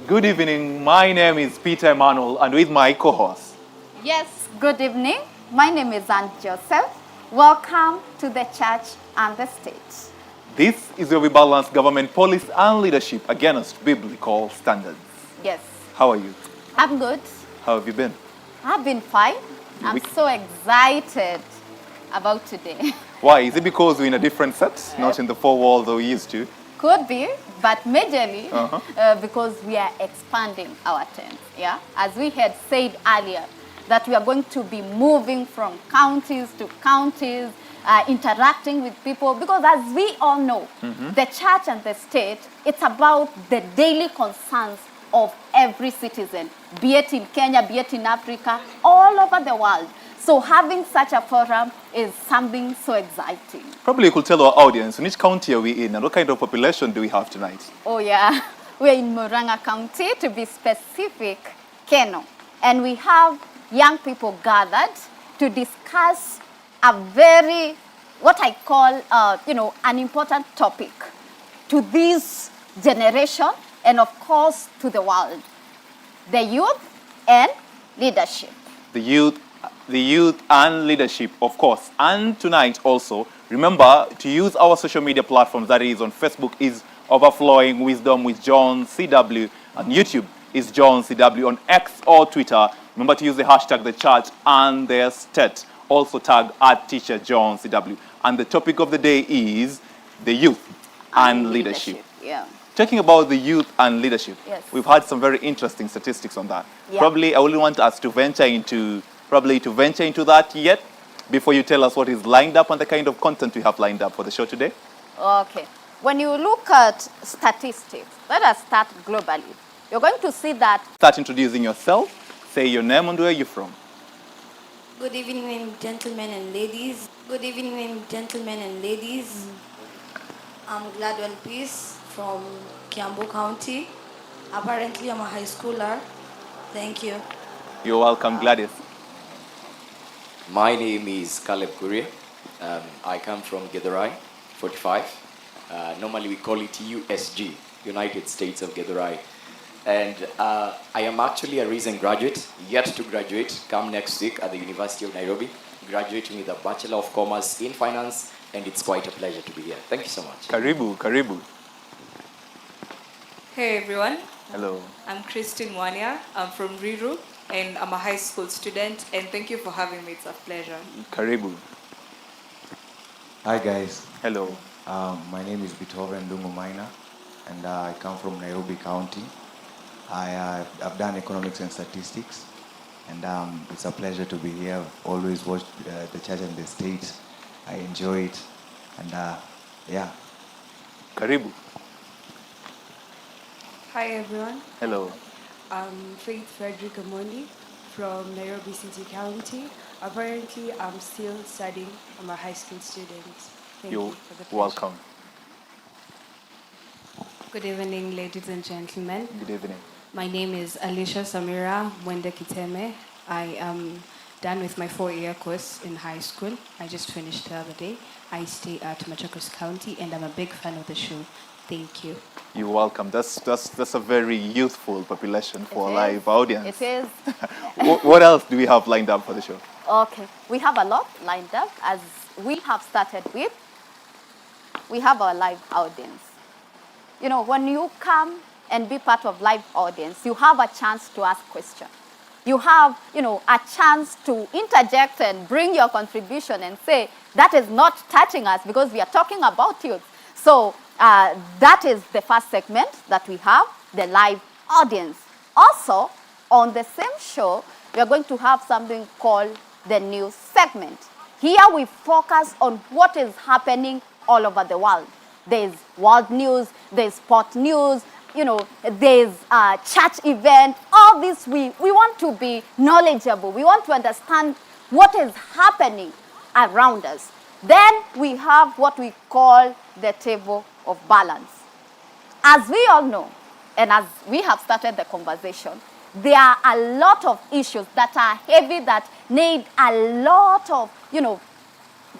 Good evening. My name is Peter Emmanuel, and with my co-host. Yes, good evening. My name is Aunt Joseph. Welcome to the church and the state. This is where we balance government policy and leadership against biblical standards. Yes. How are you? I'm good. How have you been? I've been fine. I'm so excited about today. Why? Is it because we're in a different set, not in the four walls that we used to? Could be, but majorly because we are expanding our tent. Yeah, as we had said earlier, that we are going to be moving from counties to counties, interacting with people, because as we all know, the church and the state, it's about the daily concerns of every citizen, be it in Kenya, be it in Africa, all over the world. So having such a forum is something so exciting. Probably you could tell our audience, in which county are we in and what kind of population do we have tonight? Oh yeah, we're in Murang'a County, to be specific, Kenol. And we have young people gathered to discuss a very, what I call, an important topic to this generation and of course to the world. The youth and leadership. The youth and leadership, of course. And tonight also, remember to use our social media platforms. That is on Facebook is Overflowing Wisdom with John CW, and YouTube is John CW. On X or Twitter, remember to use the hashtag the church and their state. Also tag at Teacher John CW. And the topic of the day is the youth and leadership. Yeah. Talking about the youth and leadership, Yes. we've had some very interesting statistics on that. Yeah. Probably I wouldn't want us to venture into that yet, before you tell us what is lined up and the kind of content we have lined up for the show today. Okay. When you look at statistics, let us start globally. You're going to see that. Start introducing yourself, say your name and where you're from. Good evening, gentlemen and ladies. Good evening, gentlemen and ladies. I'm Gladwell Peace from Kiambu County. Apparently, I'm a high schooler. Thank you. You're welcome, Gladys. My name is Caleb Kurie. I come from Githurai, 45. Normally we call it USG, United States of Githurai. And I am actually a recent graduate, yet to graduate, come next week at the University of Nairobi, graduating with a Bachelor of Commerce in Finance, and it's quite a pleasure to be here. Thank you so much. Karibu. Hey everyone. Hello. I'm Christine Wania. I'm from Riru and I'm a high school student, and thank you for having me. It's a pleasure. Karibu. Hi guys, Hello. my name is Beethoven Dungu Maina and I come from Nairobi County. I've done economics and statistics and it's a pleasure to be here. I've always watched the church and the state. I enjoy it and yeah. Karibu. Hi everyone, Hello. I'm Faith Frederick Amondi from Nairobi City County. Apparently, I'm still studying. I'm a high school student. Thank you You're for the pleasure. welcome. Good evening, ladies and gentlemen. Good evening. My name is Alicia Samira Mwende Kiteme. I am done with my 4-year course in high school. I just finished the other day. I stay at Machakos County and I'm a big fan of the show. Thank you. You're welcome. That's a very youthful population for a It live is. audience. It is. What else do we have lined up for the show? Okay. We have a lot lined up. As we have started with, we have our live audience. You know, when you come and be part of live audience, you have a chance to ask questions. You have, a chance to interject and bring your contribution and say, that is not touching us because we are talking about youth. So that is the first segment that we have, the live audience. Also, on the same show, we are going to have something called the news segment. Here we focus on what is happening all over the world. There's world news, there's sport news, there's church event. All this, we want to be knowledgeable. We want to understand what is happening around us. Then we have what we call the table of balance. As we all know, and as we have started the conversation, there are a lot of issues that are heavy, that need a lot of,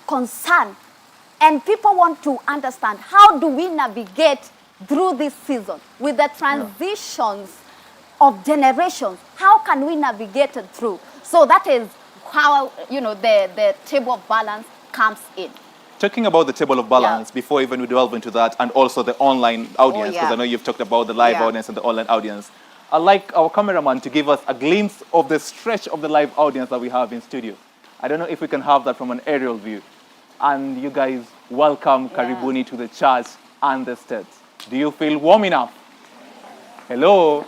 concern. And people want to understand, how do we navigate through this season with the transitions of generations. How can we navigate it through? So that is how, the table of balance comes in. Talking about the table of balance, before even we delve into that, and also the online audience, because I know you've talked about the live audience and the online audience, I'd like our cameraman to give us a glimpse of the stretch of the live audience that we have in studio. I don't know if we can have that from an aerial view. And you guys, welcome, Karibuni, to the church and the state. Do you feel warm enough? Hello?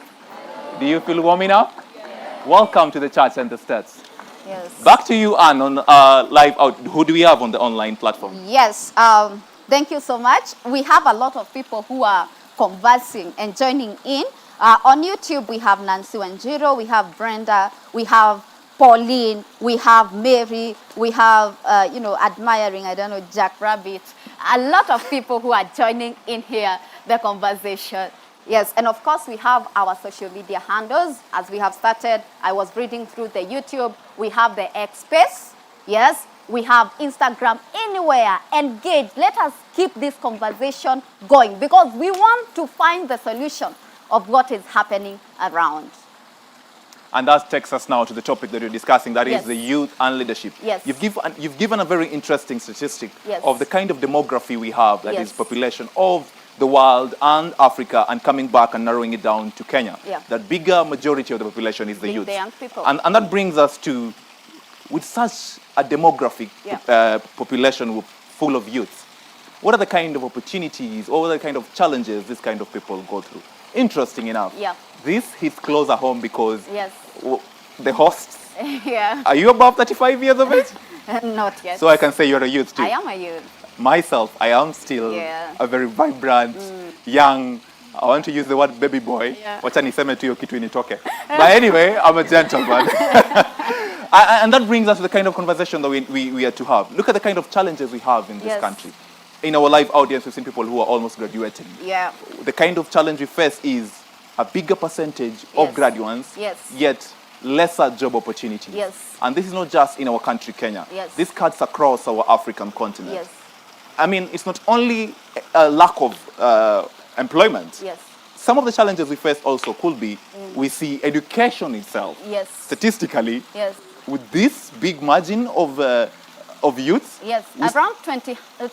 Do you feel warm enough? Welcome to the church and the state. Yes. Back to you, Anne, on live out. Who do we have on the online platform? Yes. Thank you so much. We have a lot of people who are conversing and joining in. On YouTube, we have Nancy Wanjiro, we have Brenda, we have Pauline, we have Mary, we have, admiring, Jack Rabbit. A lot of people who are joining in here, the conversation. Yes, and of course we have our social media handles. As we have started, I was reading through the YouTube. We have the X space. Yes, we have Instagram. Anywhere, engage. Let us keep this conversation going because we want to find the solution of what is happening around. And that takes us now to the topic that you're discussing, that is the youth and leadership. Yes. You've given a very interesting statistic Yes. of the kind of demography we have, that is population of the world and Africa, and coming back and narrowing it down to Kenya. Yeah. That bigger majority of the population is the youth. The young people. And that brings us to, with such a demographic population full of youth, what are the kind of opportunities, or what are the kind of challenges this kind of people go through? Interesting enough. Yeah. This hits closer home because Yes. the hosts, Yeah. are you above 35 years of age? Not yet. So I can say you're a youth too. I am a youth. Myself, I am still a very vibrant, young, I want to use the word baby boy. Wacha niseme tu hiyo kitu initoke. But anyway, I'm a gentleman. And that brings us to the kind of conversation that we are to have. Look at the kind of challenges we have in this country. In our live audience, we've seen people who are almost graduating. Yeah. The kind of challenge we face is a bigger percentage of graduates, yet lesser job opportunities. Yes. And this is not just in our country, Kenya. Yes. This cuts across our African continent. Yes. I mean, it's not only a lack of employment. Yes. Some of the challenges we face also could be, we see education itself. Yes. Statistically, Yes. with this big margin of youth. Yes. Around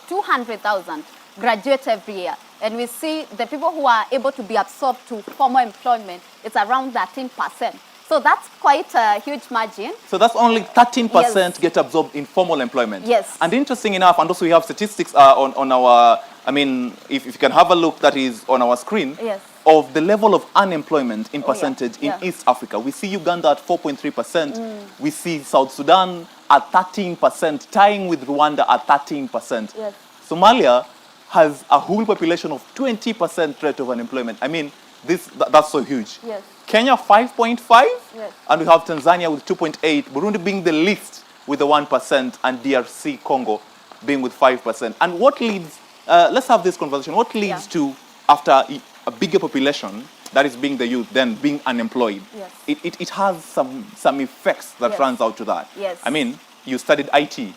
200,000 graduate every year. And we see the people who are able to be absorbed to formal employment, it's around 13%. So that's quite a huge margin. So that's only 13% get absorbed in formal employment. Yes. And interesting enough, and also we have statistics on our, I mean, if you can have a look, that is on our screen, of the level of unemployment in percentage in East Africa. We see Uganda at 4.3%. We see South Sudan at 13%, tying with Rwanda at 13%. Yes. Somalia has a whole population of 20% rate of unemployment. I mean, that's so huge. Yes. Kenya 5.5, Yes. and we have Tanzania with 2.8, Burundi being the least with the 1%, and DRC Congo being with 5%. And what leads, let's have this conversation, what leads to, after a bigger population, that is being the youth, then being unemployed, it has some effects that runs out to that. Yes. I mean, you studied IT,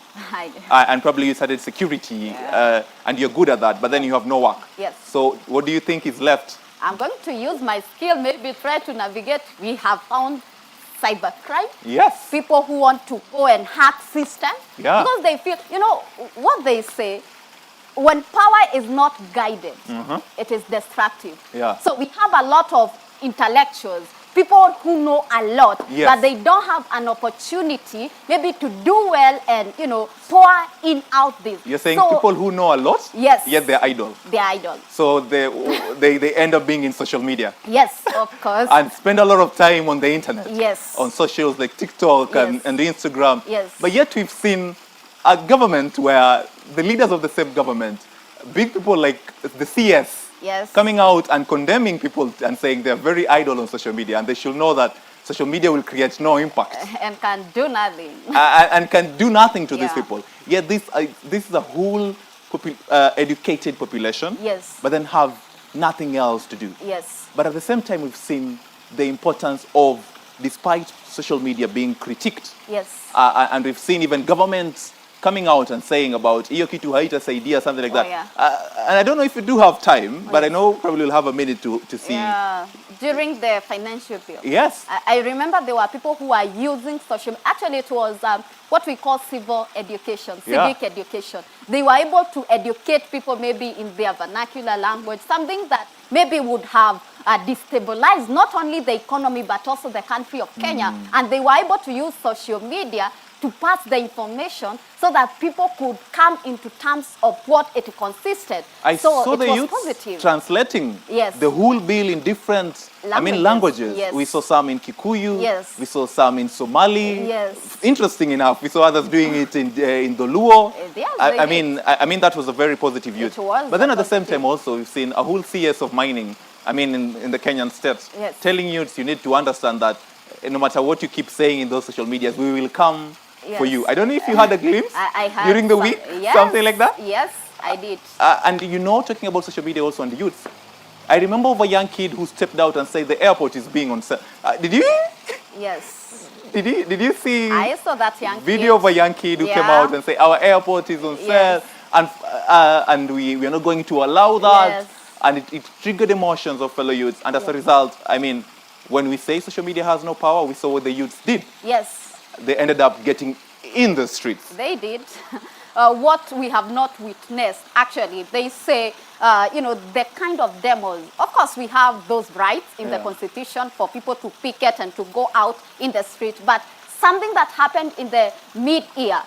and probably you studied security, and you're good at that, but then you have no work. Yes. So what do you think is left? I'm going to use my skill, maybe try to navigate. We have found cybercrime. Yes. People who want to go and hack systems. Yeah. Because they feel, what they say, when power is not guided, it is destructive. Yeah. So we have a lot of intellectuals, people who know a lot, but they don't have an opportunity maybe to do well and, pour in out this. You're saying people who know a lot, yes, yet they're idle. They're idle. So they end up being in social media. Yes, of course. And spend a lot of time on the internet. Yes. On socials like TikTok and Instagram. Yes. But yet we've seen a government where the leaders of the same government, big people like the CS, coming out and condemning people and saying they're very idle on social media and they should know that social media will create no impact. And can do nothing. And can do nothing to these people. Yet this is a whole educated population, yes, but then have nothing else to do. Yes. But at the same time, we've seen the importance of, despite social media being critiqued, yes, and we've seen even governments coming out and saying about hiyo kitu haitasaidia, something like that. yeah. And I don't know if you do have time, but I know probably you'll have a minute to see. Yeah, during the financial bill. Yes. I remember there were people who were using social. Actually, it was what we call civil education, civic education. They were able to educate people maybe in their vernacular language, something that maybe would have destabilized not only the economy but also the country of Kenya. And they were able to use social media to pass the information so that people could come into terms of what it consisted. I so saw it the was youth positive. translating the whole bill in different languages. Yes. We saw some in Kikuyu. Yes. We saw some in Somali. Yes. Interesting enough, we saw others doing it in the Luo. Yes, I mean, that was a very positive youth. It was but then at the same positive. time also, we've seen a whole CS of mining, I mean, in the Kenyan states, Yes. telling youths you need to understand that no matter what you keep saying in those social medias, we will come for you. I don't know if you had a glimpse I had during the some- week, yes, something like that. Yes, I did. And you know, talking about social media also on the youth, I remember of a young kid who stepped out and said the airport is being on sale. Did you? Yes. Did you see I saw that young video kid. of a young kid who came Yeah. out and say our airport is on sale, Yes. and we are not going to allow that, Yes. and it triggered emotions of fellow youths, and as a result, I mean, when we say social media has no power, we saw what the youths did. Yes, They ended up getting in the streets. they did. What we have not witnessed, actually, they say, the kind of demos. Of course, we have those rights in the Constitution for people to picket and to go out in the street, but something that happened in the mid-year,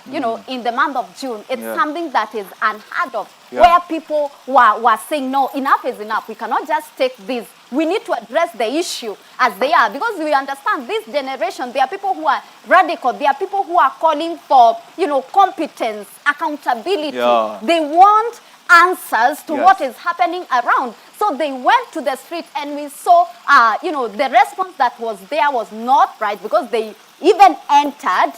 in the month of June, it's something that is unheard of, where people were saying, no, enough is enough. We cannot just take this. We need to address the issue as they are, because we understand this generation, there are people who are radical. There are people who are calling for, competence, accountability. Yeah. They want answers to Yes. what is happening around. So they went to the street, and we saw, the response that was there was not right, because they even entered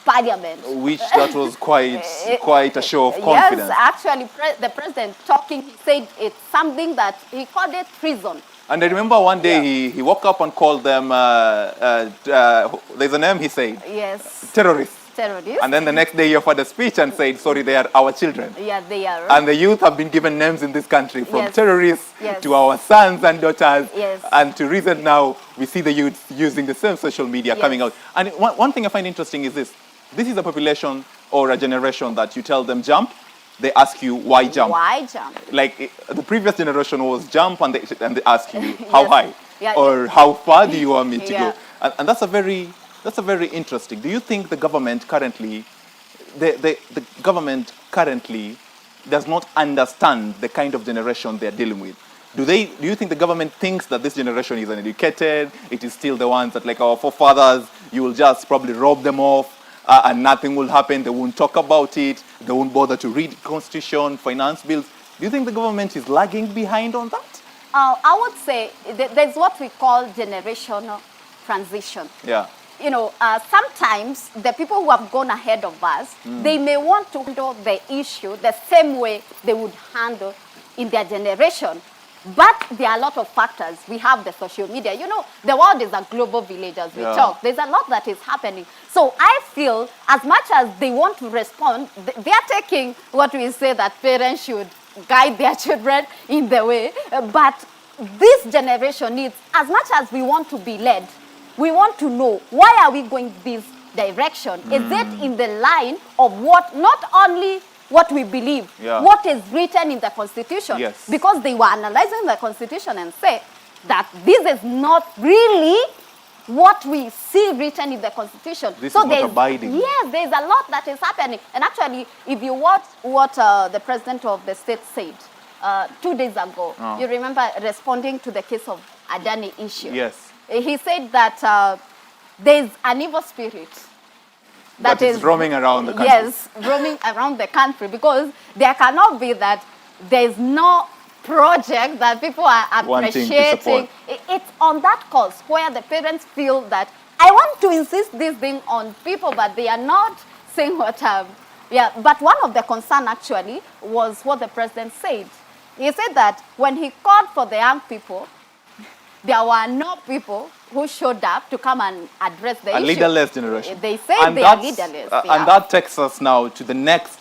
Parliament. Which that was quite a show of confidence. Yes, actually, the president talking, he said it's something that he called it treason. And I remember one day he woke up and called them, there's a name he said, Yes, terrorists. terrorists. And then the next day he offered a speech and said, sorry, they are our children. Yeah, they are. And the youth have been given names in this country, from Yes. terrorists Yes. to our sons and daughters. Yes. And to reason now, we see the youth using the same social media Yes. coming out. And one thing I find interesting is this. This is a population or a generation that you tell them jump, they ask you why jump. Why jump? Like the previous generation was jump and they ask you how Yes. high Yeah. or how far do you want me to Yeah. go. And that's a very interesting. Do you think the government currently, the government currently does not understand the kind of generation they're dealing with? Do you think the government thinks that this generation is uneducated? It is still the ones that, like our forefathers, you will just probably rob them off and nothing will happen. They won't talk about it. They won't bother to read constitution, finance bills. Do you think the government is lagging behind on that? I would say there's what we call generational transition. Yeah. Sometimes the people who have gone ahead of us, they may want to handle the issue the same way they would handle in their generation. But there are a lot of factors. We have the social media. The world is a global village, as we talk. There's a lot that is happening. So I feel as much as they want to respond, they are taking what we say that parents should guide their children in the way. But this generation needs, as much as we want to be led, we want to know, why are we going this direction? Is it in the line of what, not only what we believe, what is written in the Constitution? Yes. Because they were analyzing the Constitution and say that this is not really what we see written in the Constitution. This is not there's- abiding. Yes, there's a lot that is happening. And actually, if you watch what the president of the state said 2 days ago, you remember responding to the case of Adani issue. Yes. He said that there's an evil spirit That is roaming around the country. Yes, roaming around the country, because there cannot be that there's no project that people are Wanting to appreciating. support. It's on that cause where the parents feel that I want to insist this thing on people, but they are not saying what. But one of the concern actually was what the president said. He said that when he called for the young people, there were no people who showed up to come and address the issue. A leaderless generation. They say they are leaderless. And that takes us now to the next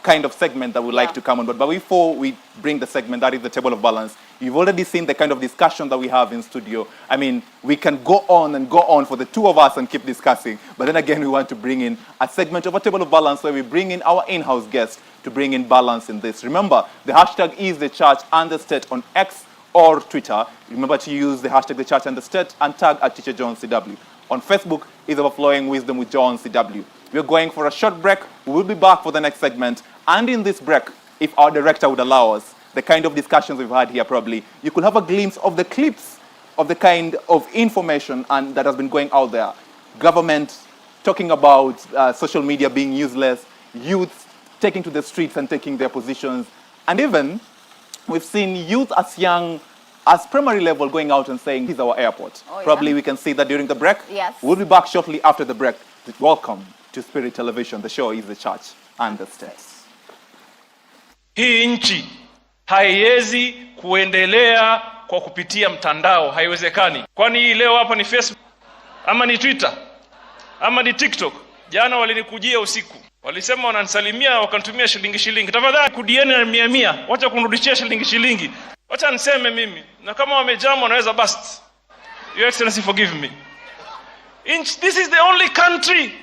kind of segment that we'd like to come on. But before we bring the segment, that is the table of balance, you've already seen the kind of discussion that we have in studio. I mean, we can go on and go on for the two of us and keep discussing. But then again, we want to bring in a segment of a table of balance where we bring in our in-house guest to bring in balance in this. Remember, the hashtag is the church and the state on X or Twitter. Remember to use the hashtag the church and the state and tag at Teacher John CW. On Facebook is Overflowing Wisdom with John CW. We're going for a short break. We will be back for the next segment. And in this break, if our director would allow us, the kind of discussions we've had here probably, you could have a glimpse of the clips of the kind of information and that has been going out there. Government talking about social media being useless, youth taking to the streets and taking their positions. And even we've seen youth as young as primary level going out and saying, this is our airport. Probably we can see that during the break. Yes. We'll be back shortly after the break. Welcome to Spirit Television. The show is the church and the state. Hii nchi haiwezi kuendelea kwa kupitia mtandao, haiwezekani. Kwani hii leo hapa ni Facebook ama ni Twitter ama ni TikTok? Jana walinikujia usiku, walisema wananisalimia, wakanitumia shilingi. Tafadhali kudieni na 100, wacha kunirudishia shilingi. Wacha niseme mimi, na kama wamejama wanaweza bust. Your Excellency, forgive me. This is the only country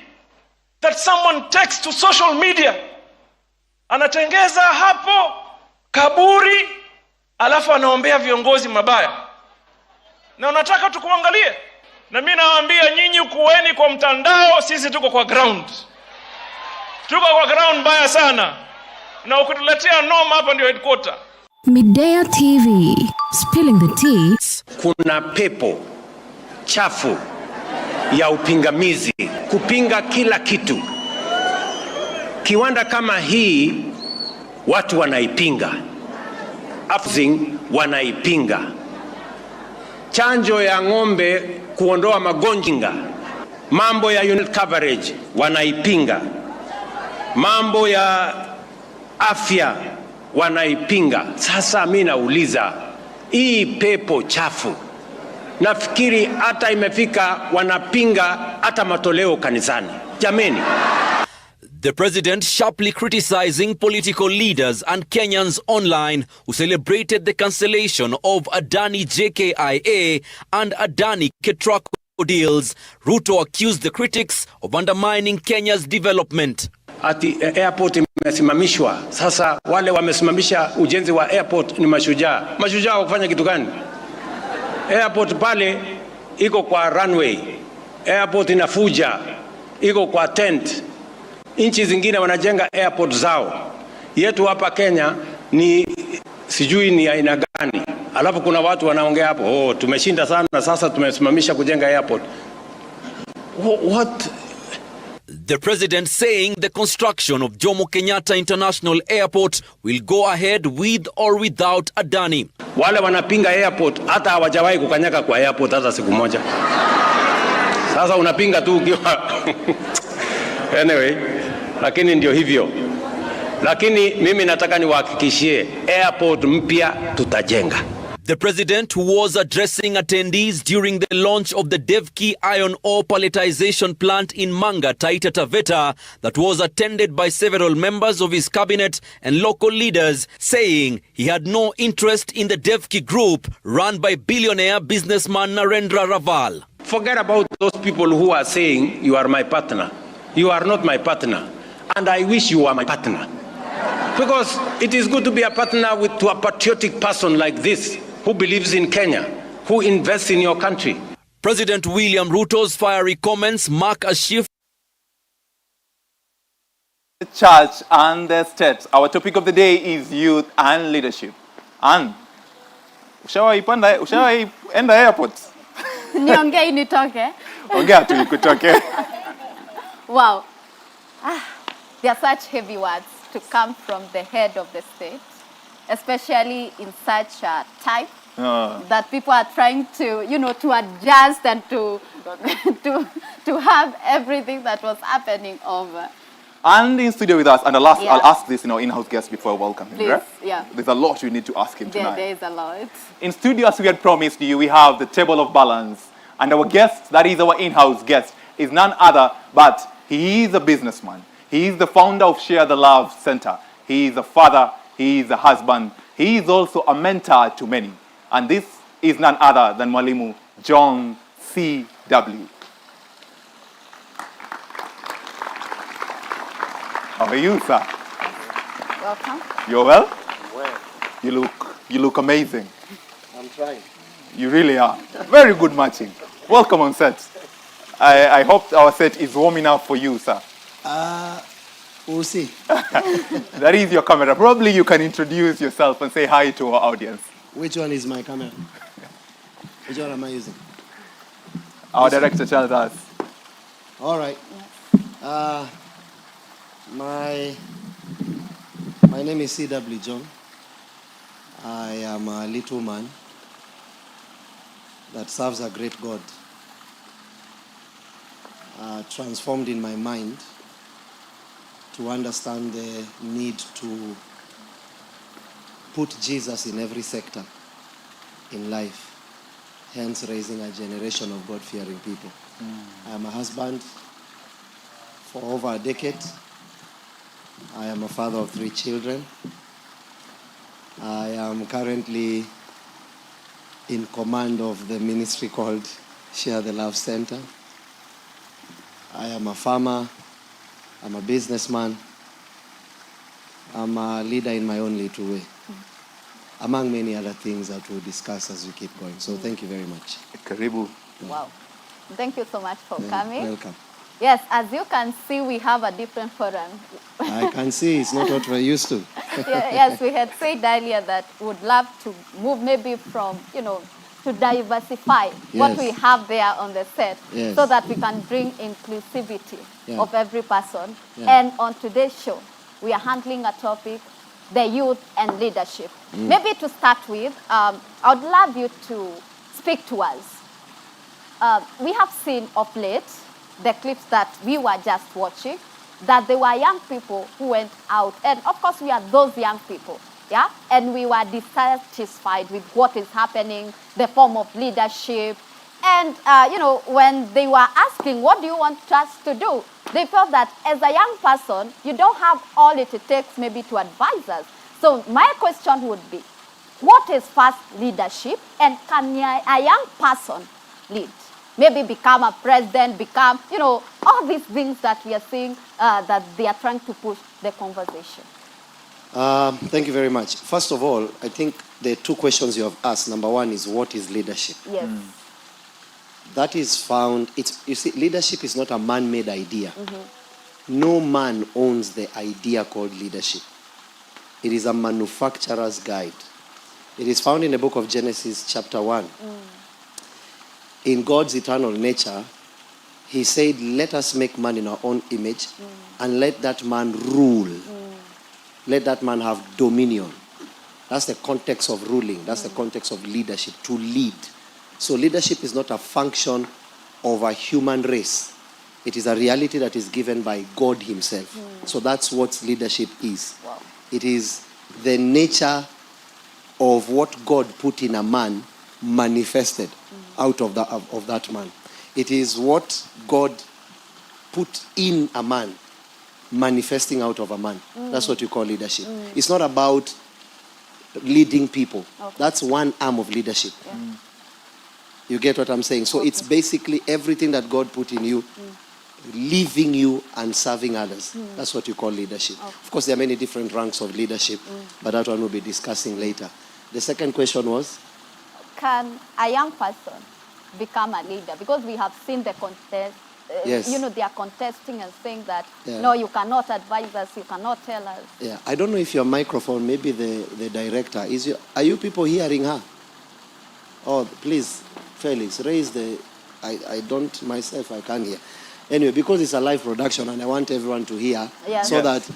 that someone takes to social media, anatengeza hapo kaburi, alafu anaombea viongozi mabaya, na unataka tukuangalie. Na mimi nawaambia nyinyi, kuweni kwa mtandao, sisi tuko kwa ground. Tuko kwa ground baya sana, na ukituletea noma hapa ndio headquarter. Midea TV, spilling the tea. Kuna pepo chafu ya upingamizi kupinga kila kitu. Kiwanda kama hii watu wanaipinga, housing wanaipinga, chanjo ya ng'ombe kuondoa magonjwa, mambo ya unit coverage wanaipinga, mambo ya afya wanaipinga. Sasa mimi nauliza, hii pepo chafu, nafikiri hata imefika wanapinga hata matoleo kanisani. Jameni. The president sharply criticizing political leaders and Kenyans online who celebrated the cancellation of Adani JKIA and Adani Ketraco deals. Ruto accused the critics of undermining Kenya's development. Ati airport imesimamishwa. Sasa wale wamesimamisha ujenzi wa airport ni mashujaa. Mashujaa wakufanya kitu gani? Airport pale iko kwa runway. Airport inafuja, iko kwa tent. Nchi zingine wanajenga airport zao. Yetu hapa Kenya ni sijui ni aina gani. Alafu kuna watu wanaongea hapo, tumeshinda sana, sasa tumesimamisha kujenga airport. What? The president saying the construction of Jomo Kenyatta International Airport will go ahead with or without Adani. Wale wanapinga airport hata hawajawahi kukanyaga kwa airport hata siku moja. Sasa unapinga tu ukiwa anyway, lakini ndio hivyo. Lakini mimi nataka niwahakikishie airport mpya tutajenga. The president, who was addressing attendees during the launch of the Devki iron ore pelletization plant in Manga, Taita Taveta, that was attended by several members of his cabinet and local leaders, saying he had no interest in the Devki group run by billionaire businessman Narendra Raval. Forget about those people who are saying you are my partner. You are not my partner, and I wish you were my partner. Because it is good to be a partner to a patriotic person like this, who believes in Kenya, who invests in your country. President William Ruto's fiery comments mark a shift. The church and the state. Our topic of the day is youth and leadership. And ushawahi enda airport? Niongei nitoke. Ongea tu ikutoke. Wow. They are such heavy words to come from the head of the state, especially in such a time that people are trying to, to adjust and to have everything that was happening over. And in studio with us, and I'll ask this, in-house guest before I welcome him. Please, Right? yeah. There's a lot we need to ask him tonight. There is a lot. In studio, as we had promised you, we have the table of balance. And our guest, that is our in-house guest, is none other but he is a businessman. He is the founder of Share the Love Center. He is a father. He is a husband. He is also a mentor to many. And this is none other than Mwalimu John C.W. How are you, sir? Welcome. You're well? Well, You look amazing. I'm trying. You really are. Very good matching. Welcome on set. I hope our set is warm enough for you, sir. We'll see. That is your camera. Probably you can introduce yourself and say hi to our audience. Which one is my camera? Which one am I using? Our director tells us. All right. My name is C.W. John. I am a little man that serves a great God. Transformed in my mind to understand the need to put Jesus in every sector in life, hence raising a generation of God-fearing people. I am a husband for over a decade. I am a father of 3 children. I am currently in command of the ministry called Share the Love Center. I am a farmer. I'm a businessman. I'm a leader in my own little way. Among many other things that we'll discuss as we keep going. So thank you very much. Karibu. Wow. Thank you so much for coming. Welcome. Yes, as you can see, we have a different forum. I can see it's not what we're used to. Yes, we had said earlier that we would love to move maybe from, to diversify what we have there on the set so that we can bring inclusivity of every person. And on today's show, we are handling a topic, the youth and leadership. Maybe to start with, I would love you to speak to us. We have seen of late the clips that we were just watching, that there were young people who went out. And of course, we are those young people, yeah? And we were dissatisfied with what is happening, the form of leadership. And, when they were asking, what do you want us to do? They felt that as a young person, you don't have all it takes maybe to advise us. So my question would be, what is first leadership? And can a young person lead? Maybe become a president, become, all these things that we are seeing that they are trying to push the conversation. Thank you very much. First of all, I think the 2 questions you have asked. Number 1 is, what is leadership? Yes. That is found, you see, leadership is not a man-made idea. No man owns the idea called leadership. It is a manufacturer's guide. It is found in the book of Genesis chapter 1. In God's eternal nature, he said, let us make man in our own image and let that man rule. Let that man have dominion. That's the context of ruling. That's the context of leadership, to lead. So leadership is not a function of a human race. It is a reality that is given by God himself. So that's what leadership is. Wow. It is the nature of what God put in a man manifested out of that man. It is what God put in a man manifesting out of a man. That's what you call leadership. It's not about leading people. That's one arm of leadership. You get what I'm saying? So it's basically everything that God put in you, leaving you and serving others. That's what you call leadership. Of course, there are many different ranks of leadership, but that one we'll be discussing later. The second question was? Can a young person become a leader? Because we have seen the contest. Yes. They are contesting and saying that, no, you cannot advise us, you cannot tell us. Yeah, I don't know if your microphone, maybe the director, are you people hearing her? Oh, please, Felix, raise the, I don't myself, I can't hear. Anyway, because it's a live production and I want everyone to hear, that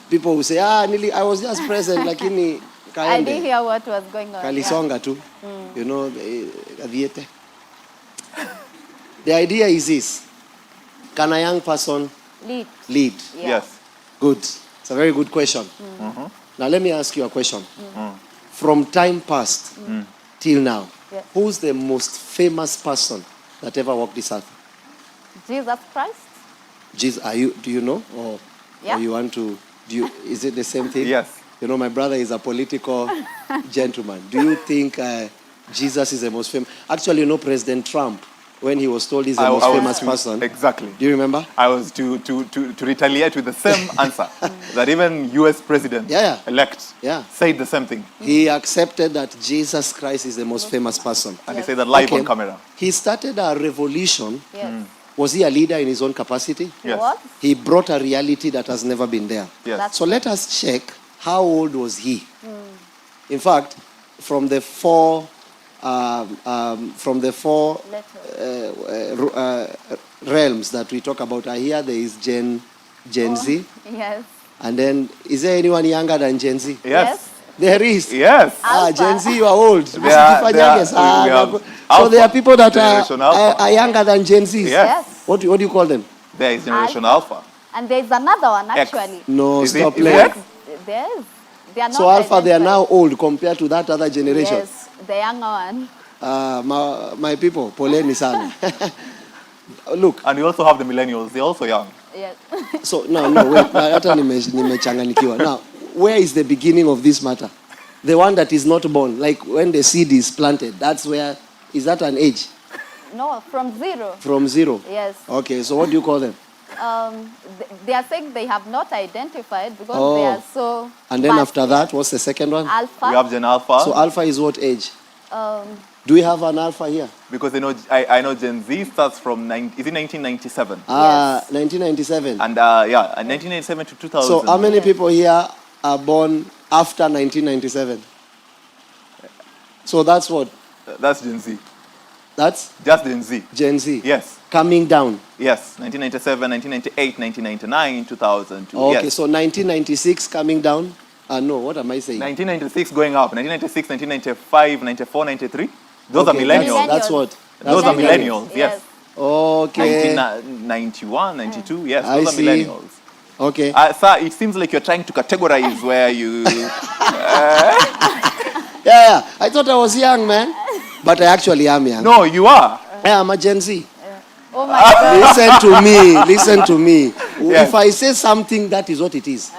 people will say, Nili, I was just present, like in I didn't hear what was going on. Kalisonga too. The idea is this. Can a young person Lead. Lead. Yeah. Yes. Good. It's a very good question. Now let me ask you a question. From time past till now, Yes. who's the most famous person that ever walked this earth? Jesus Christ. Jesus, do you know? Or you want to, is it the same thing? Yes. You know, my brother is a political gentleman. Do you think Jesus is the most famous? Actually, you know, President Trump, when he was told he's the most famous person. Exactly. Do you remember? I was to retaliate with the same answer that even U.S. President-elect said the same thing. He accepted that Jesus Christ is the most famous person. And he said that live on camera. He started a revolution. Yes. Was he a leader in his own capacity? Yes. What? He brought a reality that has never been there. Yes. So let us check how old was he. In fact, from the four realms that we talk about are here. There is Gen Z. Yes. And then, is there anyone younger than Gen Z? Yes. There is. Yes. Gen Z, you are old. So there are people that are younger than Gen Z. Yes. What do you call them? There is Generation Alpha. And there's another one actually. No, stop playing. There is. They are not So Alpha, they are identified. now old compared to that other generation. Yes, the younger one. My people, poleni sana. Look. And we also have the millennials. They're also young. Yes. So, wait. Hata nimechanganyikiwa. Now, where is the beginning of this matter? The one that is not born, like when the seed is planted, that's where, is that an age? No, from zero. From zero? Yes. Okay, so what do you call them? They are saying they have not identified because they are so. And then after that, what's the second one? Alpha. We have Gen Alpha. So Alpha is what age? Do we have an Alpha here? Because I know Gen Z starts from, is it 1997? 1997. And 1997 to 2000. So how many people here are born after 1997? So that's what? That's Gen Z. That's? Just Gen Z. Gen Z. Yes. Coming down. Yes. 1997, 1998, 1999, 2002. Okay, yes. so 1996 coming down. No, what am I saying? 1996 going up. 1996, 1995, 94, 93. Those are millennials. That's what? Those are millennials, yes. Okay. 1991, 92, yes. I Those are see. millennials. Okay. Sir, it seems like you're trying to categorize where you... Yeah, I thought I was young, man. But I actually am young. No, you are. Yeah, I'm a Gen Z. Oh my God. Listen to me. Yes. If I say something, that is what it is.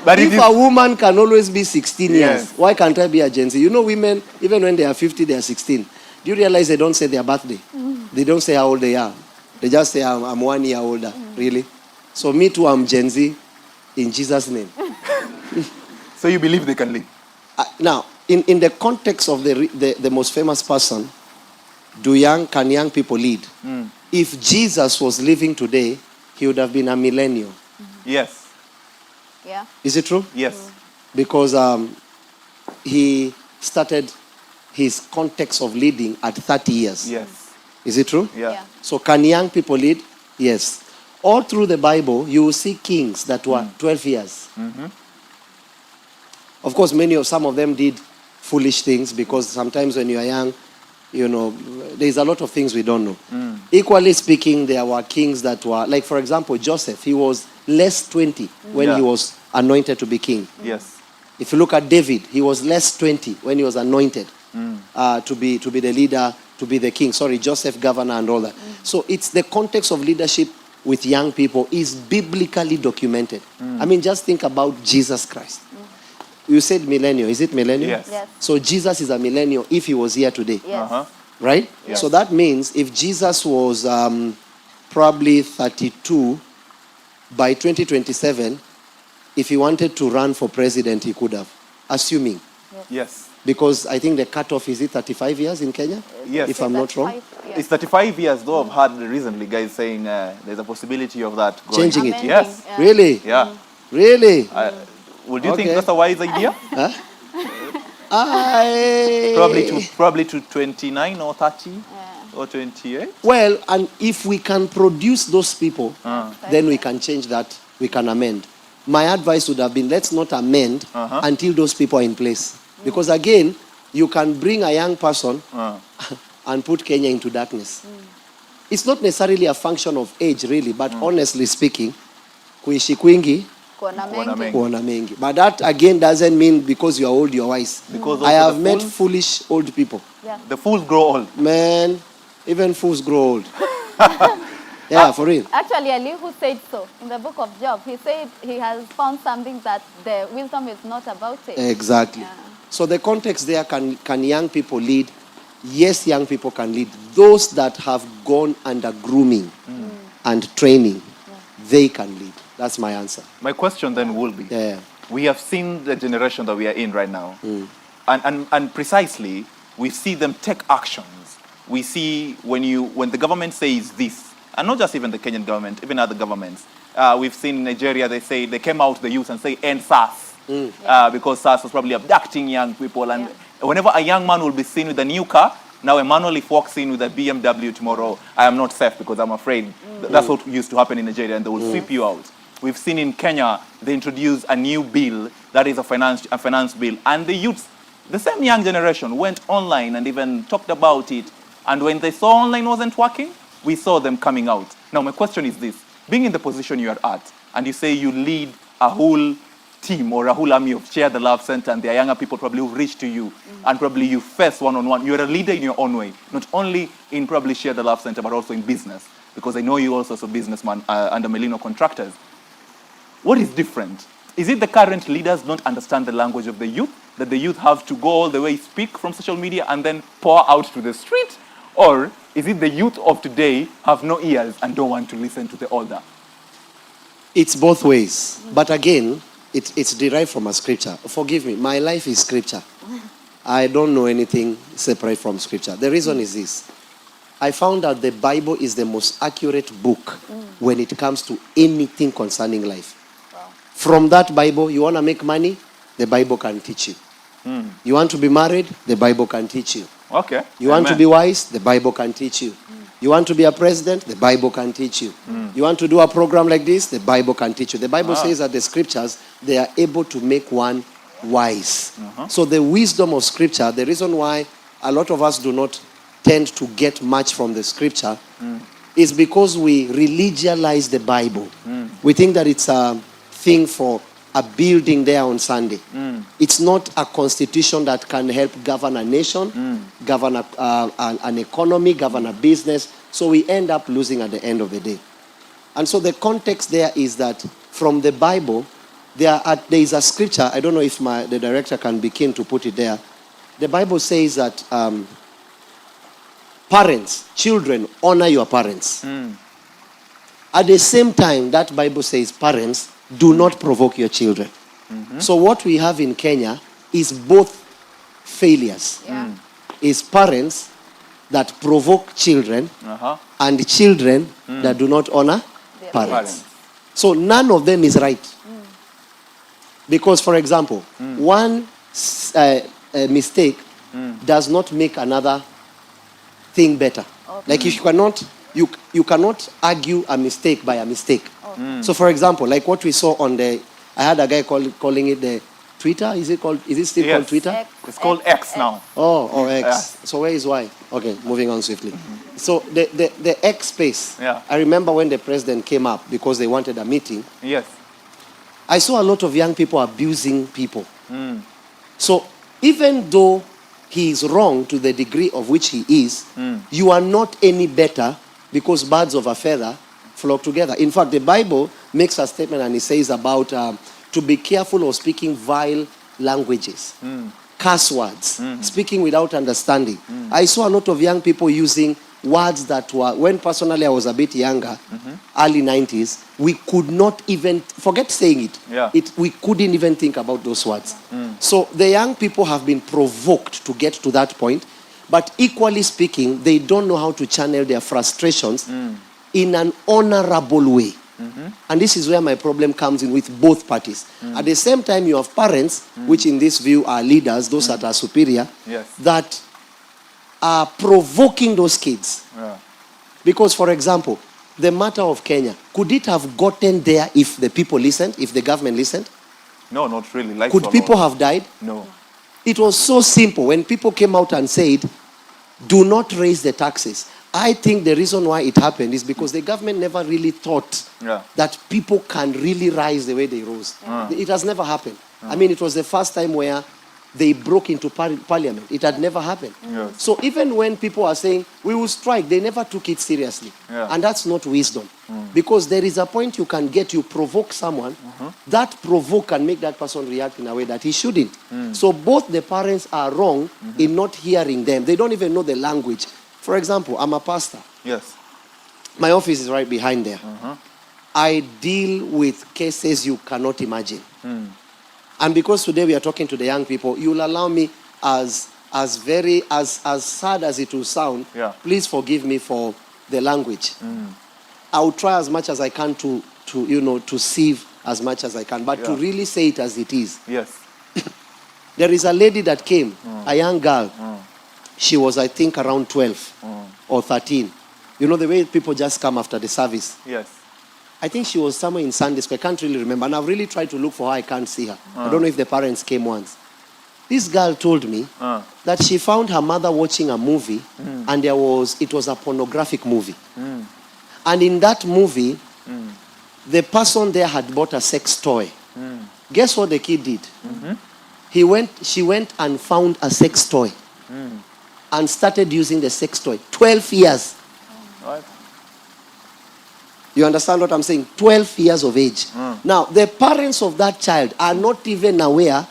But if a woman can always be 16 years, why can't I be a Gen Z? You know, women, even when they are 50, they are 16. Do you realize they don't say their birthday? They don't say how old they are. They just say, I'm 1 year older. Really? So me too, I'm Gen Z in Jesus' name. So you believe they can live? Now, in the context of the most famous person, can young people lead? If Jesus was living today, he would have been a millennial. Yes. Yeah. Is it true? Yes. Because he started his context of leading at 30 years. Yes. Is it true? Yeah. So can young people lead? Yes. All through the Bible, you will see kings that were 12 years. Of course, some of them did foolish things because sometimes when you are young, you know, there's a lot of things we don't know. Equally speaking, there were kings that were, like for example, Joseph, he was less 20 when he was anointed to be king. Yes. If you look at David, he was less 20 when he was anointed to be the leader, to be the king. Sorry, Joseph, governor and all that. So it's the context of leadership with young people is biblically documented. I mean, just think about Jesus Christ. You said millennial. Is it millennial? Yes. Yes. So Jesus is a millennial if he was here today. Yes. Right? Yes. So that means if Jesus was probably 32, by 2027, if he wanted to run for president, he could have. Assuming. Yes. Because I think the cutoff is 35 years in Kenya? Yes. If I'm not wrong. It's 35 years, though. I've heard recently guys saying there's a possibility of that going. Changing it? Yes. Yeah. Really? Yeah. Really? Would you think that's a wise idea? Probably to 29 or 30 or 28. Well, and if we can produce those people, then we can change that. We can amend. My advice would have been, let's not amend until those people are in place. Because again, you can bring a young person and put Kenya into darkness. It's not necessarily a function of age, really, but honestly speaking, kuishi kwingi Kuona Kuona mengi. kuona mengi. But that again doesn't mean because you are old you are wise. Because I also have the met fools- foolish old people. Yeah. The fools grow old. Man, even fools grow old. Yeah, for real. Actually, Elihu said so in the book of Job. He said he has found something that the wisdom is not about it. Exactly. Yeah. So the context there, can young people lead? Yes, young people can lead. Those that have gone under grooming and training, they can lead. That's my answer. My question then will be, Yeah. we have seen the generation that we are in right now, and precisely, we see them take actions. We see when the government says this, and not just even the Kenyan government, even other governments. We've seen in Nigeria, they came out, the youth, and say, end SARS. Because SARS was probably abducting young people. And whenever a young man will be seen with a new car, now Emmanuel, if walks in with a BMW tomorrow, I am not safe because I'm afraid. That's what used to happen in Nigeria, and they will sweep you out. We've seen in Kenya, they introduced a new bill that is a finance bill. And the youths, the same young generation, went online and even talked about it. And when they saw online wasn't working, we saw them coming out. Now, my question is this. Being in the position you are at, and you say you lead a whole team or a whole army of Share the Love Center, and there are younger people probably who reach to you, and probably you face one-on-one. You're a leader in your own way, not only in probably Share the Love Center, but also in business, because I know you also as a businessman under Melino Contractors. What is different? Is it the current leaders don't understand the language of the youth, that the youth have to go all the way, speak from social media, and then pour out to the street? Or is it the youth of today have no ears and don't want to listen to the older? It's both ways. But again, it's derived from a scripture. Forgive me, my life is scripture. I don't know anything separate from scripture. The reason is this. I found out the Bible is the most accurate book when it comes to anything concerning life. Wow. From that Bible, you want to make money? The Bible can teach you. You want to be married? The Bible can teach you. Okay. You want to Amen. be wise? The Bible can teach you. You want to be a president? The Bible can teach you. You want to do a program like this? The Bible can teach you. The Bible says that the scriptures, they are able to make one wise. So the wisdom of scripture, the reason why a lot of us do not tend to get much from the scripture is because we religialize the Bible. We think that it's a thing for a building there on Sunday. It's not a constitution that can help govern a nation, govern an economy, govern a business. So we end up losing at the end of the day. And so the context there is that from the Bible, there is a scripture. I don't know if the director can be keen to put it there. The Bible says that parents, children, honor your parents. At the same time, that Bible says parents, do not provoke your children. So what we have in Kenya is both failures. Is parents that provoke children and children that do not honor parents. So none of them is right. Because, for example, one mistake does not make another thing better. Like if you cannot argue a mistake by a mistake. So, for example, like what we saw on I had a guy calling it the Twitter. Is it still called Twitter? It's called X now. Oh, X. So where is Y? Okay, moving on swiftly. So the X space. I remember when the president came up because they wanted a meeting. Yes. I saw a lot of young people abusing people. So even though he is wrong to the degree of which he is, you are not any better because birds of a feather flock together. In fact, the Bible makes a statement and it says about to be careful of speaking vile languages, curse words, speaking without understanding. I saw a lot of young people using words that were, when personally I was a bit younger, early 90s, we could not even, forget saying it, we couldn't even think about those words. So the young people have been provoked to get to that point, but equally speaking, they don't know how to channel their frustrations in an honorable way. And this is where my problem comes in with both parties. At the same time, you have parents, which in this view are leaders, those that are superior, that are provoking those kids. Because, for example, the matter of Kenya, could it have gotten there if the people listened, if the government listened? No, not really. Life Could people have died? No. It was so simple when people came out and said, do not raise the taxes. I think the reason why it happened is because the government never really thought that people can really rise the way they rose. It has never happened. I mean, it was the first time where they broke into parliament. It had never happened. Yes. So even when people are saying, we will strike, they never took it seriously. And that's not wisdom. Because there is a point you can get, you provoke someone, that provoke can make that person react in a way that he shouldn't. So both the parents are wrong in not hearing them. They don't even know the language. For example, I'm a pastor. Yes. My office is right behind there. I deal with cases you cannot imagine. And because today we are talking to the young people, you'll allow me, as sad as it will sound, please forgive me for the language. I will try as much as I can to sieve as much as I can, but to really say it as it is. Yes. There is a lady that came, a young girl. She was, I think, around 12 or 13. You know, the way people just come after the service. Yes. I think she was somewhere in Sunday school. I can't really remember. And I've really tried to look for her. I can't see her. I don't know if the parents came once. This girl told me that she found her mother watching a movie, and it was a pornographic movie. And in that movie, the person there had bought a sex toy. Guess what the kid did? She went and found a sex toy and started using the sex toy. 12 years. Right. You understand what I'm saying? 12 years of age. Now, the parents of that child are not even aware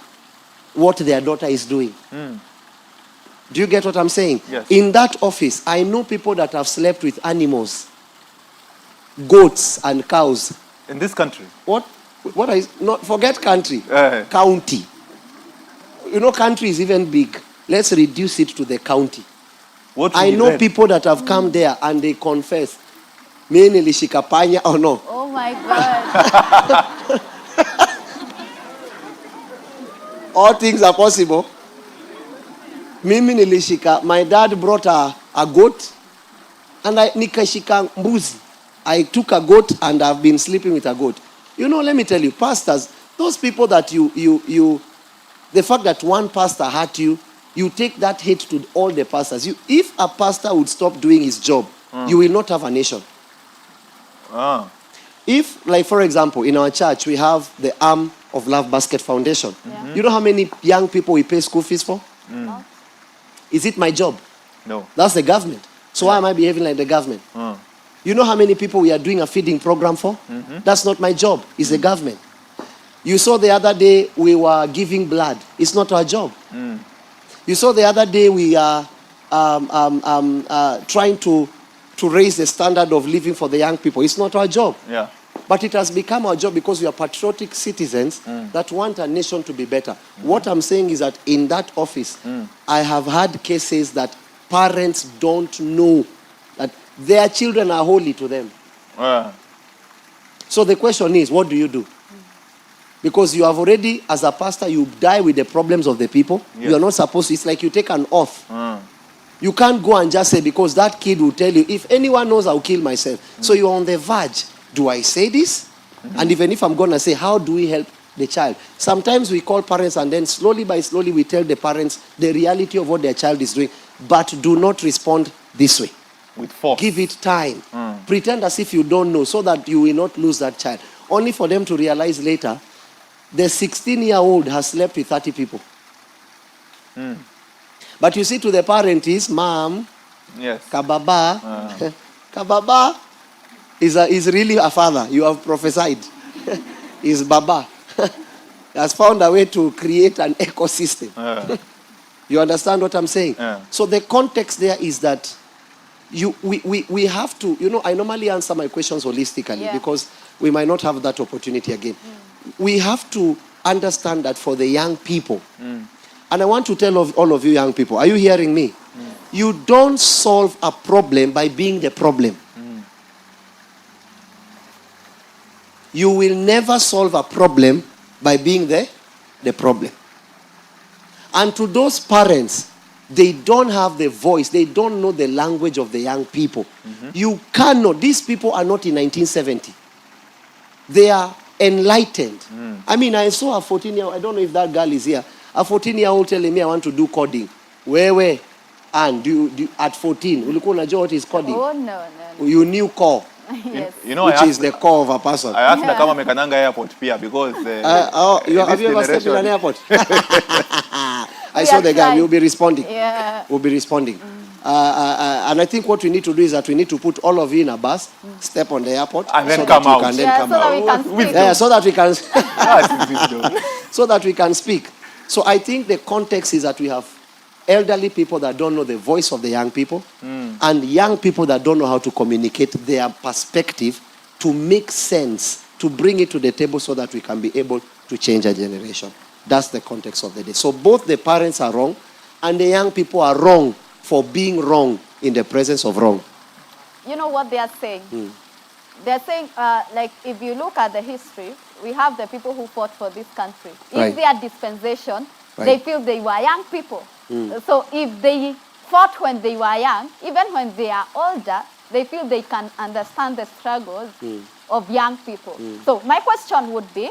what their daughter is doing. Do you get what I'm saying? Yes. In that office, I know people that have slept with animals, goats and cows. In this country? What is, not forget country, county. You know, country is even big. Let's reduce it to the county. I know people that have come there and they confess. Mimi nilishika panya or no? Oh my God. All things are possible. Mimi nilishika. My dad brought a goat, and nikashika mbuzi. I took a goat and I've been sleeping with a goat. You know, let me tell you, pastors, those people that the fact that one pastor hurt you, you take that hate to all the pastors. If a pastor would stop doing his job, you will not have a nation. If, like, for example, in our church, we have the Arm of Love Basket Foundation. You know how many young people we pay school fees for? Is it my job? No. That's the government. So why am I behaving like the government? You know how many people we are doing a feeding program for? That's not my job. It's the government. You saw the other day we were giving blood. It's not our job. You saw the other day we are trying to raise the standard of living for the young people. It's not our job. Yeah. But it has become our job because we are patriotic citizens that want a nation to be better. What I'm saying is that in that office, I have had cases that parents don't know that their children are holy to them. So the question is, what do you do? Because you have already, as a pastor, you die with the problems of the people. Yes. You are not supposed to. It's like you take an oath. You can't go and just say, because that kid will tell you, if anyone knows, I'll kill myself. So you're on the verge. Do I say this? And even if I'm going to say, how do we help the child? Sometimes we call parents and then slowly by slowly we tell the parents the reality of what their child is doing. But do not respond this way. With force. Give it time. Pretend as if you don't know so that you will not lose that child. Only for them to realize later, the 16-year-old has slept with 30 people. But you see, to the parent is, Mom, yes. Kababa. Kababa is really a father. You have prophesied. Is Baba. Has found a way to create an ecosystem. You understand what I'm saying? So the context there is that we have to, you know, I normally answer my questions holistically because we might not have that opportunity again. We have to understand that for the young people, and I want to tell all of you young people, are you hearing me? You don't solve a problem by being the problem. You will never solve a problem by being the problem. And to those parents, they don't have the voice. They don't know the language of the young people. You cannot. These people are not in 1970. They are enlightened. I mean, I saw a 14-year-old, I don't know if that girl is here, a 14-year-old telling me I want to do coding. Where? And do you at 14, ulikuwa unajua what is coding? Oh, no. You knew core, Yes. You know, which is the core of a person. I asked kama amekananga airport pia because Have you ever stepped in an airport? I saw the guy. You'll be responding. Yeah. We'll be responding. And I think what we need to do is that we need to put all of you in a bus, step on the airport, and then so come that you out. can then Yeah, come so that out. we can speak. Yeah, so that we can That's wisdom. so that we can speak. So I think the context is that we have elderly people that don't know the voice of the young people, and young people that don't know how to communicate their perspective to make sense, to bring it to the table so that we can be able to change a generation. That's the context of the day. So both the parents are wrong and the young people are wrong for being wrong in the presence of wrong. You know what they are saying? They're saying, like, if you look at the history, we have the people who fought for this country. Right. In their dispensation, Right. they feel they were young people. So if they fought when they were young, even when they are older, they feel they can understand the struggles of young people. So my question would be,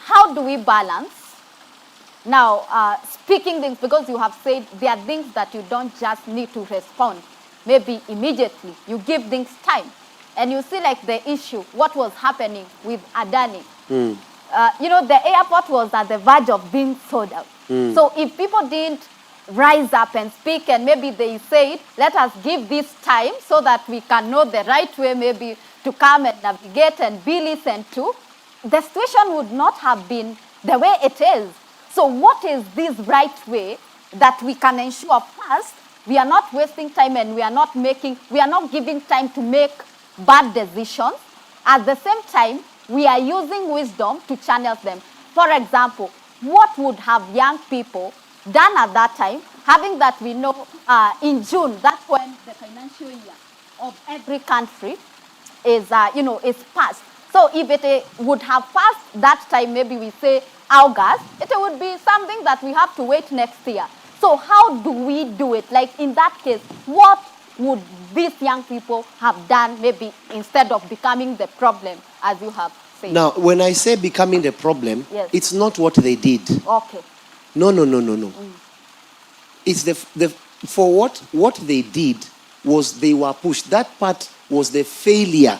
how do we balance now speaking things, because you have said there are things that you don't just need to respond, maybe immediately. You give things time. And you see like the issue, what was happening with Adani. You know, the airport was at the verge of being sold out. So if people didn't rise up and speak, and maybe they said, let us give this time so that we can know the right way maybe to come and navigate and be listened to, the situation would not have been the way it is. So what is this right way that we can ensure first we are not wasting time and we are not giving time to make bad decisions. At the same time, we are using wisdom to channel them. For example, what would have young people done at that time, having that we know in June, that's when the financial year of every country is, is passed. So if it would have passed that time, maybe we say August, it would be something that we have to wait next year. So how do we do it? Like in that case, what would these young people have done maybe instead of becoming the problem, as you have said? Now, when I say becoming the problem, Yes. it's not what they did. Okay. No. It's for what they did was they were pushed. That part was the failure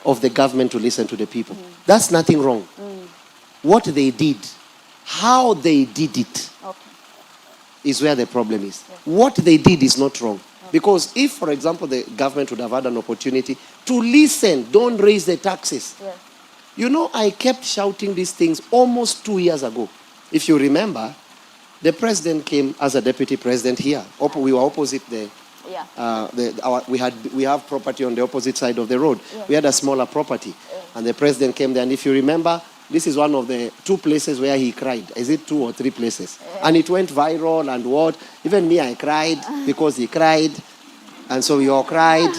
of the government to listen to the people. That's nothing wrong. What they did, how they did it, is where the problem is. What they did is not wrong. Because if, for example, the government would have had an opportunity to listen, don't raise the taxes. Yes. You know, I kept shouting these things almost 2 years ago. If you remember, the president came as a deputy president here. We were opposite we have property on the opposite side of the road. Yeah. We had a smaller property. And the president came there. And if you remember, this is one of the 2 places where he cried. Is it 2 or 3 places? And it went viral and what? Even me, I cried because he cried. And so we all cried.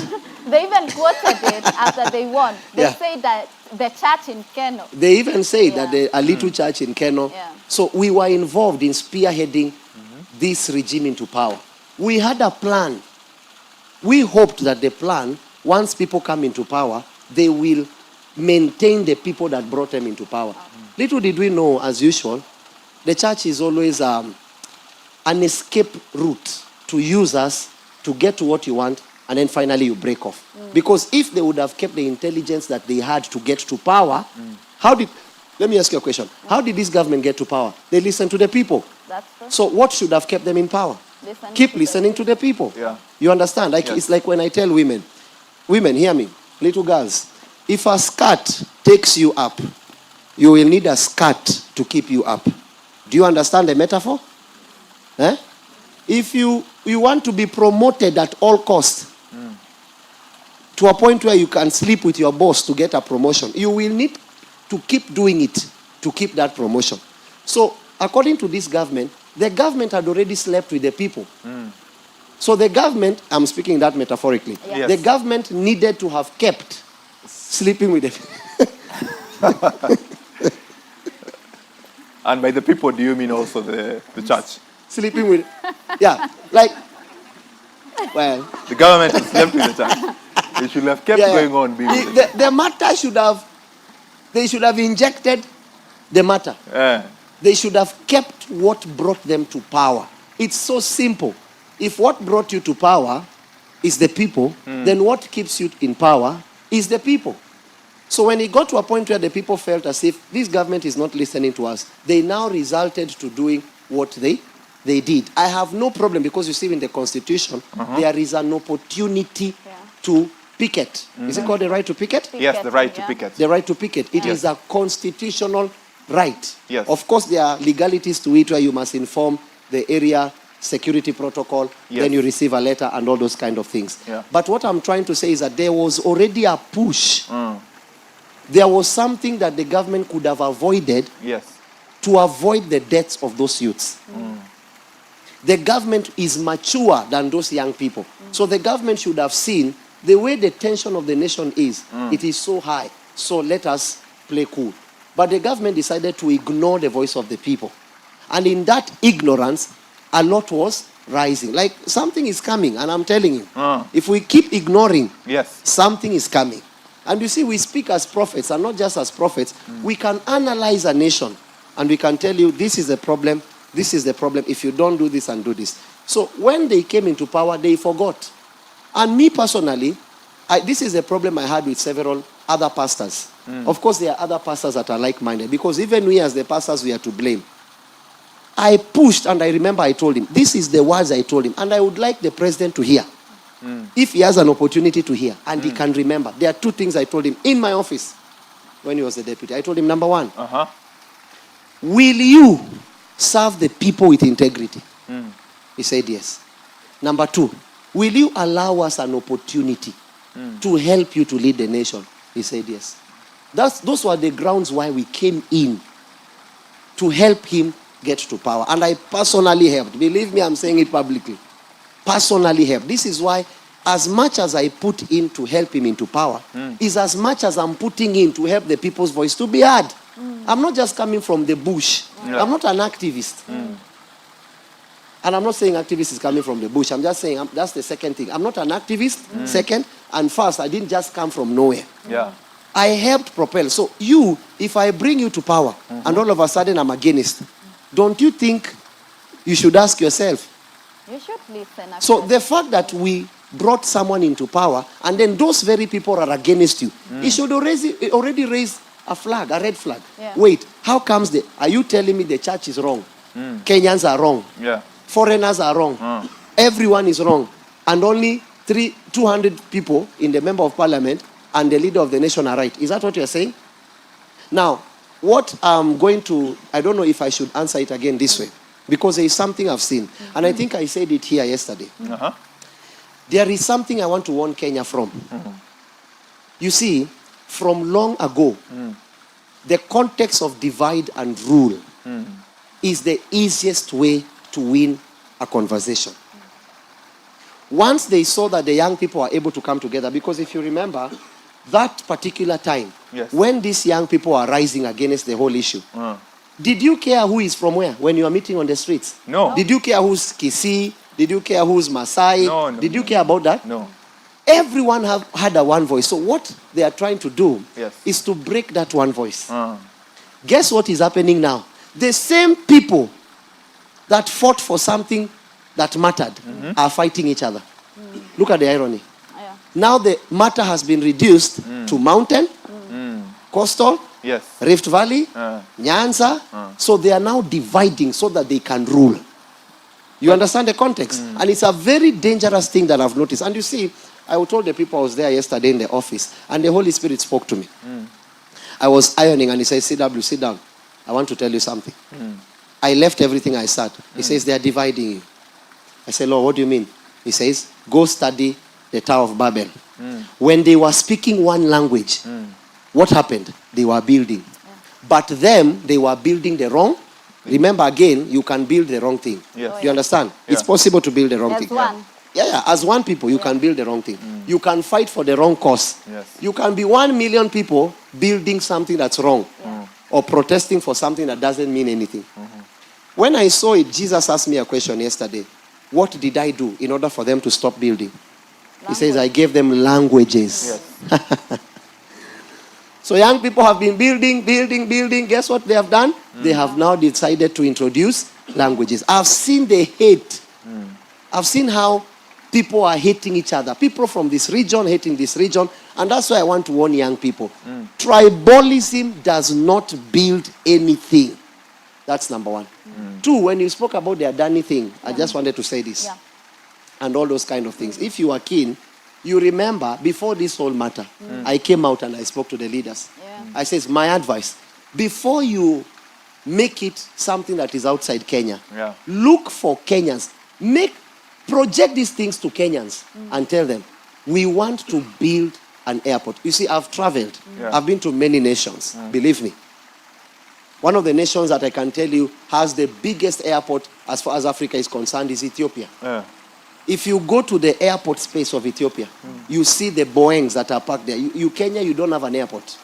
They even quoted it after they won. They say that the church in Kenol. They even say that a little church in Kenol. Yeah. So we were involved in spearheading this regime into power. We had a plan. We hoped that the plan, once people come into power, they will maintain the people that brought them into power. Little did we know, as usual, the church is always an escape route to use us to get to what you want, and then finally you break off. Because if they would have kept the intelligence that they had to get to power, let me ask you a question. How did this government get to power? They listened to the people. That's true. So what should have kept them in power? Keep listening to the people. Yeah. You understand? Like it's like when I tell women, hear me, little girls, if a skirt takes you up, you will need a skirt to keep you up. Do you understand the metaphor? If you want to be promoted at all costs, to a point where you can sleep with your boss to get a promotion, you will need to keep doing it to keep that promotion. So, according to this government, the government had already slept with the people. So the government, I'm speaking that metaphorically, the government needed to have kept sleeping with the people. And by the people, do you mean also the church? Sleeping with, the government has slept with the church. They should have kept going on being with the church. The matter they should have injected the matter. They should have kept what brought them to power. It's so simple. if what brought you to power is the people, then what keeps you in power is the people. So when it got to a point where the people felt as if this government is not listening to us, they now resulted to doing what they did. I have no problem because you see in the Constitution, there is an opportunity to picket. Is it called the right to picket? Yes, the right to picket. The right to picket. It is a constitutional right. Yes. Of course, there are legalities to it where you must inform the area security protocol, then you receive a letter and all those kind of things. Yeah. But what I'm trying to say is that there was already a push. There was something that the government could have avoided to avoid the deaths of those youths. The government is mature than those young people. So the government should have seen the way the tension of the nation is. It is so high. So let us play cool. But the government decided to ignore the voice of the people. And in that ignorance, a lot was rising. Like something is coming, and I'm telling you, if we keep ignoring, something is coming. And you see, we speak as prophets, and not just as prophets. We can analyze a nation, and we can tell you, this is the problem, this is the problem, if you don't do this and do this. So when they came into power, they forgot. And me personally, this is a problem I had with several other pastors. Of course, there are other pastors that are like-minded, because even we as the pastors, we are to blame. I pushed, and I remember I told him, this is the words I told him, and I would like the president to hear. If he has an opportunity to hear, and he can remember. There are two things I told him in my office when he was the deputy. I told him, number one, will you serve the people with integrity? He said yes. Number two, will you allow us an opportunity to help you to lead the nation? He said yes. Those were the grounds why we came in, to help him get to power. And I personally helped. Believe me, I'm saying it publicly. Personally helped. This is why as much as I put in to help him into power, is as much as I'm putting in to help the people's voice to be heard. I'm not just coming from the bush. I'm not an activist. And I'm not saying activist is coming from the bush. I'm just saying that's the second thing. I'm not an activist, second. And first, I didn't just come from nowhere. I helped propel. So you, if I bring you to power, and all of a sudden I'm against, don't you think you should ask yourself? You should listen. So the fact that we brought someone into power, and then those very people are against you, it should already raise a flag, a red flag. Wait, how comes are you telling me the church is wrong? Kenyans are wrong. Foreigners are wrong. Everyone is wrong. And only 200 people in the member of parliament and the leader of the nation are right. Is that what you're saying? Now, what I'm going to, I don't know if I should answer it again this way, because there is something I've seen. And I think I said it here yesterday. There is something I want to warn Kenya from. You see, from long ago, the context of divide and rule is the easiest way to win a conversation. Once they saw that the young people are able to come together, because if you remember, that particular time, when these young people are rising against the whole issue, did you care who is from where when you are meeting on the streets? No. Did you care who's Kisii? Did you care who's Masai? No. Did you care about that? No. Everyone had a one voice. So what they are trying to do is to break that one voice. Guess what is happening now? The same people that fought for something that mattered are fighting each other. Look at the irony. Now the matter has been reduced to mountain, coastal, Rift Valley, Nyanza. So they are now dividing so that they can rule. You understand the context? And it's a very dangerous thing that I've noticed. And you see, I told the people I was there yesterday in the office, and the Holy Spirit spoke to me. I was ironing, and he said, CW, sit down. I want to tell you something. I left everything I sat. He says, they are dividing you. I said, Lord, what do you mean? He says, go study the Tower of Babel. When they were speaking one language, what happened? They were building. But them, they were building the wrong. Remember again, you can build the wrong thing. Do you understand? It's possible to build the wrong thing. As one people, you can build the wrong thing. You can fight for the wrong cause. You can be 1 million people building something that's wrong. Or protesting for something that doesn't mean anything. When I saw it, Jesus asked me a question yesterday. What did I do in order for them to stop building? He says, I gave them languages. So young people have been building. Guess what they have done? They have now decided to introduce languages. I've seen the hate I've seen how people are hating each other. People from this region hating this region. And that's why I want to warn young people. Tribalism does not build anything. That's number one. 2, when you spoke about the Adani thing, I just wanted to say this. Yeah. And all those kind of things. If you are keen, you remember before this whole matter, I came out and I spoke to the leaders. Yeah. I says, my advice, before you make it something that is outside Kenya, look for Kenyans. Project these things to Kenyans and tell them, we want to build an airport. You see, I've traveled. I've been to many nations, believe me. One of the nations that I can tell you has the biggest airport as far as Africa is concerned is Ethiopia. If you go to the airport space of Ethiopia, you see the Boeings that are parked there. You Kenya, you don't have an airport.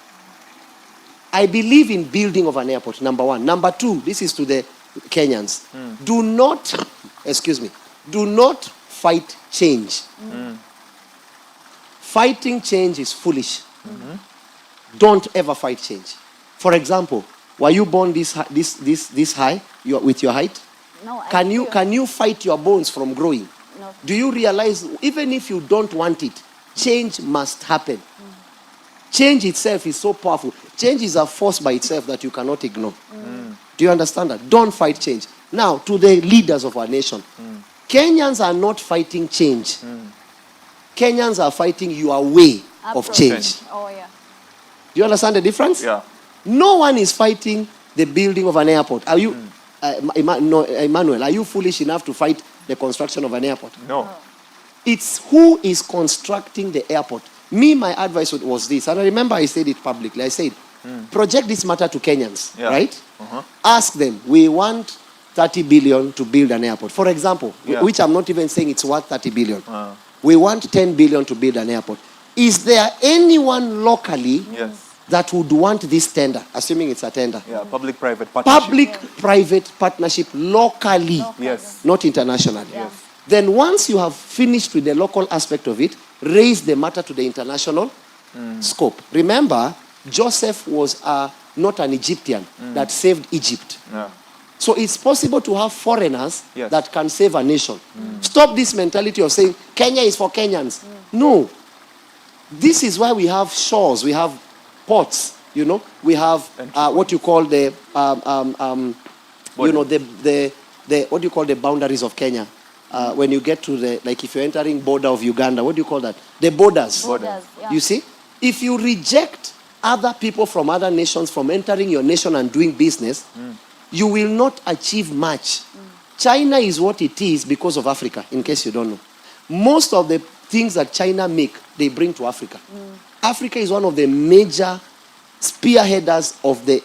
I believe in building of an airport, number 1. Number 2, this is to the Kenyans. Do not fight change. Fighting change is foolish. Don't ever fight change. For example, were you born this high with your height? No. Can you fight your bones from growing? No. Do you realize even if you don't want it, change must happen? Change itself is so powerful. Change is a force by itself that you cannot ignore. Do you understand that? Don't fight change. Now, to the leaders of our nation, Kenyans are not fighting change. Kenyans are fighting your way of change. Oh, yeah. Do you understand the difference? Yeah. No one is fighting the building of an airport. Are you, Emmanuel, are you foolish enough to fight the construction of an airport? No. It's who is constructing the airport. Me, my advice was this, and I remember I said it publicly. I said, project this matter to Kenyans, right? Ask them, we want 30 billion to build an airport. For example, which I'm not even saying it's worth 30 billion. We want 10 billion to build an airport. Is there anyone locally that would want this tender, assuming it's a tender? Yeah, public-private partnership. Public-private partnership locally, not internationally. Yes. Then once you have finished with the local aspect of it, raise the matter to the international scope. Remember, Joseph was not an Egyptian that saved Egypt. Yeah. So it's possible to have foreigners Yes. that can save a nation. Stop this mentality of saying Kenya is for Kenyans. No. This is why we have shores, we have ports, you know, we have what you call the what do you call the boundaries of Kenya? When you get to the, like if you're entering border of Uganda, what do you call that? The borders. Yeah. You see? If you reject other people from other nations from entering your nation and doing business, you will not achieve much. China is what it is because of Africa, in case you don't know. Most of the things that China make, they bring to Africa. Africa is one of the major spearheaders of the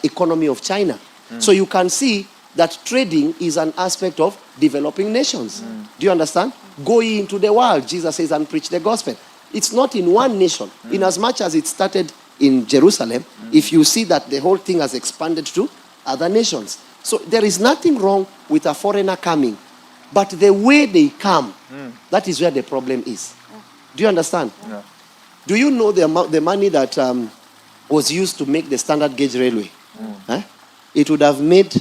economy of China. So you can see that trading is an aspect of developing nations. Do you understand? Go ye into the world, Jesus says, and preach the gospel. It's not in one nation. In as much as it started in Jerusalem, if you see that the whole thing has expanded to other nations. So there is nothing wrong with a foreigner coming. But the way they come, that is where the problem is. Do you understand? Yeah. Do you know the money that was used to make the standard gauge railway? It would have made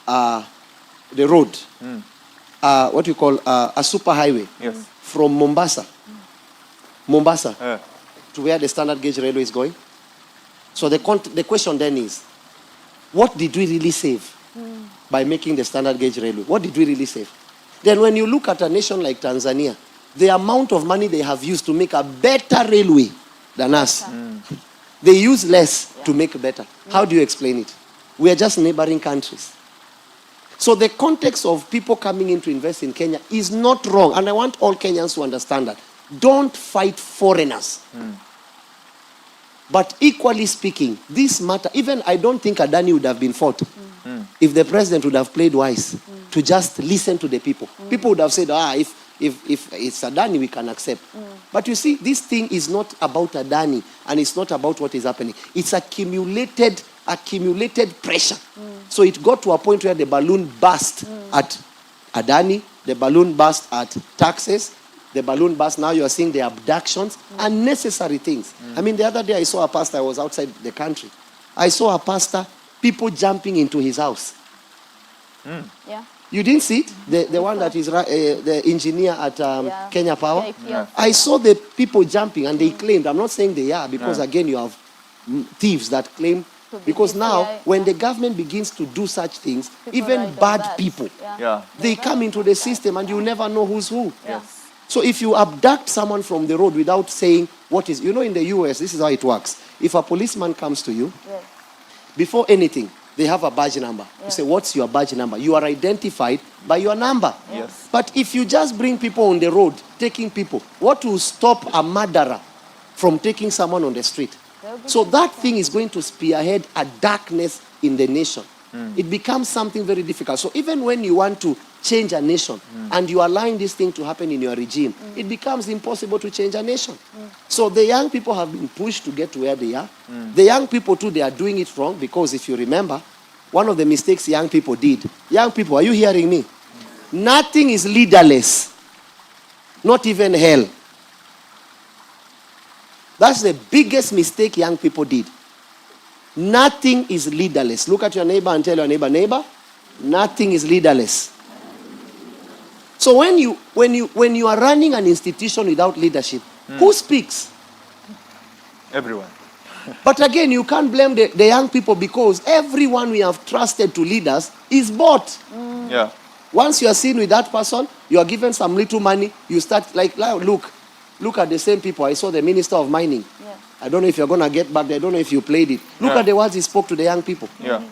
the road, what you call a super highway, from Mombasa to where the standard gauge railway is going. So the question then is, what did we really save by making the standard gauge railway? What did we really save? Then when you look at a nation like Tanzania, the amount of money they have used to make a better railway than us, they use less to make better. How do you explain it? We are just neighboring countries. So the context of people coming in to invest in Kenya is not wrong. And I want all Kenyans to understand that. Don't fight foreigners. But equally speaking, this matter, even I don't think Adani would have been fought if the president would have played wise to just listen to the people. People would have said, if it's Adani, we can accept. But you see, this thing is not about Adani, and it's not about what is happening. It's accumulated pressure. So it got to a point where the balloon burst at Adani, the balloon burst at taxes, the balloon burst, now you are seeing the abductions, unnecessary things. I mean, the other day I saw a pastor, I was outside the country. I saw a pastor, people jumping into his house. Yeah. You didn't see it? The one that is the engineer at Kenya Power? Yeah. I saw the people jumping and they claimed, I'm not saying they are, because again you have thieves that claim, because now when the government begins to do such things, even bad people, they come into the system and you never know who's who. Yes. So if you abduct someone from the road without saying what is, you know, in the US, this is how it works. If a policeman comes to you, before anything, they have a badge number. You say, what's your badge number? You are identified by your number. Yes. But if you just bring people on the road, taking people, what will stop a murderer from taking someone on the street? So that thing is going to spearhead a darkness in the nation. It becomes something very difficult. So even when you want to change a nation and you are allowing this thing to happen in your regime, it becomes impossible to change a nation. So the young people have been pushed to get to where they are. The young people too, they are doing it wrong, because if you remember, one of the mistakes young people did. Young people, are you hearing me? Nothing is leaderless. Not even hell. That's the biggest mistake young people did. Nothing is leaderless. Look at your neighbor and tell your neighbor, neighbor, nothing is leaderless. So when you are running an institution without leadership, who speaks? Everyone. But again, you can't blame the young people, because everyone we have trusted to lead us is bought. Yeah. Once you are seen with that person, you are given some little money, you start like look at the same people. I saw the Minister of Mining. Yeah. I don't know if you're going to get back there. I don't know if you played it. Look at the words he spoke to the young people. Yeah.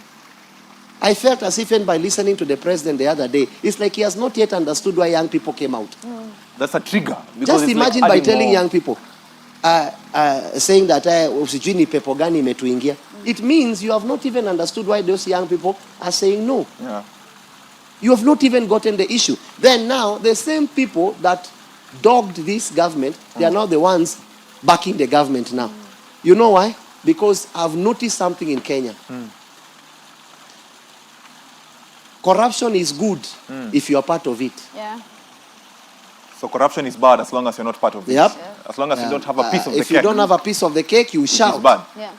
I felt as if, and by listening to the president the other day, it's like he has not yet understood why young people came out. That's a trigger. Just imagine by telling young people, saying that usijui ni pepo gani imetuingia. It means you have not even understood why those young people are saying no. Yeah. You have not even gotten the issue. Then now, the same people that dogged this government, they are now the ones backing the government now. You know why? Because I've noticed something in Kenya. Corruption is good if you are part of it. Yeah. So corruption is bad as long as you're not part of it. Yep. As long as you don't have a piece of the cake. If you don't have a piece of the cake, you shout. It's bad. Yeah.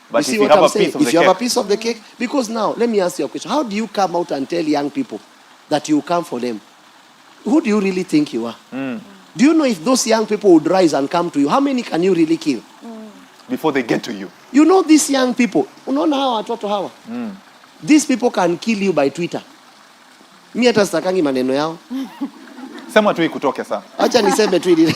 But you see if what you have I'm a saying? piece of the If you cake, have a piece of the cake, because now, let me ask you a question. How do you come out and tell young people that you come for them? Who do you really think you are? Do you know if those young people would rise and come to you, how many can you really kill? before they get to you. You know these young people, unaona hawa watoto hawa? These people can kill you by Twitter. Mimi hata sitakangi maneno yao. Sema tu ikutoke saa. Acha niseme tu hili.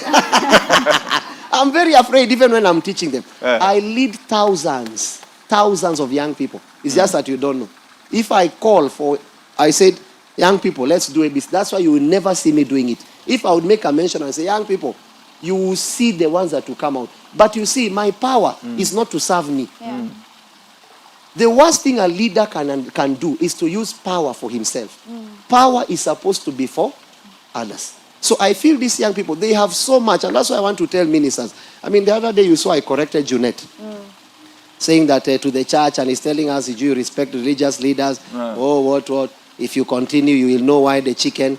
I'm very afraid even when I'm teaching them. I lead thousands of young people. It's just that you don't know. If I call for, I said, young people, let's do a business. That's why you will never see me doing it. If I would make a mention and say, young people, you will see the ones that will come out. But you see, my power is not to serve me. The worst thing a leader can do is to use power for himself. Power is supposed to be for others. So I feel these young people, they have so much, and that's why I want to tell ministers. I mean, the other day you saw I corrected Junette, saying that to the church, and he's telling us, you respect religious leaders. Oh, what? If you continue, you will know why the chicken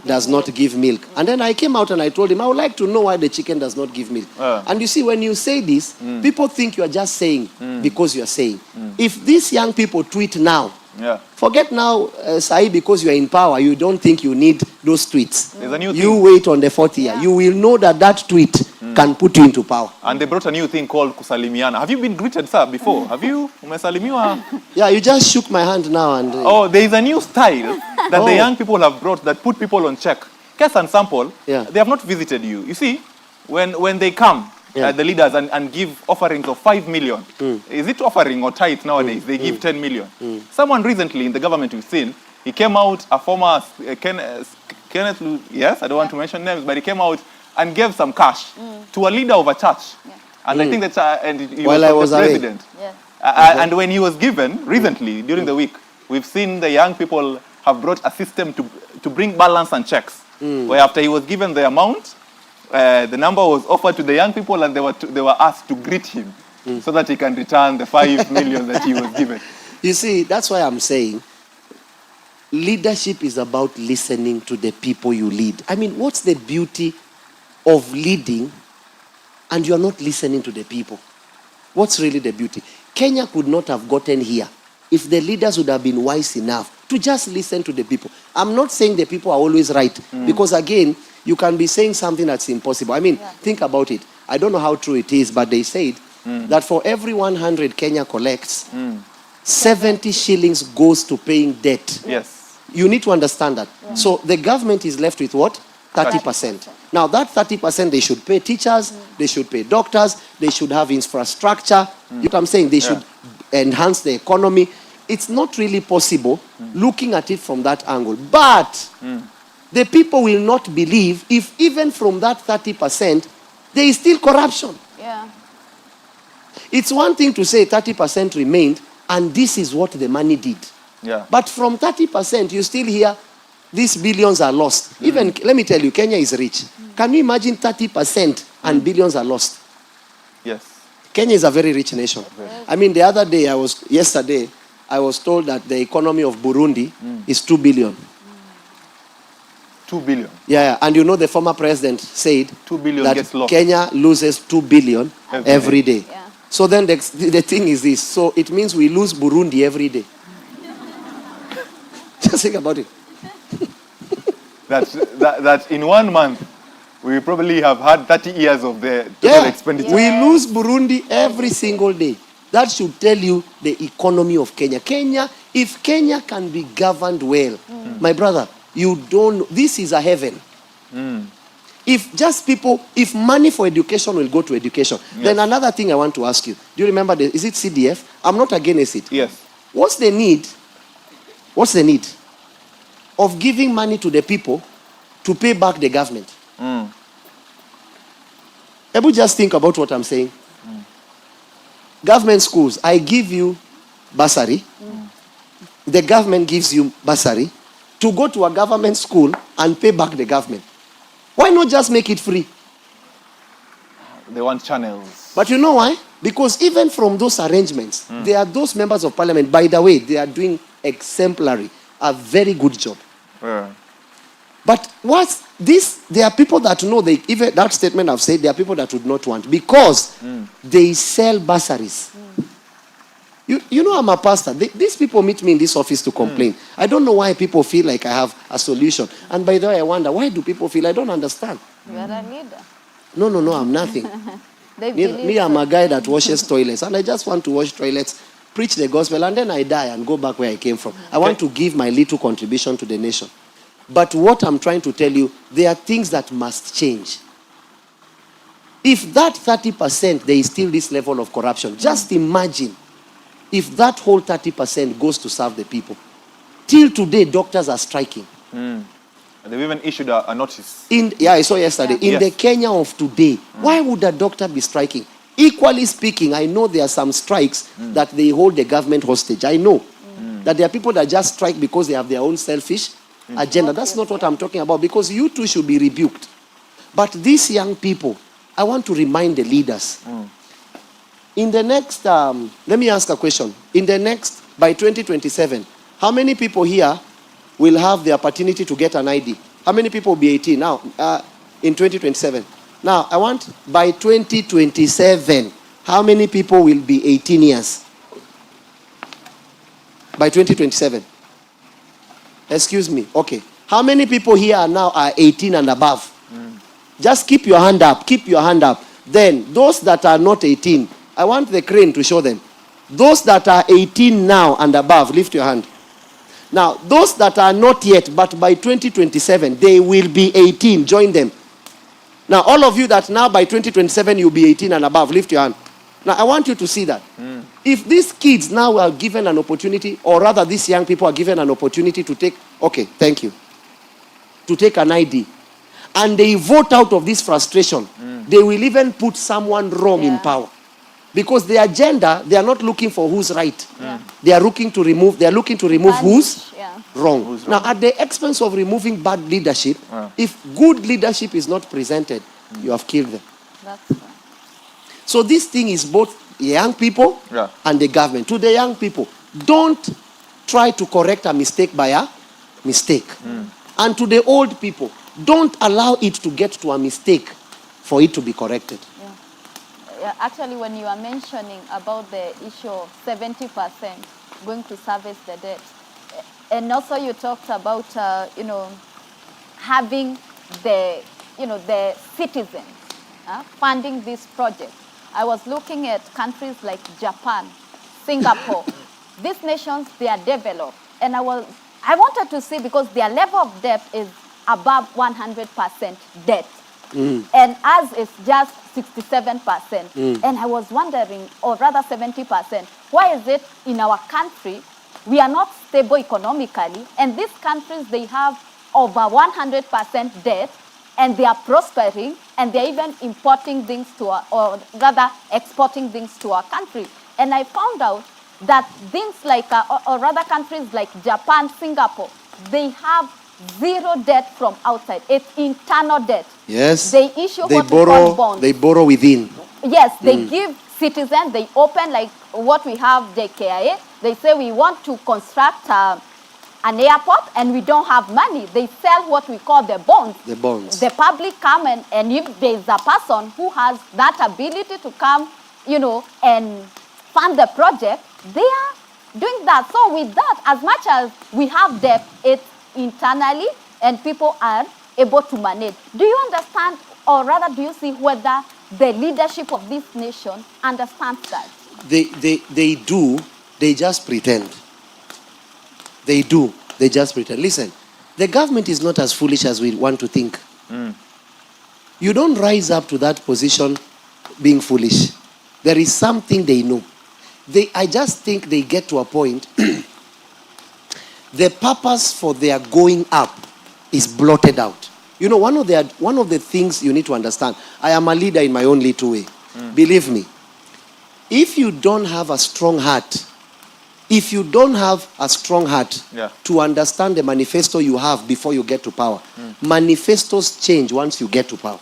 does not give milk. And then I came out and I told him, I would like to know why the chicken does not give milk. And you see, when you say this, people think you are just saying because you are saying. If these young people tweet now, forget now, Sai, because you are in power, you don't think you need those tweets. There's a new you thing. wait on the 4th year. You will know that that tweet can put you into power. And they brought a new thing called kusalimiana. Have you been greeted, sir, before? Have you? Umesalimiwa? Yeah, you just shook my hand now. And oh, there is a new style that the young people have brought that put people on check. Case and sample, they have not visited you. You see, when they come, the leaders, and give offerings of 5 million. Is it offering or tithe nowadays? They give 10 million. Someone recently in the government we've seen, he came out, a former Kenneth, yes, I don't want to mention names, but he came out and gave some cash to a leader of a church. And I think that and he was the president. And when he was given, recently, during the week, we've seen the young people have brought a system to bring balance and checks. Where after he was given the amount, the number was offered to the young people, and they were asked to greet him so that he can return the 5 million that he was given. You see, that's why I'm saying leadership is about listening to the people you lead. I mean, what's the beauty of leading and you're not listening to the people? What's really the beauty? Kenya could not have gotten here if the leaders would have been wise enough to just listen to the people. I'm not saying the people are always right, because again, you can be saying something that's impossible. I mean, think about it. I don't know how true it is, but they said that for every 100 Kenya collects, 70 shillings goes to paying debt. Yes. You need to understand that. So the government is left with what? 30%. Now that 30%, they should pay teachers, they should pay doctors, they should have infrastructure. You know what I'm saying? They should enhance the economy. It's not really possible looking at it from that angle. But the people will not believe if even from that 30%, there is still corruption. Yeah. It's one thing to say 30% remained, and this is what the money did. Yeah. But from 30%, you still hear these billions are lost. Even, let me tell you, Kenya is rich. Can you imagine 30% and billions are lost? Yes. Kenya is a very rich nation. I mean, yesterday, I was told that the economy of Burundi is 2 billion. 2 billion. Yeah, and you know the former president said 2 billion that gets lost. Kenya loses 2 billion every day. Yeah. So then the thing is this. So it means we lose Burundi every day. Just think about it. that in 1 month, we probably have had 30 years of the total expenditure. We lose Burundi every single day. That should tell you the economy of Kenya. If Kenya can be governed well, my brother, this is a heaven. If money for education will go to education, then another thing I want to ask you, do you remember, is it CDF? I'm not against it. Yes. What's the need of giving money to the people to pay back the government? Ebu just think about what I'm saying. Government schools, I give you bursary. The government gives you bursary to go to a government school and pay back the government. Why not just make it free? They want channels. But you know why? Because even from those arrangements, there are those members of parliament, by the way, they are doing exemplary, a very good job. But there are people that know, even that statement I've said, there are people that would not want, because they sell bursaries. You know, I'm a pastor. These people meet me in this office to complain. I don't know why people feel like I have a solution. And by the way, I wonder, why do people feel? I don't understand. You are a leader. No, I'm nothing. Me, I'm a guy that washes toilets, and I just want to wash toilets, preach the gospel, and then I die and go back where I came from. I want to give my little contribution to the nation. But what I'm trying to tell you, there are things that must change. If that 30%, there is still this level of corruption, just imagine if that whole 30% goes to serve the people. Till today, doctors are striking. They've even issued a notice. I saw yesterday. In the Kenya of today, why would a doctor be striking? Equally speaking, I know there are some strikes that they hold the government hostage. I know that there are people that just strike because they have their own selfish agenda. That's not what I'm talking about, because you too should be rebuked. But these young people, I want to remind the leaders. In the next, let me ask a question. By 2027, how many people here will have the opportunity to get an ID? How many people will be 18 now in 2027? Now, I want by 2027, how many people will be 18 years? By 2027. Excuse me. Okay. How many people here now are 18 and above? Just keep your hand up. Keep your hand up. Then, those that are not 18, I want the crane to show them. Those that are 18 now and above, lift your hand. Now, those that are not yet, but by 2027, they will be 18. Join them. Now, all of you that now by 2027, you'll be 18 and above, lift your hand. Now, I want you to see that. If these kids now are given an opportunity, or rather these young people are given an opportunity to take, thank you, to take an ID, and they vote out of this frustration, they will even put someone wrong in power. Because the agenda, they are not looking for who's right. They are looking to remove who's wrong. Now, at the expense of removing bad leadership, if good leadership is not presented, you have killed them. That's right. So this thing is both young people and the government. To the young people, don't try to correct a mistake by a mistake. And to the old people, don't allow it to get to a mistake for it to be corrected. Actually, when you are mentioning about the issue of 70% going to service the debt, And also you talked about, having the, the citizens funding this project. I was looking at countries like Japan, Singapore. These nations, they are developed. And I wanted to see, because their level of debt is above 100% debt. And ours is just 67%. And I was wondering, or rather 70%, why is it in our country we are not stable economically, and these countries, they have over 100% debt, and they are prospering, and they're even importing things to or rather exporting things to our country. And I found out that things like, or rather countries like Japan, Singapore, they have zero debt from outside. It's internal debt. Yes. They issue They what we call bonds. They borrow within. Yes, they give citizens, they open like what we have, the KIA. They say we want to construct an airport and we don't have money. They sell what we call the bonds. The bonds. The public come and if there is a person who has that ability to come, and fund the project, they are doing that. So with that, as much as we have debt, it's internally and people are able to manage. Do you understand, or rather do you see whether the leadership of this nation understands that? They do, they just pretend. They do, they just pretend. Listen, the government is not as foolish as we want to think. You don't rise up to that position being foolish. There is something they know. I just think they get to a point, the purpose for their going up is blotted out. One of the things you need to understand, I am a leader in my own little way. Believe me, if you don't have a strong heart, to understand the manifesto you have before you get to power, manifestos change once you get to power.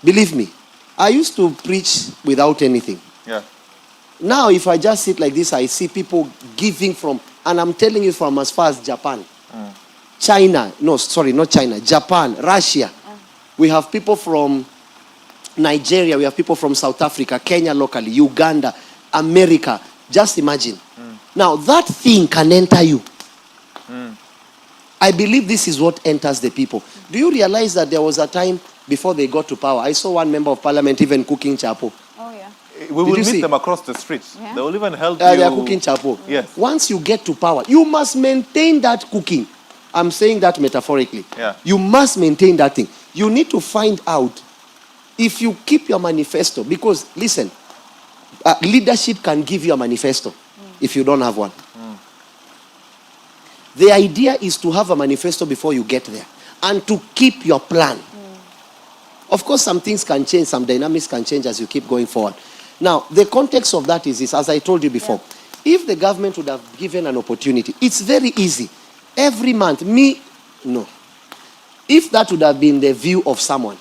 Believe me, I used to preach without anything. Now, if I just sit like this, I see people giving from, and I'm telling you, from as far as Japan, China, no, sorry, not China, Japan, Russia. We have people from Nigeria, we have people from South Africa, Kenya locally, Uganda, America. Just imagine. Now, that thing can enter you. I believe this is what enters the people. Do you realize that there was a time before they got to power, I saw one member of parliament even cooking chapo. Oh, yeah. We will meet them across the streets. Yeah. They will even help you. They are cooking chapo. Yes. Once you get to power, you must maintain that cooking. I'm saying that metaphorically. Yeah. You must maintain that thing. You need to find out if you keep your manifesto. Because, listen, leadership can give you a manifesto if you don't have one. The idea is to have a manifesto before you get there and to keep your plan. Of course, some things can change, some dynamics can change as you keep going forward. Now, the context of that is this, as I told you before. If the government would have given an opportunity, it's very easy. Every month, no. If that would have been the view of someone,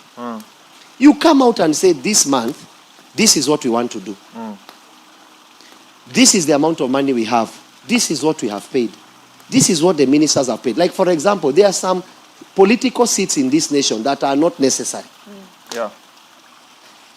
you come out and say, this month, this is what we want to do. This is the amount of money we have. This is what we have paid. This is what the ministers have paid. Like, for example, there are some political seats in this nation that are not necessary. Yeah.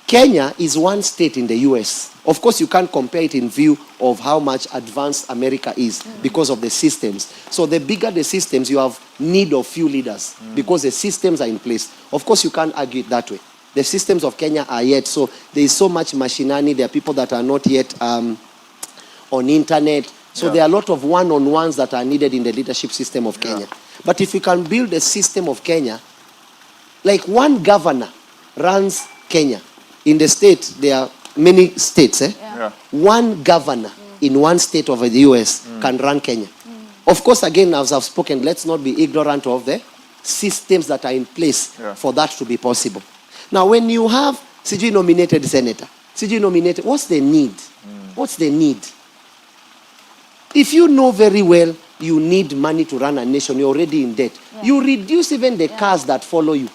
Kenya is one state in the US. Of course, you can't compare it in view of how much advanced America is because of the systems. So the bigger the systems, you have need of few leaders because the systems are in place. Of course, you can't argue it that way. The systems of Kenya are yet. So there is so much machinery. There are people that are not yet on internet. So there are a lot of one-on-ones that are needed in the leadership system of Kenya. But if you can build a system of Kenya, like one governor runs Kenya. In the state, there are many states. One governor in one state of the US can run Kenya. Of course, again, as I've spoken, let's not be ignorant of the systems that are in place for that to be possible. Now, when you have CG nominated senator, CG nominated, what's the need? What's the need? If you know very well you need money to run a nation, you're already in debt. You reduce even the cars that follow you.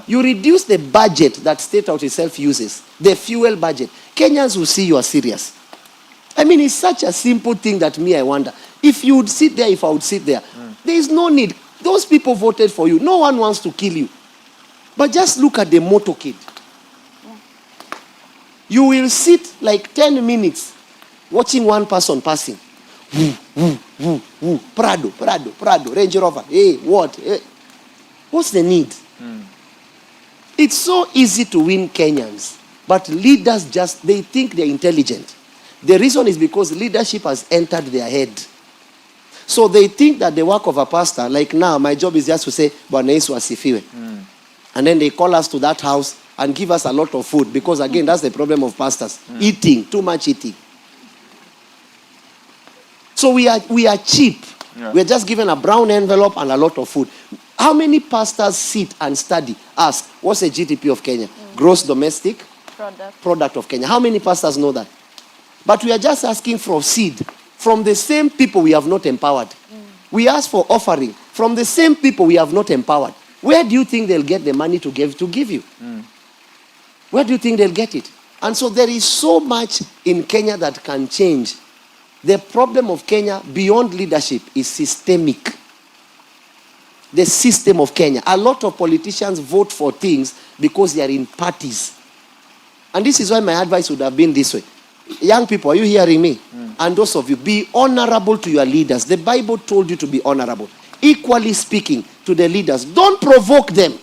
You reduce the budget that state out itself uses, the fuel budget. Kenyans will see you are serious. I mean, it's such a simple thing that I wonder. If you would sit there, if I would sit there, there is no need. Those people voted for you. No one wants to kill you. But just look at the motor kid. You will sit like 10 minutes watching one person passing. Prado, Range Rover. Hey, what? Hey. What's the need? It's so easy to win Kenyans, but leaders they think they're intelligent. The reason is because leadership has entered their head. So they think that the work of a pastor, like now, my job is just to say, Bwana Yesu asifiwe. And then they call us to that house and give us a lot of food, because again, that's the problem of pastors. Eating, too much eating. So we are cheap. Yeah. We are just given a brown envelope and a lot of food. How many pastors sit and study? Ask, what's the GDP of Kenya? Gross domestic product of Kenya. How many pastors know that? But we are just asking for seed from the same people we have not empowered. We ask for offering from the same people we have not empowered. Where do you think they'll get the money to give you? Where do you think they'll get it? And so there is so much in Kenya that can change. The problem of Kenya beyond leadership is systemic. The system of Kenya. A lot of politicians vote for things because they are in parties. And this is why my advice would have been this way. Young people, are you hearing me? And those of you, be honorable to your leaders. The Bible told you to be honorable. Equally speaking to the leaders. Don't provoke them.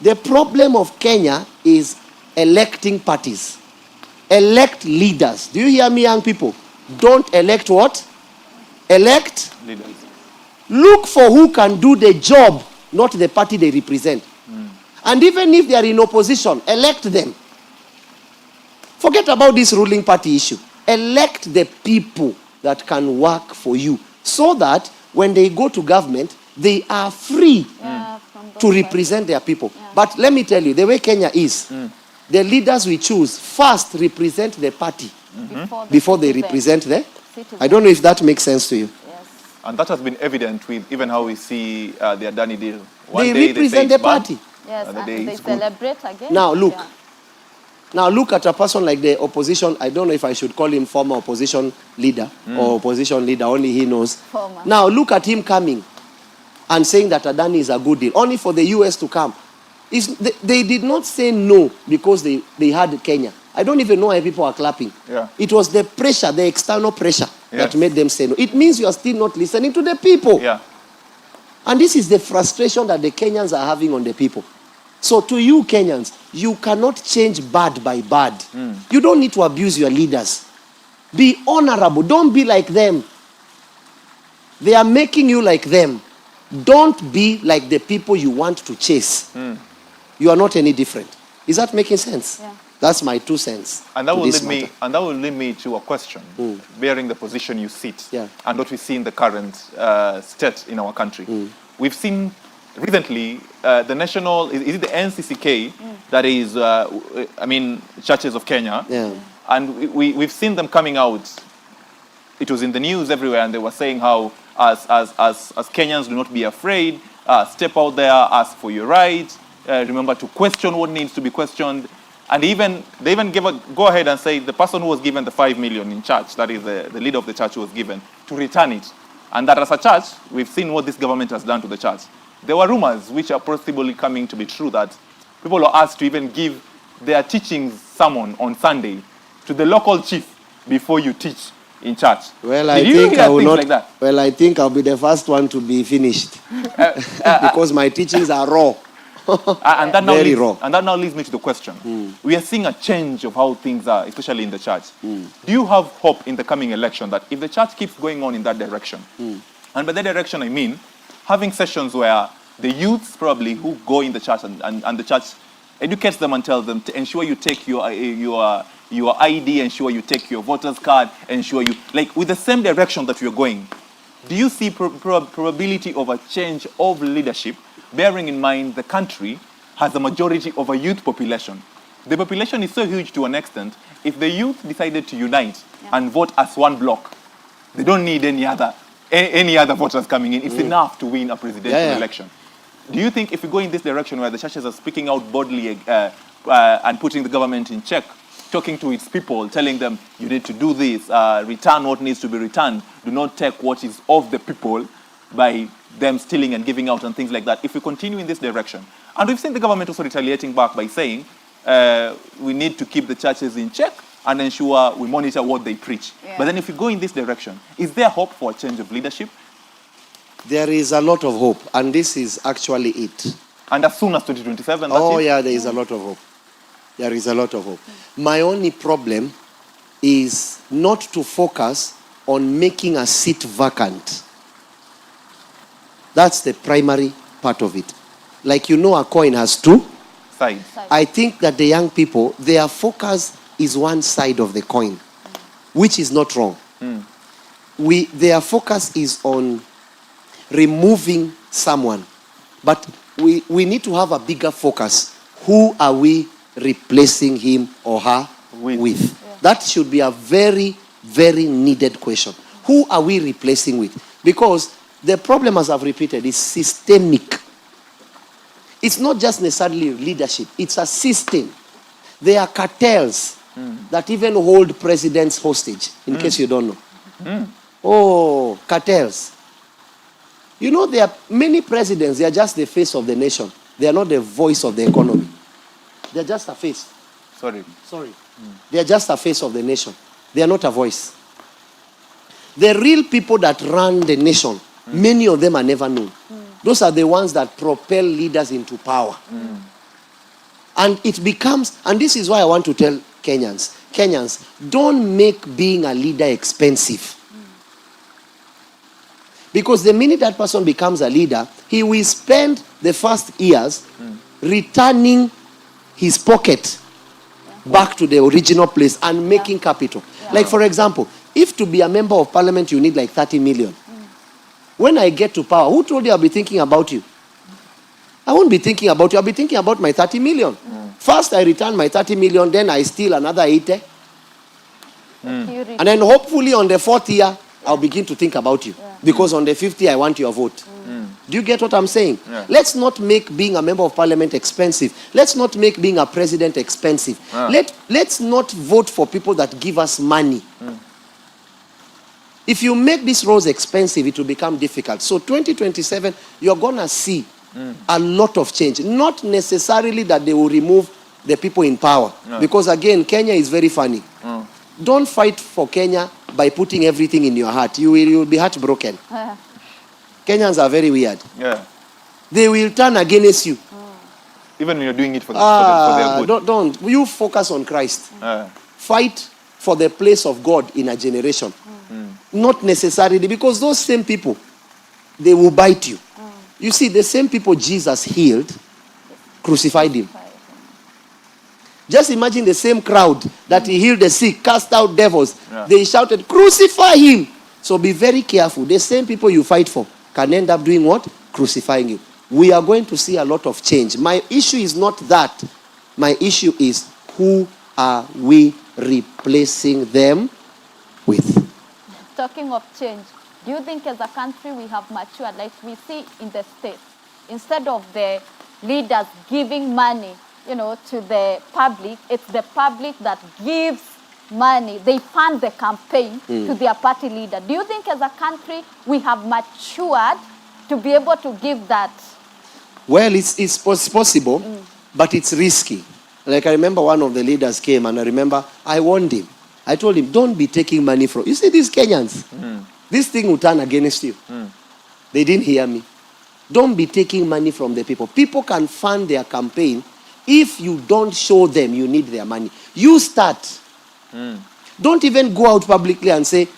The problem of Kenya is electing parties. Elect leaders. Do you hear me, young people? Don't elect what? Elect leaders. Look for who can do the job, not the party they represent. And even if they are in opposition, elect them. Forget about this ruling party issue. Elect the people that can work for you, so that when they go to government, they are free to represent their people. But let me tell you, the way Kenya is, the leaders we choose first represent the party before they represent the citizen. I don't know if that makes sense to you. Yes. And that has been evident with even how we see the Adani deal. One day represent the party. Yes, and they celebrate again. Now look. Now look at a person like the opposition. I don't know if I should call him former opposition leader or opposition leader. Only he knows. Former. Now look at him coming and saying that Adani is a good deal. Only for the US to come. They did not say no because they had Kenya. I don't even know why people are clapping. Yeah. It was the pressure, the external pressure that made them say no. It means you are still not listening to the people. Yeah. And this is the frustration that the Kenyans are having on the people. So to you Kenyans, you cannot change bad by bad. You don't need to abuse your leaders. Be honorable. Don't be like them. They are making you like them. Don't be like the people you want to chase. You are not any different. Is that making sense? Yeah. That's my 2 cents. And that will lead me to a question, bearing the position you sit and what we see in the current state in our country. We've seen recently the national, is it the NCCK that is, churches of Kenya? Yeah. And we've seen them coming out. It was in the news everywhere, and they were saying how as Kenyans, do not be afraid, step out there, ask for your rights, remember to question what needs to be questioned. And they even go ahead and say the person who was given the 5 million in church, that is the leader of the church who was given, to return it. And that as a church, we've seen what this government has done to the church. There were rumors, which are possibly coming to be true, that people were asked to even give their teaching sermon on Sunday to the local chief before you teach in church. Well, I think I will not. Like that? Well, I think I'll be the first one to be finished because my teachings are raw. And that now leads me to the question. We are seeing a change of how things are, especially in the church. Do you have hope in the coming election that if the church keeps going on in that direction, and by that direction I mean having sessions where the youths probably who go in the church and the church educates them and tells them to ensure you take your ID, ensure you take your voter's card, ensure you, like with the same direction that you're going, do you see probability of a change of leadership, bearing in mind the country has a majority of a youth population? The population is so huge to an extent, if the youth decided to unite and vote as one block, they don't need any other voters coming in. It's enough to win a presidential election. Do you think if we go in this direction where the churches are speaking out boldly and putting the government in check, talking to its people, telling them you need to do this, return what needs to be returned, do not take what is of the people by them stealing and giving out and things like that, if we continue in this direction, and we've seen the government also retaliating back by saying we need to keep the churches in check and ensure we monitor what they preach. Yeah. But then if you go in this direction, is there hope for a change of leadership? There is a lot of hope, and this is actually it. And as soon as 2027, that's Oh, it? yeah, there is a lot of hope. There is a lot of hope. My only problem is not to focus on making a seat vacant. That's the primary part of it. Like, you know, a coin has two sides. I think that the young people, their focus is one side of the coin, which is not wrong. Their focus is on removing someone. But we need to have a bigger focus. Who are we replacing him or her with? Yeah. That should be a very, very needed question. Who are we replacing with? Because the problem, as I've repeated, is systemic. It's not just necessarily leadership. It's a system. There are cartels that even hold presidents hostage, in case you don't know. Oh, cartels. You know, there are many presidents, they are just the face of the nation. They are not the voice of the economy. They are just a face. Sorry. They are just a face of the nation. They are not a voice. The real people that run the nation, many of them are never known. Those are the ones that propel leaders into power. And it becomes, and this is why I want to tell Kenyans, don't make being a leader expensive. Because the minute that person becomes a leader, he will spend the first years returning his pocket back to the original place and making capital. Like, for example, if to be a member of parliament you need like 30 million. When I get to power, who told you I'll be thinking about you? I won't be thinking about you. I'll be thinking about my 30 million. First, I return my 30 million, then I steal another 80. And then hopefully on the fourth year, I'll begin to think about you. Because on the fifth year, I want your vote. Do you get what I'm saying? Yeah. Let's not make being a member of parliament expensive. Let's not make being a president expensive. Let's not vote for people that give us money. If you make these roles expensive, it will become difficult. So 2027, you're going to see a lot of change. Not necessarily that they will remove the people in power. Because again, Kenya is very funny. Don't fight for Kenya by putting everything in your heart. You will be heartbroken. Kenyans are very weird. Yeah. They will turn against you. Even when you're doing it for their good. Don't. You focus on Christ. Fight for the place of God in a generation. Not necessarily, because those same people, they will bite you. You see, the same people Jesus healed, crucified him. Just imagine the same crowd that he healed the sick, cast out devils. They shouted, crucify him. So be very careful. The same people you fight for can end up doing what? Crucifying you. We are going to see a lot of change. My issue is not that. My issue is, who are we replacing them with? Talking of change, do you think as a country we have matured, like we see in the States, instead of the leaders giving money, to the public, it's the public that gives money. They fund the campaign to their party leader. Do you think as a country we have matured to be able to give that? Well, it's possible, but it's risky. Like, I remember one of the leaders came, and I remember I warned him. I told him, don't be taking money from... You see these Kenyans? This thing will turn against you. They didn't hear me. Don't be taking money from the people. People can fund their campaign if you don't show them you need their money. You start. Don't even go out publicly and say,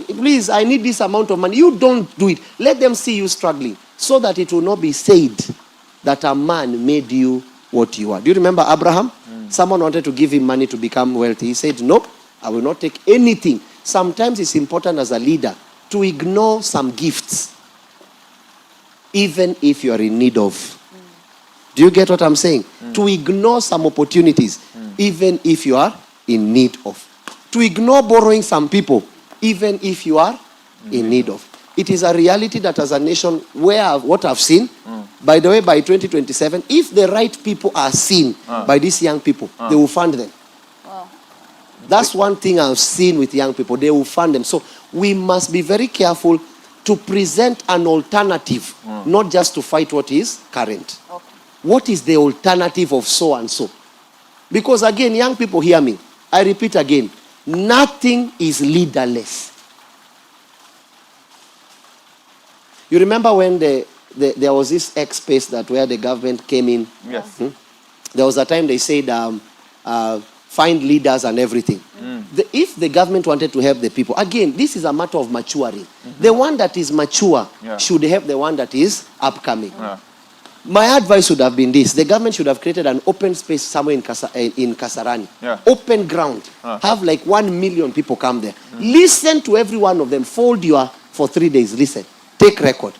please, I need this amount of money. You don't do it. Let them see you struggling, so that it will not be said that a man made you what you are. Do you remember Abraham? Someone wanted to give him money to become wealthy. He said, nope, I will not take anything. Sometimes it's important as a leader to ignore some gifts, even if you are in need of. Do you get what I'm saying? To ignore some opportunities, even if you are in need of. To ignore borrowing some people, even if you are in need of. It is a reality that as a nation, what I've seen, by the way, by 2027, if the right people are seen by these young people, they will fund them. That's one thing I've seen with young people. They will fund them. So we must be very careful to present an alternative, not just to fight what is current. What is the alternative of so and so? Because again, young people, hear me. I repeat again, nothing is leaderless. You remember when there was this X space that where the government came in? Yes. There was a time they said, find leaders and everything. If the government wanted to help the people, again, this is a matter of maturing. The one that is mature should help the one that is upcoming. My advice would have been this. The government should have created an open space somewhere in Kasarani. Open ground. Have like 1 million people come there. Listen to every one of them. Fold for 3 days. Listen. Take record.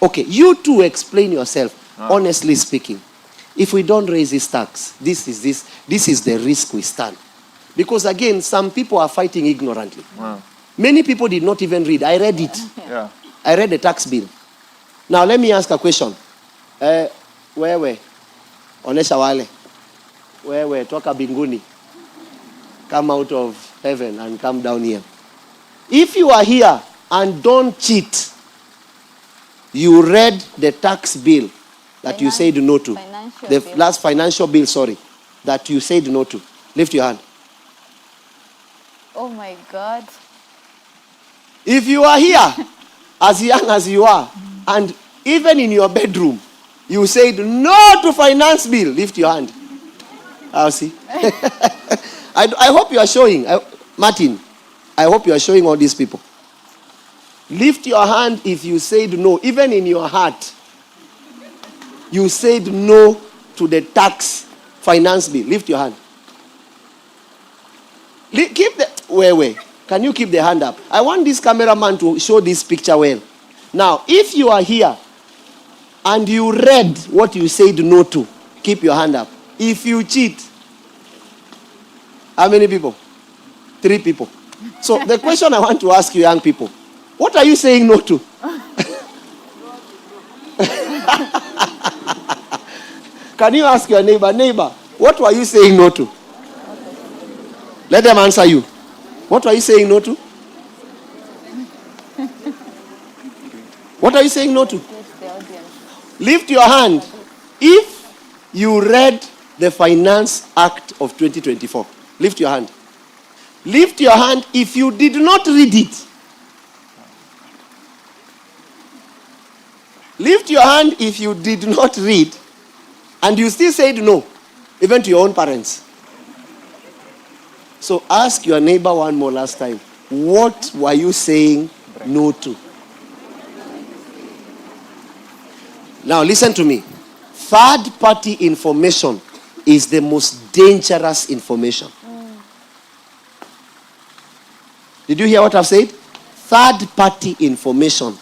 Okay, you two explain yourself. Honestly speaking, if we don't raise this tax, this is the risk we stand. Because again, some people are fighting ignorantly. Many people did not even read. I read it. I read the tax bill. Now let me ask a question. Wewe onesha wale wewe toka binguni, come out of heaven and come down here. If you are here and don't cheat, you read the tax bill that you said no to, last financial bill, sorry, that you said no to. Lift your hand. Oh my God. If you are here as young as you are, and even in your bedroom you said no to finance bill, lift your hand. I'll see. I hope you are showing, Martin, I hope you are showing all these people. Lift your hand if you said no, even in your heart. You said no to the tax finance bill. Lift your hand. Keep the wait. Can you keep the hand up? I want this cameraman to show this picture well. Now, if you are here and you read what you said no to, keep your hand up. If you cheat, how many people? 3 people. So the question I want to ask you, young people, what are you saying no to? Can you ask your neighbor, what were you saying no to? Let them answer you. What are you saying no to? What are you saying no to? Lift your hand if you read the Finance Act of 2024. Lift your hand. Lift your hand if you did not read it. Lift your hand if you did not read and you still said no, even to your own parents. So ask your neighbor one more last time. What were you saying no to? Now listen to me. Third-party information is the most dangerous information. Did you hear what I've said? Third-party information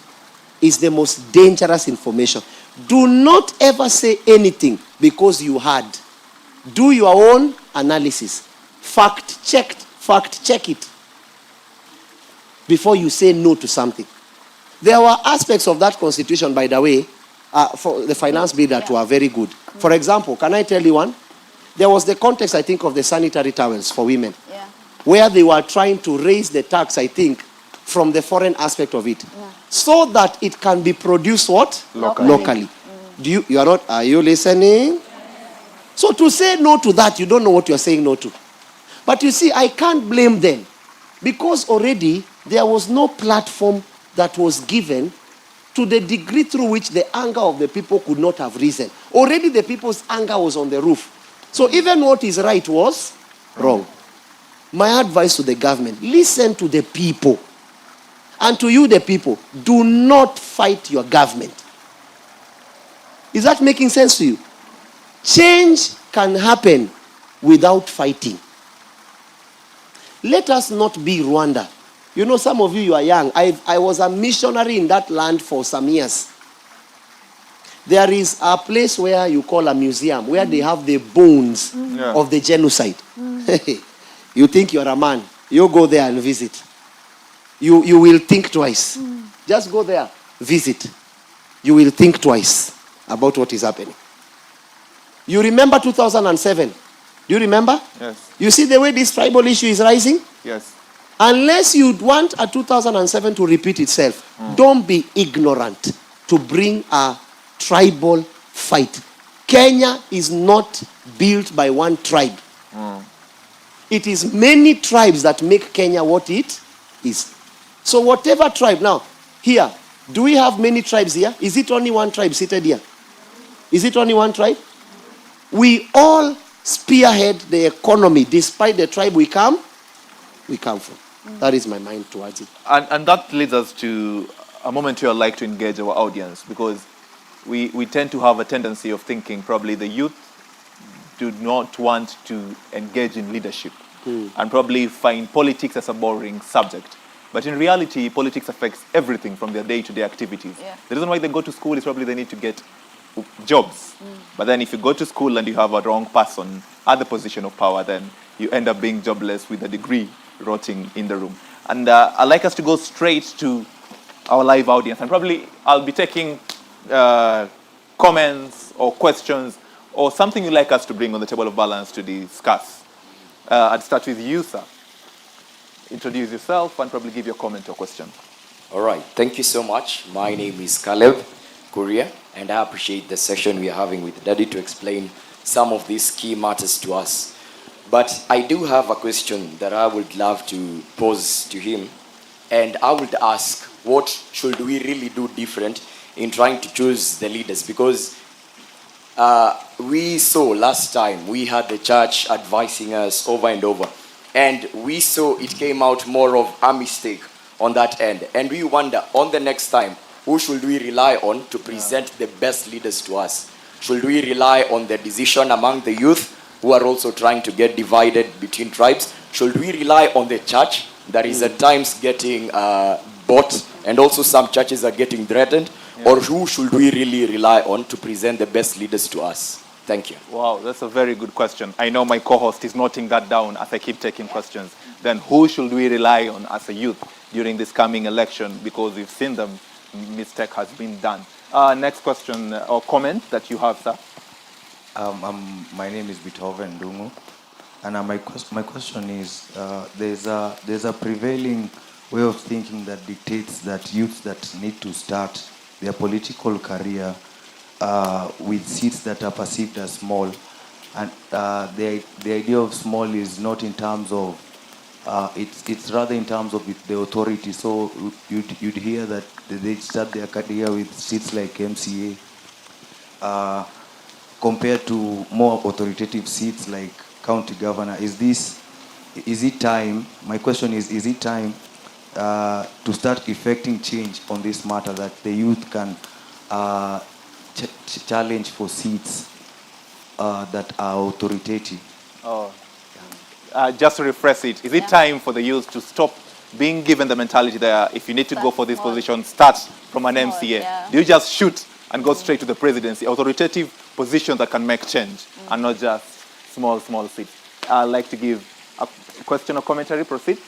is the most dangerous information. Do not ever say anything because you heard. Do your own analysis. Fact check it before you say no to something. There were aspects of that constitution, by the way, for the finance bill that were very good. For example, can I tell you one? There was the context, I think, of the sanitary towels for women, where they were trying to raise the tax, I think, from the foreign aspect of it, so that it can be produced what? Locally. Are you listening? So to say no to that, you don't know what you're saying no to. But you see, I can't blame them, because already there was no platform that was given to the degree through which the anger of the people could not have risen. Already the people's anger was on the roof. So even what is right was wrong. My advice to the government, listen to the people. And to you, the people, do not fight your government. Is that making sense to you? Change can happen without fighting. Let us not be Rwanda. You know, some of you are young. I was a missionary in that land for some years. There is a place where you call a museum, where they have the bones of the genocide. You think you're a man. You go there and visit. You will think twice. Just go there, visit. You will think twice about what is happening. You remember 2007? Do you remember? Yes. You see the way this tribal issue is rising? Yes. Unless you want a 2007 to repeat itself, don't be ignorant to bring a tribal fight. Kenya is not built by one tribe. It is many tribes that make Kenya what it is. So whatever tribe, now, here, do we have many tribes here? Is it only one tribe seated here? Is it only one tribe? We all spearhead the economy despite the tribe we come from. That is my mind towards it. And that leads us to a moment where I'd like to engage our audience, because we tend to have a tendency of thinking probably the youth do not want to engage in leadership and probably find politics as a boring subject. But in reality, politics affects everything from their day-to-day activities. Yeah. The reason why they go to school is probably they need to get jobs. But then if you go to school and you have a wrong person at the position of power, then you end up being jobless with a degree rotting in the room. And I'd like us to go straight to our live audience. And probably I'll be taking comments or questions or something you'd like us to bring on the table of balance to discuss. I'd start with you, sir. Introduce yourself and probably give your comment or question. All right. Thank you so much. My name is Caleb Kuria, and I appreciate the session we are having with Daddy to explain some of these key matters to us. But I do have a question that I would love to pose to him, and I would ask, what should we really do different in trying to choose the leaders? Because we saw last time, we had the church advising us over and over, and we saw it came out more of a mistake on that end. And we wonder, on the next time, who should we rely on to present the best leaders to us? Should we rely on the decision among the youth who are also trying to get divided between tribes? Should we rely on the church that is at times getting bought, and also some churches are getting threatened? Or who should we really rely on to present the best leaders to us? Thank you. Wow, that's a very good question. I know my co-host is noting that down as I keep taking questions. Then who should we rely on as a youth during this coming election? Because we've seen the mistake has been done. Next question or comment that you have, sir. My name is Beethoven Dungu, and my question is, there's a prevailing way of thinking that dictates that youths that need to start their political career with seats that are perceived as small, and the idea of small is not in terms of it's rather in terms of the authority. So you'd hear that they start their career with seats like MCA compared to more authoritative seats like county governor. Is it time? My question is it time to start effecting change on this matter, that the youth can challenge for seats that are authoritative? Just to rephrase it, is it time for the youth to stop being given the mentality that if you need to go for this position, start from an MCA? Yeah. Do you just shoot and go straight to the presidency? Authoritative positions that can make change and not just small seats. I'd like to give a question or commentary. Proceed.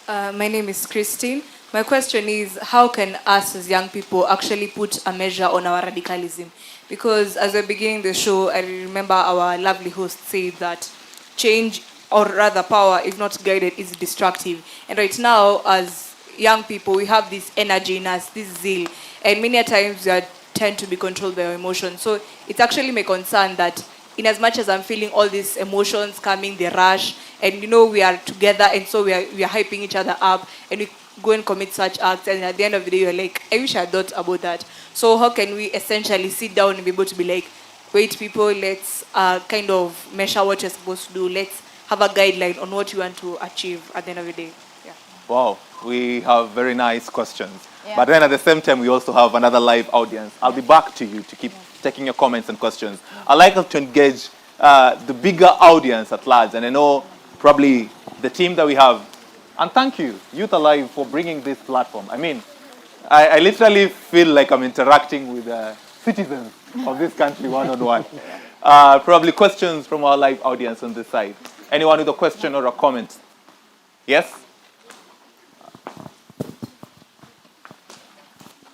My name is Christine. My question is, how can us as young people actually put a measure on our radicalism? Because as we're beginning the show, I remember our lovely host said that change, or rather power, if not guided, is destructive. And right now, as young people, we have this energy in us, this zeal, and many a times we tend to be controlled by our emotions. So it's actually my concern that in as much as I'm feeling all these emotions coming, the rush, and we are together, and so we are hyping each other up, and we go and commit such acts, and at the end of the day, you're like, I wish I thought about that. So how can we essentially sit down and be able to be like, wait, people, let's kind of measure what you're supposed to do. Let's have a guideline on what you want to achieve at the end of the day. Yeah. Wow, we have very nice questions. Yeah. But then at the same time, we also have another live audience. I'll be back to you to keep taking your comments and questions. I'd like us to engage the bigger audience at large. And I know probably the team that we have. And thank you, Youth Alive, for bringing this platform. I mean, I literally feel like I'm interacting with citizens of this country one-on-one. Probably questions from our live audience on this side. Anyone with a question or a comment? Yes?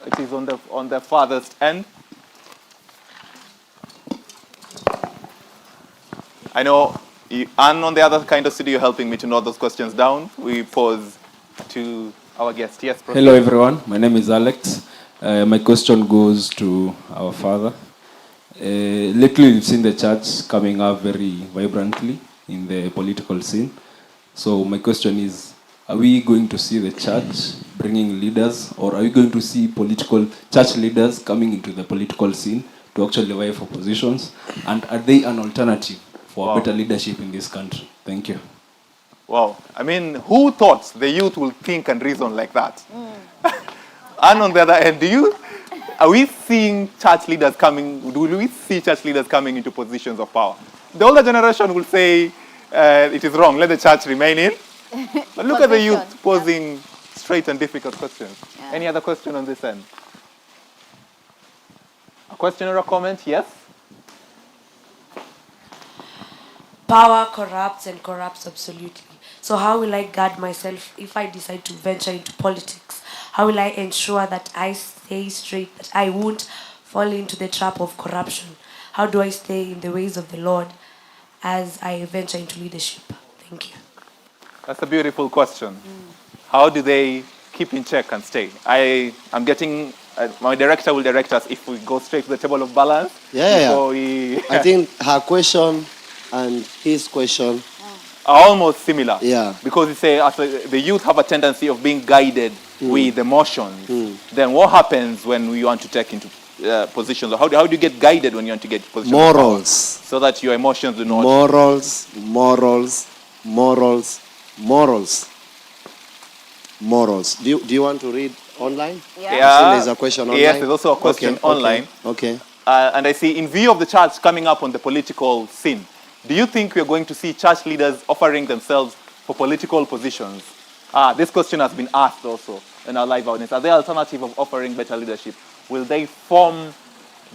It is on the farthest end. I know, and on the other kind of studio, helping me to note those questions down. We pause to our guest. Yes, Professor. Hello, everyone. My name is Alex. My question goes to our father. Lately, we've seen the church coming up very vibrantly in the political scene. So my question is, are we going to see the church bringing leaders, or are we going to see political church leaders coming into the political scene to actually vie for positions? And are they an alternative for better leadership in this country? Thank you. Wow. I mean, who thought the youth will think and reason like that? And on the other end, are we seeing church leaders coming, do we see church leaders coming into positions of power? The older generation will say it is wrong, let the church remain in. But look at the youth posing straight and difficult questions. Yeah. Any other question on this end? A question or a comment? Yes? Power corrupts and corrupts absolutely. So how will I guard myself if I decide to venture into politics? How will I ensure that I stay straight, that I won't fall into the trap of corruption? How do I stay in the ways of the Lord as I venture into leadership? Thank you. That's a beautiful question. How do they keep in check and stay? I'm getting, my director will direct us if we go straight to the table of balance. Yeah. I think her question and his question are almost similar. Yeah. Because you say the youth have a tendency of being guided with emotions. Then what happens when we want to take into positions? How do you get guided when you want to get positions? Morals. So that your emotions do not... Morals. Do you want to read online? Yeah. There's a question online? Yes, there's also a question online. Okay. And I see, in view of the church coming up on the political scene, do you think we are going to see church leaders offering themselves for political positions? This question has been asked also in our live audience. Are there alternative of offering better leadership? Will they form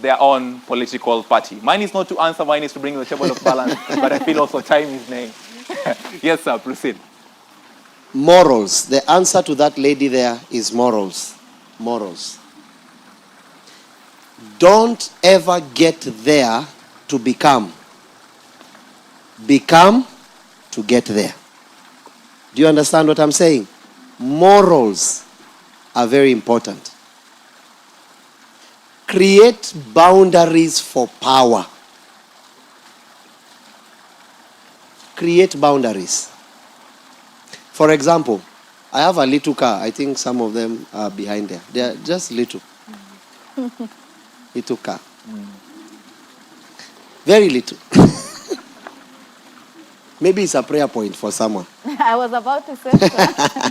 their own political party? Mine is not to answer, mine is to bring the table of balance, but I feel also time is name. Yes, sir, proceed. Morals. The answer to that lady there is morals. Morals. Don't ever get there to become. Become to get there. Do you understand what I'm saying? Morals are very important. Create boundaries for power. Create boundaries. For example, I have a little car. I think some of them are behind there. They are just little. Little car. Very little. Maybe it's a prayer point for someone. I was about to say so.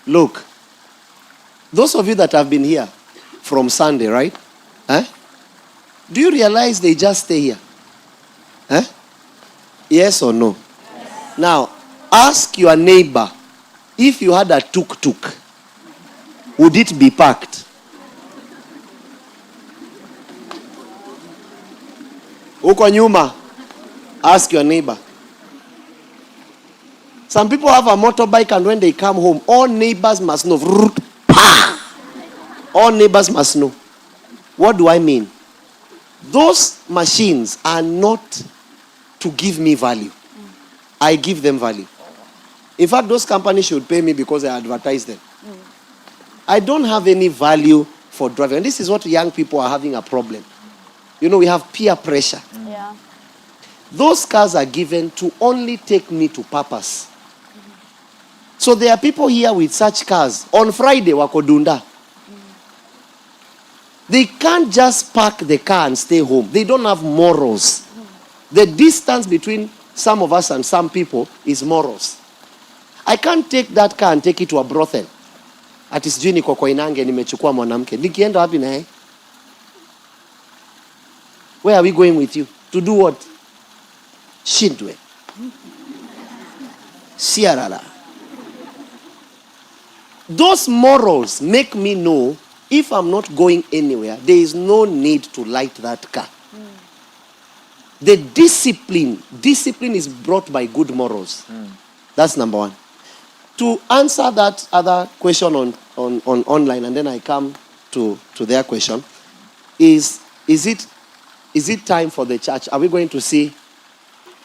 Look, those of you that have been here from Sunday, right? Do you realize they just stay here? Yes or no? Yes. Now, ask your neighbor, if you had a tuk-tuk, would it be parked? Uko nyuma, ask your neighbor. Some people have a motorbike and when they come home, all neighbors must know. All neighbors must know. What do I mean? Those machines are not to give me value. I give them value. In fact, those companies should pay me because I advertise them. I don't have any value for driving. And this is what young people are having a problem. You know, we have peer pressure. Yeah. Those cars are given to only take me to purpose. So there are people here with such cars. On Friday, wako Dunda. They can't just park the car and stay home. They don't have morals. The distance between some of us and some people is morals. I can't take that car and take it to a brothel. Ati sijui niko kwa Inange nimechukua mwanamke. Nikienda wapi na yeye? Where are we going with you? To do what? Shindwe. Siarala. Those morals make me know if I'm not going anywhere, there is no need to light that car. The discipline is brought by good morals. That's number one. To answer that other question on online, and then I come to their question, is it time for the church? Are we going to see?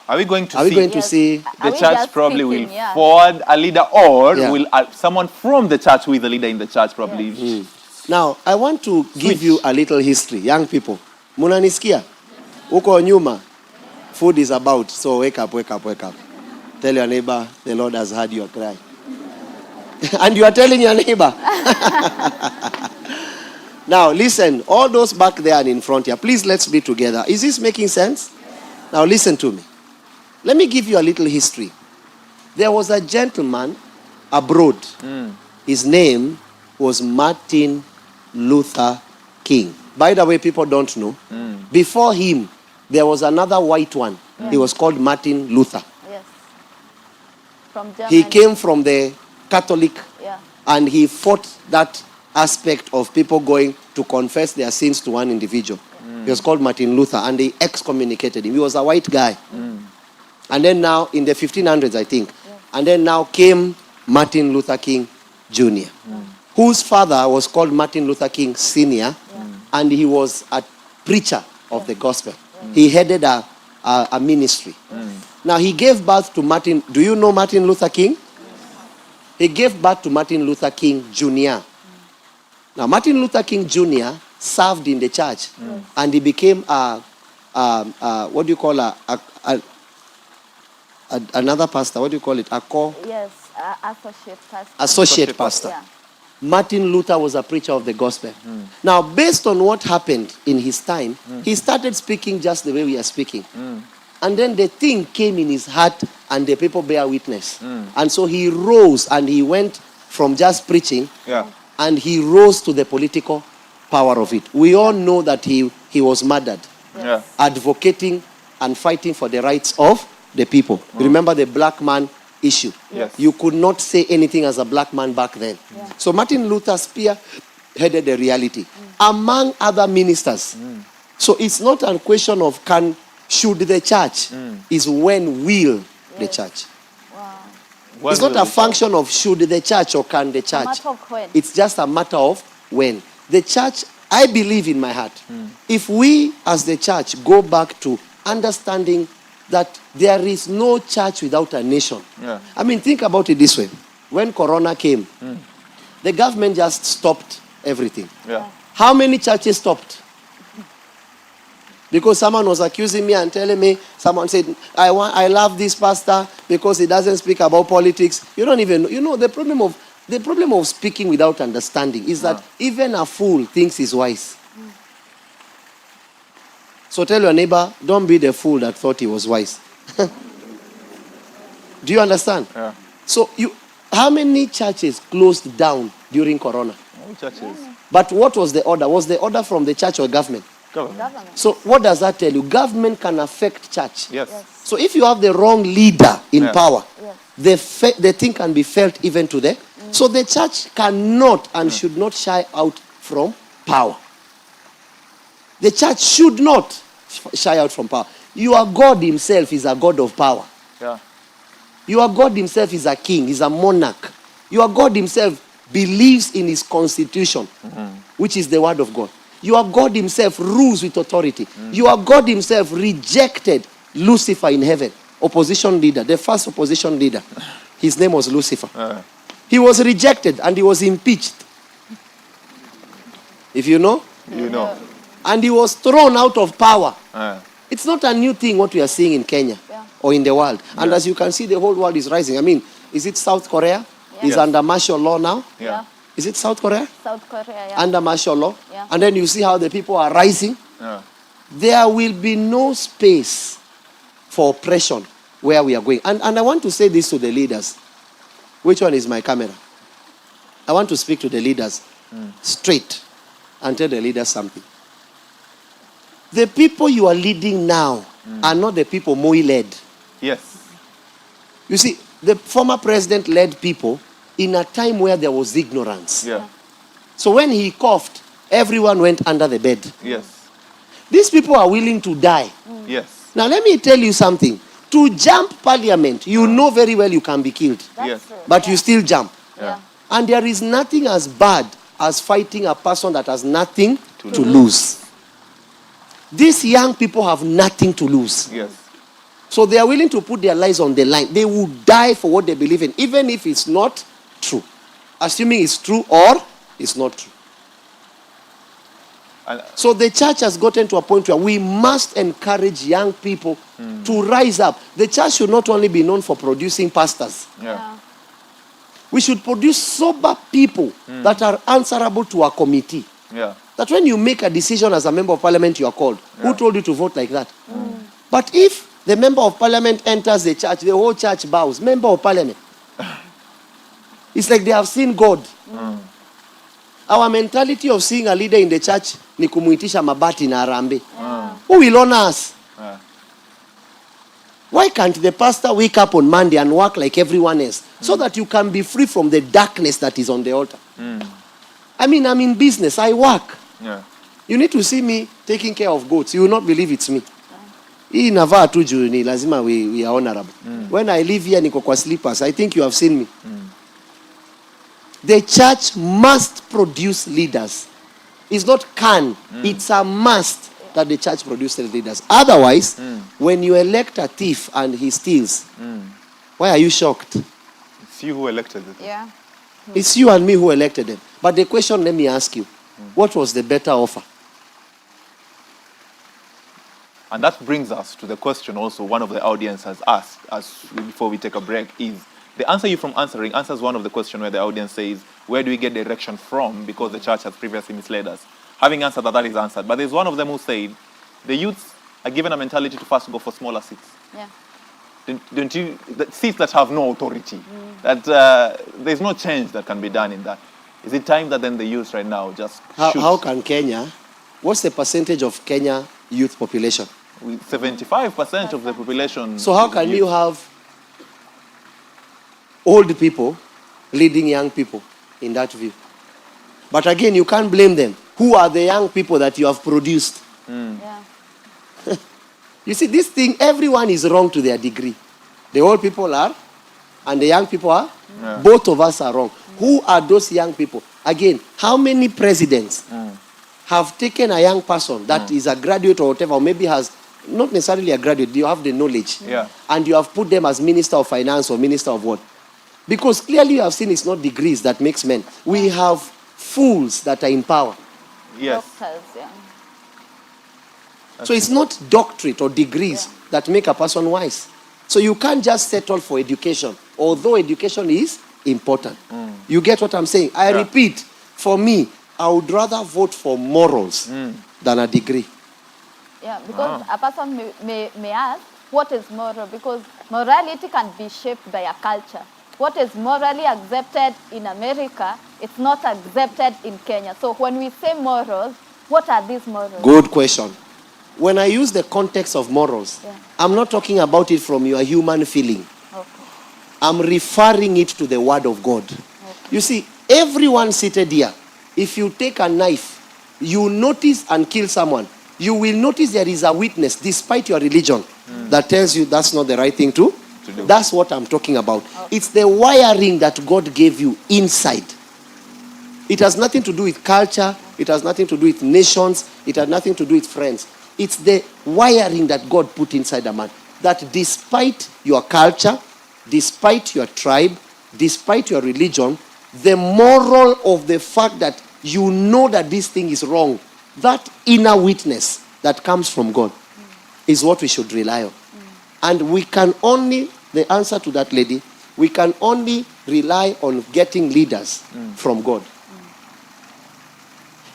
Are we going to see? The church probably will forward a leader, or will someone from the church who is the leader in the church probably. Now, I want to give you a little history. Young people, munanisikia? Uko nyuma, food is about, so wake up. Tell your neighbor, the Lord has heard your cry. And you are telling your neighbor. Now, listen, all those back there and in front here, please let's be together. Is this making sense? Now, listen to me. Let me give you a little history. There was a gentleman abroad. His name was Martin Luther King. By the way, people don't know. Before him, there was another white one. He was called Martin Luther. Yes. From Germany. He came from the Catholic, and he fought that aspect of people going to confess their sins to one individual. He was called Martin Luther, and they excommunicated him. He was a white guy. And then now, in the 1500s, I think, and then now came Martin Luther King Jr., whose father was called Martin Luther King Sr., and he was a preacher of the gospel. He headed a ministry. Now, he gave birth to Martin. Do you know Martin Luther King? He gave birth to Martin Luther King Jr. Now, Martin Luther King Jr. served in the church, and he became what do you call another pastor? What do you call it? Yes, associate pastor. Associate pastor. Yeah. Martin Luther was a preacher of the gospel. Now, based on what happened in his time, he started speaking just the way we are speaking. And then the thing came in his heart, and the people bear witness. And so he rose, and he went from just preaching, and he rose to the political power of it. We all know that he was murdered, advocating and fighting for the rights of the people. Remember the black man issue. You could not say anything as a black man back then. So Martin Luther spearheaded the reality among other ministers. So it's not a question of should the church, is when will the church. It's not a function of should the church or can the church. It's just a matter of when. The church, I believe in my heart, if we as the church go back to understanding that there is no church without a nation. I mean, think about it this way. When Corona came, the government just stopped everything. How many churches stopped? Because someone was accusing me and telling me, someone said, I love this pastor because he doesn't speak about politics. You don't even know. You know, the problem of speaking without understanding is that even a fool thinks he's wise. So tell your neighbor, don't be the fool that thought he was wise. Do you understand? So how many churches closed down during Corona? Churches. But what was the order? Was the order from the church or government? Government. So what does that tell you? Government can affect church. So if you have the wrong leader in power, the thing can be felt even today. So the church cannot and should not shy out from power. The church should not shy out from power. Your God himself is a God of power. Your God himself is a king, is a monarch. Your God himself believes in his constitution, which is the word of God. Your God himself rules with authority. Your God himself rejected Lucifer in heaven, opposition leader, the first opposition leader. His name was Lucifer. He was rejected and he was impeached. If you know? You know. And he was thrown out of power. It's not a new thing what we are seeing in Kenya or in the world. And as you can see, the whole world is rising. I mean, is it South Korea? Is under martial law now? Is it South Korea? South Korea, Under martial law. And then you see how the people are rising. There will be no space for oppression where we are going. And I want to say this to the leaders. Which one is my camera? I want to speak to the leaders straight and tell the leaders something. The people you are leading now are not the people Moi led. You see, the former president led people in a time where there was ignorance. So when he coughed, everyone went under the bed. These people are willing to die. Now let me tell you something. To jump parliament, you know very well you can be killed. But you still jump. And there is nothing as bad as fighting a person that has nothing to lose. These young people have nothing to lose. So they are willing to put their lives on the line. They will die for what they believe in, even if it's not true. Assuming it's true or it's not true. So the church has gotten to a point where we must encourage young people to rise up. The church should not only be known for producing pastors. Yeah. We should produce sober people that are answerable to a committee. Yeah. That when you make a decision as a member of parliament, you are called. Who told you to vote like that? But if the member of parliament enters the church, the whole church bows. Member of parliament. It's like they have seen God. Our mentality of seeing a leader in the church ni kumuitisha mabati na arambe. Who will honor us? Why can't the pastor wake up on Monday and work like everyone else so that you can be free from the darkness that is on the altar? I mean, I'm in business. I work. Yeah. You need to see me taking care of goats. You will not believe it's me. Hii navaa tu juu ni lazima we are honorable. When I live here niko kwa slippers. I think you have seen me. The church must produce leaders. It's not can. It's a must that the church produces leaders. Otherwise, when you elect a thief and he steals, why are you shocked? It's you who elected it. Yeah. It's you and me who elected them. But the question, let me ask you, what was the better offer? And that brings us to the question also one of the audience has asked before we take a break is, the answer you from answering answers one of the question where the audience says, where do we get direction from because the church has previously misled us? Having answered that is answered. But there's one of them who said, the youths are given a mentality to first go for smaller seats. Yeah. Don't you, seats that have no authority, that there's no change that can be done in that. Is it time that then the youth right now just How can Kenya, what's the percentage of Kenya youth population? 75% of the population. So how can you have old people leading young people in that view? But again, you can't blame them. Who are the young people that you have produced? Yeah. You see, this thing, everyone is wrong to their degree. The old people are, and the young people are. Both of us are wrong. Who are those young people? Again, how many presidents have taken a young person that is a graduate or whatever, or maybe has not necessarily a graduate, you have the knowledge, and you have put them as minister of finance or minister of what? Because clearly you have seen it's not degrees that makes men. We have fools that are in power. Yes. Doctors, yeah. So it's not doctorate or degrees that make a person wise. So you can't just settle for education, although education is important. You get what I'm saying? I repeat, for me, I would rather vote for morals than a degree. Yeah, because a person may ask, what is moral? Because morality can be shaped by a culture. What is morally accepted in America, it's not accepted in Kenya. So when we say morals, what are these morals? Good question. When I use the context of morals, I'm not talking about it from your human feeling. Okay. I'm referring it to the word of God. You see, everyone seated here, if you take a knife, you notice and kill someone, you will notice there is a witness, despite your religion, that tells you that's not the right thing to do. That's what I'm talking about. It's the wiring that God gave you inside. It has nothing to do with culture. It has nothing to do with nations. It has nothing to do with friends. It's the wiring that God put inside a man. That despite your culture, despite your tribe, despite your religion, the moral of the fact that you know that this thing is wrong, that inner witness that comes from God is what we should rely on. And we can only, the answer to that lady, we can only rely on getting leaders from God.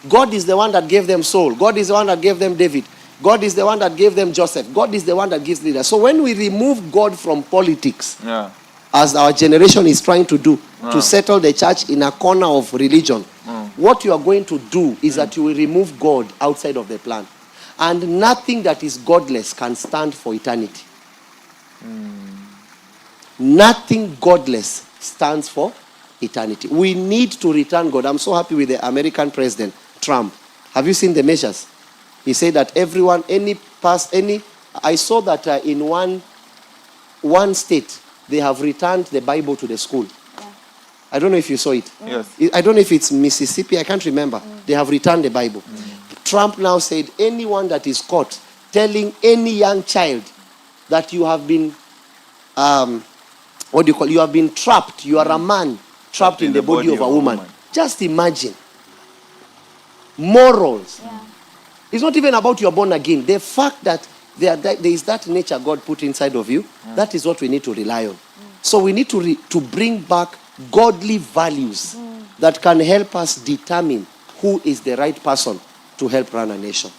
God is the one that gave them Saul. God is the one that gave them David. God is the one that gave them Joseph. God is the one that gives leaders. So when we remove God from politics, as our generation is trying to do, to settle the church in a corner of religion, what you are going to do is that you will remove God outside of the plan. And nothing that is godless can stand for eternity. Nothing godless stands for eternity. We need to return God. I'm so happy with the American president, Trump. Have you seen the measures? He said that everyone, I saw that in one state, they have returned the Bible to the school. I don't know if you saw it. Yes. I don't know if it's Mississippi, I can't remember. They have returned the Bible. Trump now said anyone that is caught telling any young child that you have been, you have been trapped, you are a man trapped in the body of a woman. Just imagine. Morals. It's not even about you're born again. The fact that there is that nature God put inside of you. That is what we need to rely on. So we need to bring back godly values that can help us determine who is the right person to help run a nation.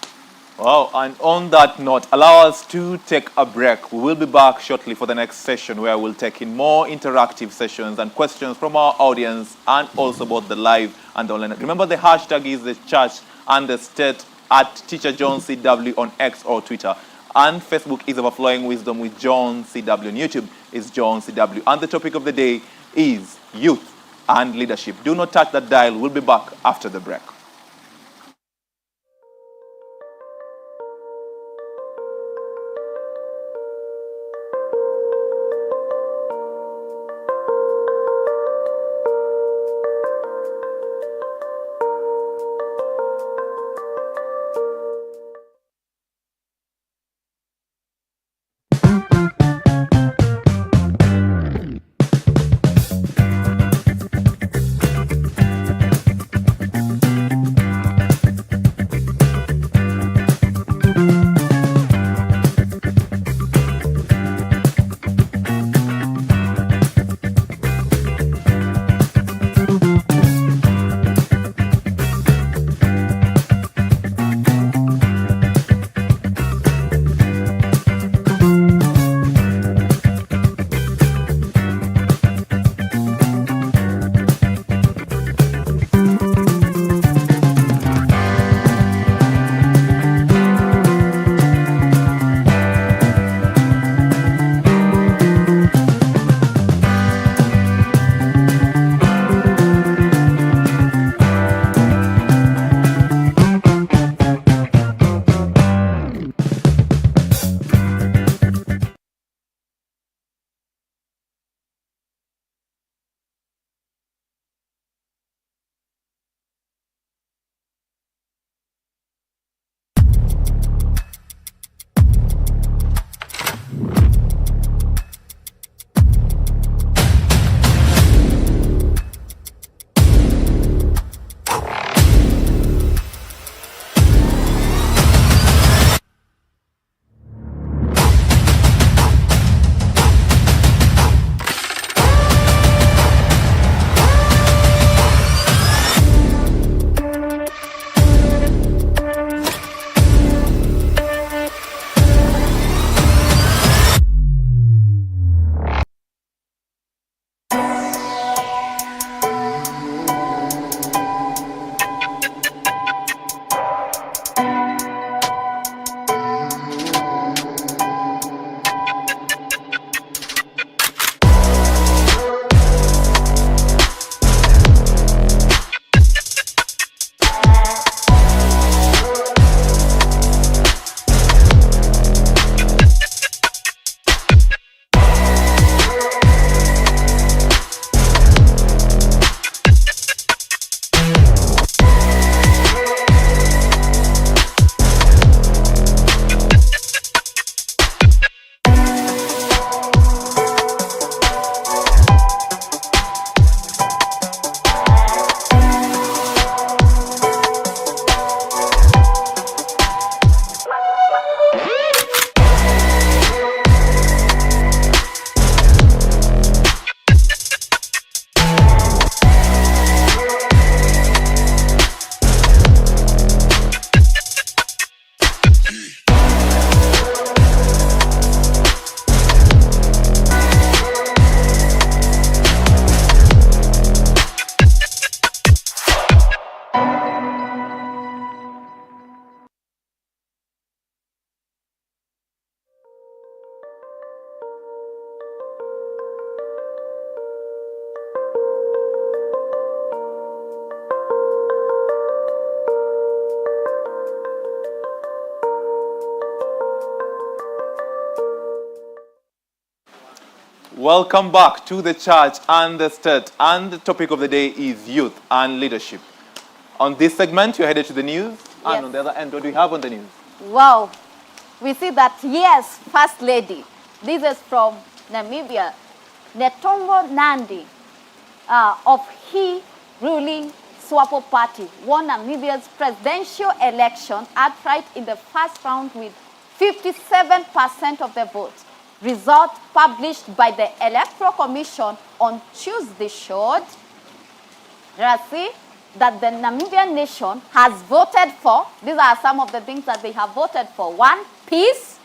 Wow, and on that note, allow us to take a break. We will be back shortly for the next session where we'll take in more interactive sessions and questions from our audience and also about the live and the online. Remember, the hashtag is the church and the state at Teacher John CW on X or Twitter. And Facebook is Overflowing Wisdom with John CW. And YouTube is John CW. And the topic of the day is youth and leadership. Do not touch that dial. We'll be back after the break. Welcome back to the church and the state, and the topic of the day is youth and leadership. On this segment, you're headed to the news, and on the other end, what do we have on the news? Wow, we see that, yes, First Lady. This is from Namibia. Netongo Nandi of He ruling SWAPO party won Namibia's presidential election outright in the first round with 57% of the vote. Result published by the Electoral Commission on Tuesday showed, see, that the Namibian nation has voted for, these are some of the things that they have voted for. One, peace,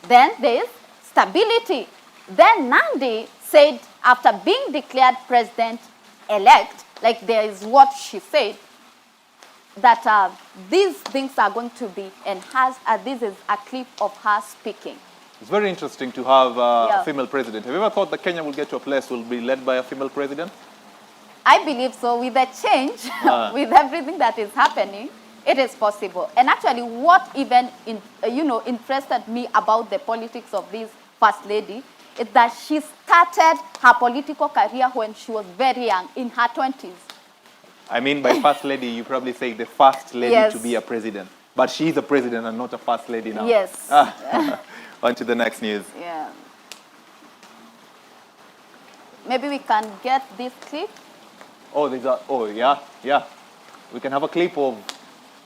then there is stability. Then Nandi said, after being declared president-elect, like there is what she said, that these things are going to be enhanced, this is a clip of her speaking. It's very interesting to have a female president. Have you ever thought that Kenya will get to a place will be led by a female president? I believe so. With the change, with everything that is happening, it is possible. And actually, what even interested me about the politics of this first lady is that she started her political career when she was very young, in her 20s. I mean, by first lady, you probably say the first lady to be a president. But she is a president and not a first lady now. Yes. On to the next news. Yeah. Maybe we can get this clip. Oh, yeah. We can have a clip of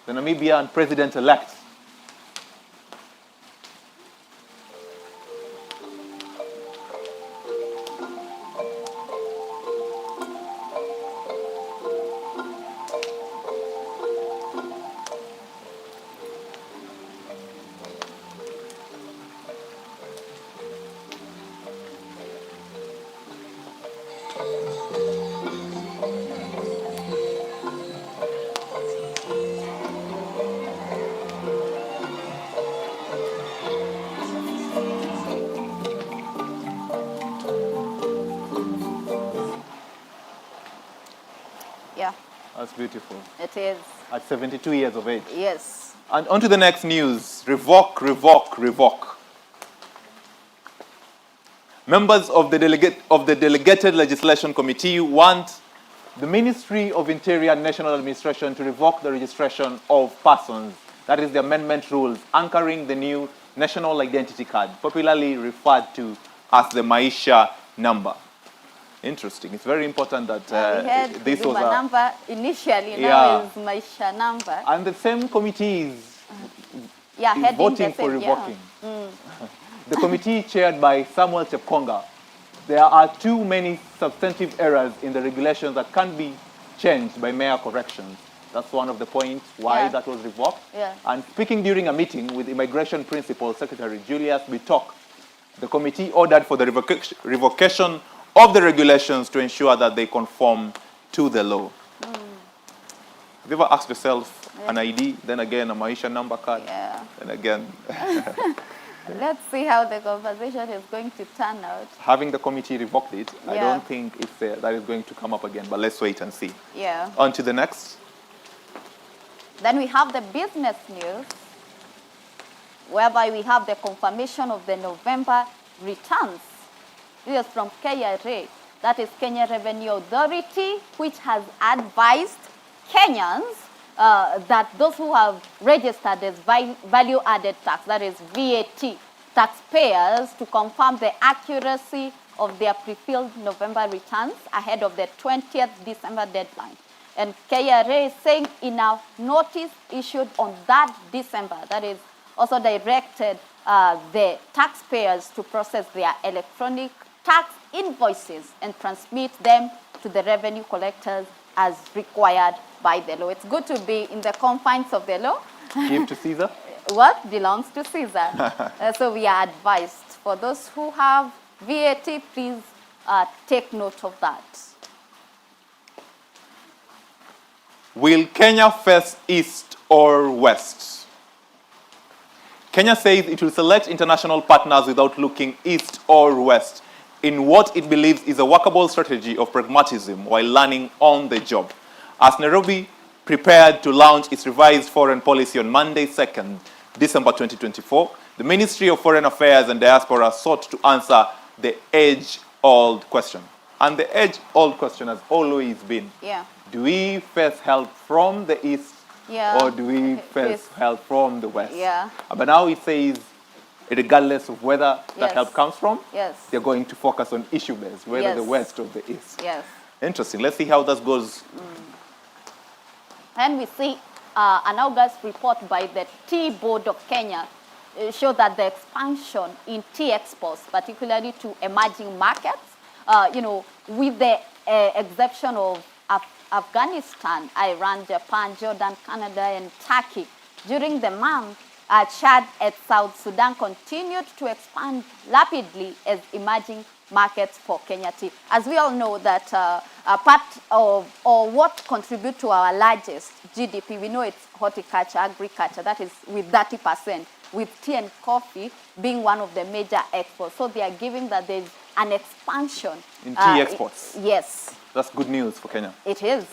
the Namibian president-elect. Yeah. That's beautiful. It is. At 72 years of age. Yes. And on to the next news. Revoke. Members of the Delegated Legislation Committee want the Ministry of Interior and National Administration to revoke the registration of persons. That is the amendment rules anchoring the new National Identity Card, popularly referred to as the Maisha number. Interesting. It's very important that this was a number initially, now is Maisha number. And the same committee is voting for revoking. The committee chaired by Samuel Chepkonga. There are too many substantive errors in the regulations that can't be changed by mere corrections. That's one of the points why that was revoked. Yeah. And speaking during a meeting with Immigration Principal Secretary Julius Bitok, the committee ordered for the revocation of the regulations to ensure that they conform to the law. Have you ever asked yourself an ID, then again a Maisha number card, and again? Let's see how the conversation is going to turn out. Having the committee revoked it, I don't think that is going to come up again, but let's wait and see. Yeah. On to the next. Then we have the business news, whereby we have the confirmation of the November returns. This is from KRA, that is Kenya Revenue Authority, which has advised Kenyans that those who have registered as value-added tax, that is VAT, taxpayers to confirm the accuracy of their pre-filled November returns ahead of the 20th December deadline. And KRA is saying in a notice issued on that December, that is also directed the taxpayers to process their electronic tax invoices and transmit them to the revenue collectors as required by the law. It's good to be in the confines of the law. Give to Caesar. What belongs to Caesar. So we are advised. For those who have VAT, please take note of that. Will Kenya face East or West? Kenya says it will select international partners without looking East or West in what it believes is a workable strategy of pragmatism while learning on the job. As Nairobi prepared to launch its revised foreign policy on Monday, 2nd December 2024, the Ministry of Foreign Affairs and Diaspora sought to answer the age-old question. And the age-old question has always been, do we face help from the East or do we face help from the West? But now it says, regardless of whether that help comes from, they're going to focus on issue-based, whether the West or the East. Interesting. Let's see how that goes. And we see an August report by the Tea Board of Kenya show that the expansion in tea exports, particularly to emerging markets, with the exception of Afghanistan, Iran, Japan, Jordan, Canada, and Turkey, during the month, Chad and South Sudan continued to expand rapidly as emerging markets for Kenya tea. As we all know that a part of, or what contribute to our largest GDP, we know it's horticulture, agriculture, that is with 30%, with tea and coffee being one of the major exports. So they are giving that there's an expansion. In tea exports? Yes. That's good news for Kenya. It is.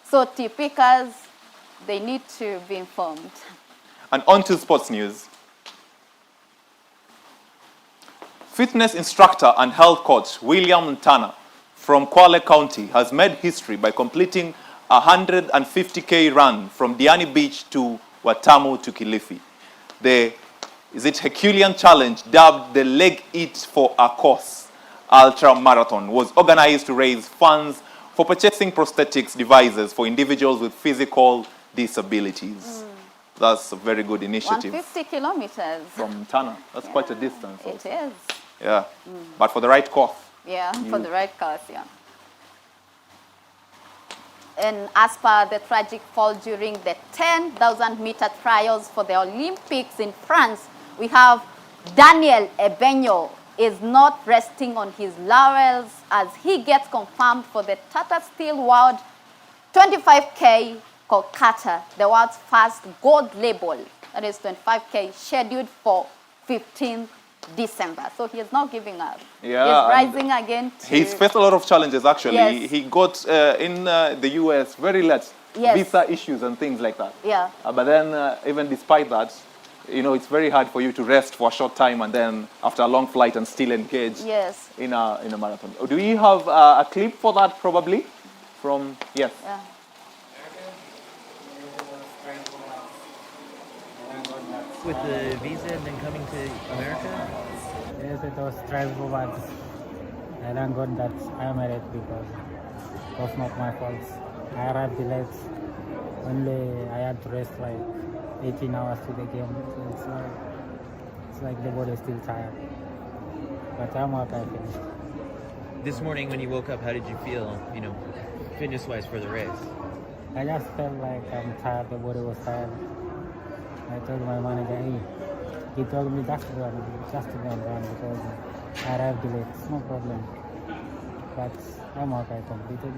So tea pickers, they need to be informed. And on to sports news. Fitness instructor and health coach William Ntana from Kwale County has made history by completing a 150k run from Diani Beach to Watamu to Kilifi. The Herculean Challenge, dubbed the Leg It for a Course Ultra Marathon, was organized to raise funds for purchasing prosthetics devices for individuals with physical disabilities. That's a very good initiative. 150 kilometers. From Tana. That's quite a distance also. It is. Yeah. But for the right cause. Yeah, for the right cause, yeah. And as per the tragic fall during the 10,000-meter trials for the Olympics in France, we have Daniel Ebenyo is not resting on his laurels as he gets confirmed for the Tata Steel World 25K Kolkata, the world's first gold label. That is 25K, scheduled for 15th December. So he is not giving up. Yeah, he's rising again. He's faced a lot of challenges, actually. Yes. He got in the US very late, Yes. visa issues and things like that. Yeah. But then, even despite that, it's very hard for you to rest for a short time and then after a long flight and still engage Yes. in a marathon. Do we have a clip for that, probably? From, yes. Yeah. With the visa and then coming to America? Yes, it was stressful, but I thank God that I made it because it was not my fault. I arrived late. Only I had to rest like 18 hours to the game. So it's like the body is still tired. But I'm okay, I finished. This morning when you woke up, how did you feel, fitness-wise for the race? I just felt like I'm tired, the body was tired. I told my manager, hey, he told me just to go and run because I arrived late. It's no problem. But I'm okay, I completed.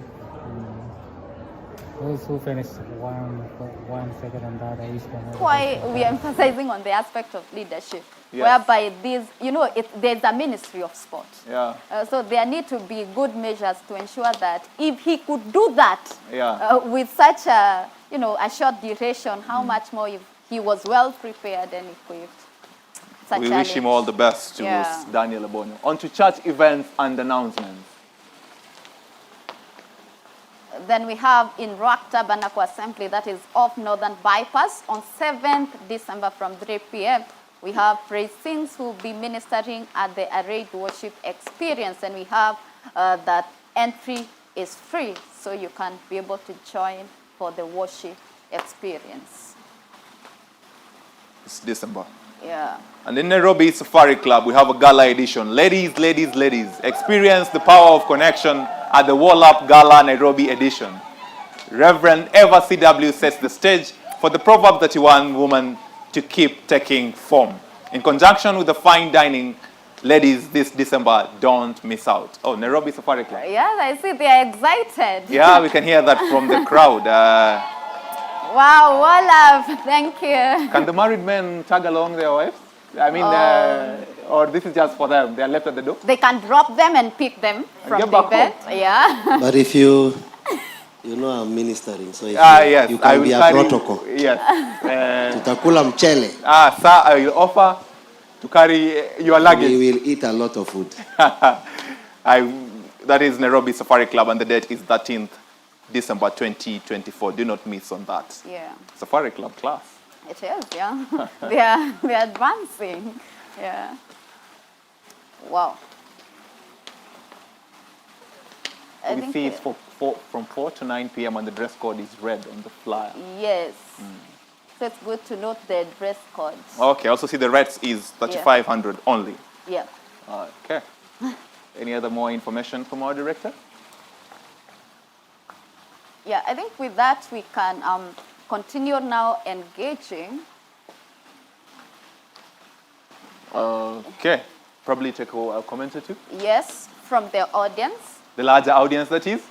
Those who finished one second and that, I wish them all. Why we are emphasizing on the aspect of leadership, Yes. whereby there's a ministry of sport. Yeah. So there need to be good measures to ensure that if he could do that with such a short duration, how much more if he was well prepared and equipped. We wish him all the best to Daniel Ebonyo. On to church events and announcements. Then we have in Ruak Tabernacle Assembly, that is off Northern Bypass, on 7th December from 3 p.m. We have praise sings who will be ministering at the Arrayed Worship Experience, and we have that entry is free, so you can be able to join for the worship experience. It's December. Yeah. And in Nairobi Safari Club, we have a gala edition. Ladies, ladies, ladies, experience the power of connection at the Wall Up Gala Nairobi edition. Reverend Eva CW sets the stage for the Proverb 31 woman to keep taking form. In conjunction with the fine dining, ladies, this December, don't miss out. Oh, Nairobi Safari Club. Yes, I see they are excited. Yeah, we can hear that from the crowd. Wow, Olaf, thank you. Can the married men tag along their wives? I mean, or this is just for them? They are left at the door? They can drop them and pick them from get the back bed. home. Yeah. But if you I'm ministering, so if yes, you I can will be a carry, protocol. Yes. Tutakula mchele. Sir, I will offer to carry your luggage. We will eat a lot of food. That is Nairobi Safari Club, and the date is 13th December 2024. Do not miss on that. Yeah. Safari Club class. It is, yeah. they are advancing. Yeah. Wow. We see it's from 4 to 9 p.m. and the dress code is red on the flyer. Yes. So it's good to note the dress code. Okay, I also see the rates is 3,500 only. Yeah. Okay. Any other more information from our director? Yeah, I think with that we can continue now engaging. Okay. Probably take a comment or two. Yes, from the audience. The larger audience, that is.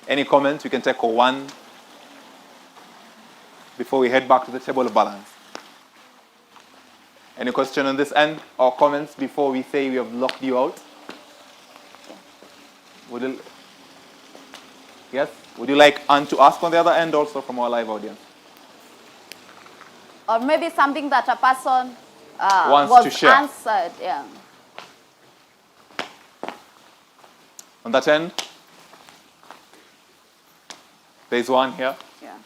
Any comments? We can take one before we head back to the table of balance. Any question on this end or comments before we say we have locked you out? Yes? Would you like Anne to ask on the other end also from our live audience? Or maybe something that a person wants was to share. Answered. Yeah. On that end? There's one here. Yeah.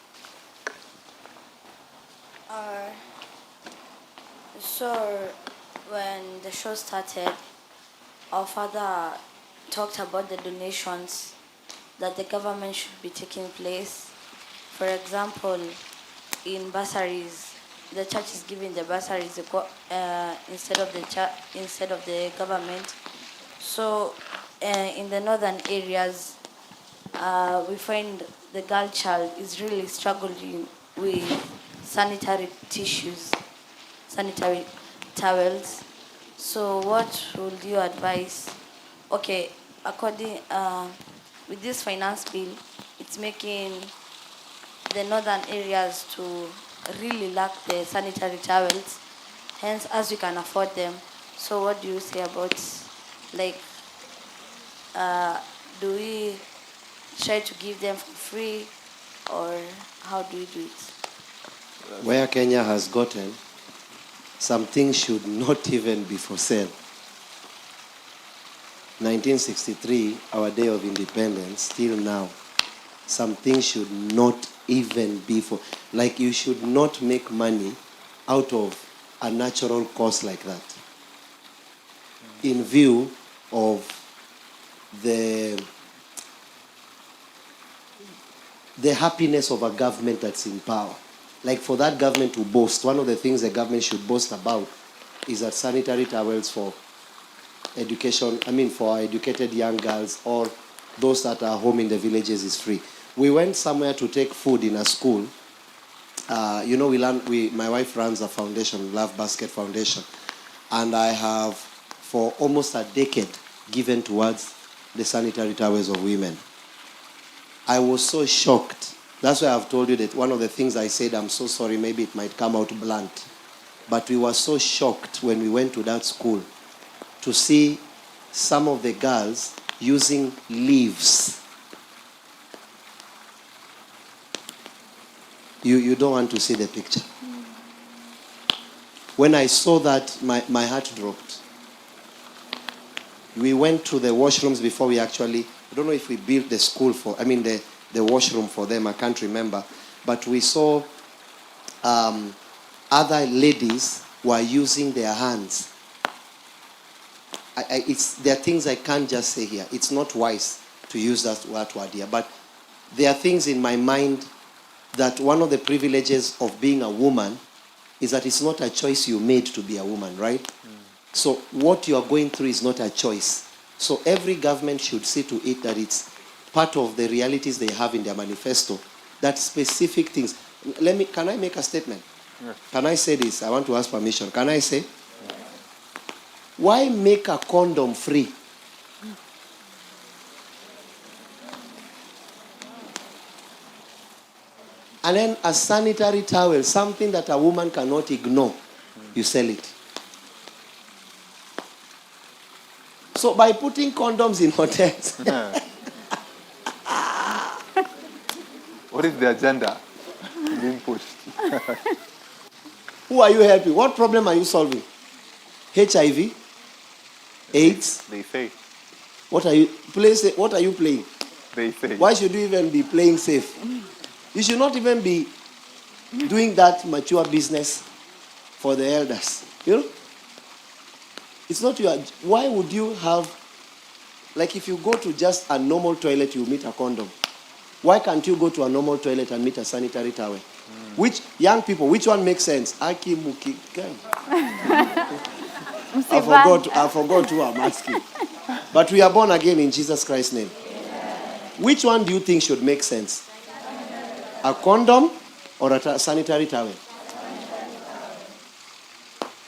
So when the show started, our father talked about the donations that the government should be taking place. For example, in bursaries, the church is giving the bursaries instead of the government. So in the northern areas, we find the girl child is really struggling with sanitary tissues, sanitary towels. So what would you advise? Okay, according with this finance bill, it's making the northern areas to really lack the sanitary towels, hence as we can afford them. So what do you say about, like, do we try to give them for free, or how do we do it? Where Kenya has gotten, some things should not even be for sale. 1963, our day of independence, still now, some things should not even be for, like you should not make money out of a natural cause like that. In view of the happiness of a government that's in power. Like for that government to boast, one of the things the government should boast about is that sanitary towels for education, for our educated young girls or those that are home in the villages is free. We went somewhere to take food in a school. My wife runs a foundation, Love Basket Foundation, and I have for almost a decade given towards the sanitary towels of women. I was so shocked. That's why I've told you that one of the things I said, I'm so sorry, maybe it might come out blunt, but we were so shocked when we went to that school to see some of the girls using leaves. You don't want to see the picture. When I saw that, my heart dropped. We went to the washrooms before we actually, I don't know if we built the school the washroom for them, I can't remember. But we saw other ladies were using their hands. There are things I can't just say here. It's not wise to use that word here. But there are things in my mind that one of the privileges of being a woman is that it's not a choice you made to be a woman, right? So what you are going through is not a choice. So every government should see to it that it's part of the realities they have in their manifesto, that specific things. Can I make a statement? Yes. Can I say this? I want to ask permission. Can I say? Why make a condom free? And then a sanitary towel, something that a woman cannot ignore, you sell it. So by putting condoms in hotels. What is the agenda being pushed? Who are you helping? What problem are you solving? HIV? AIDS? They say. What are you playing? They say. Why should you even be playing safe? You should not even be doing that mature business for the elders. You know? It's not your... Why would you have... Like if you go to just a normal toilet, you meet a condom. Why can't you go to a normal toilet and meet a sanitary towel? Which, young people, which one makes sense? Aki Muki. I forgot who I'm asking. But we are born again in Jesus Christ's name. Which one do you think should make sense? A condom or a sanitary towel?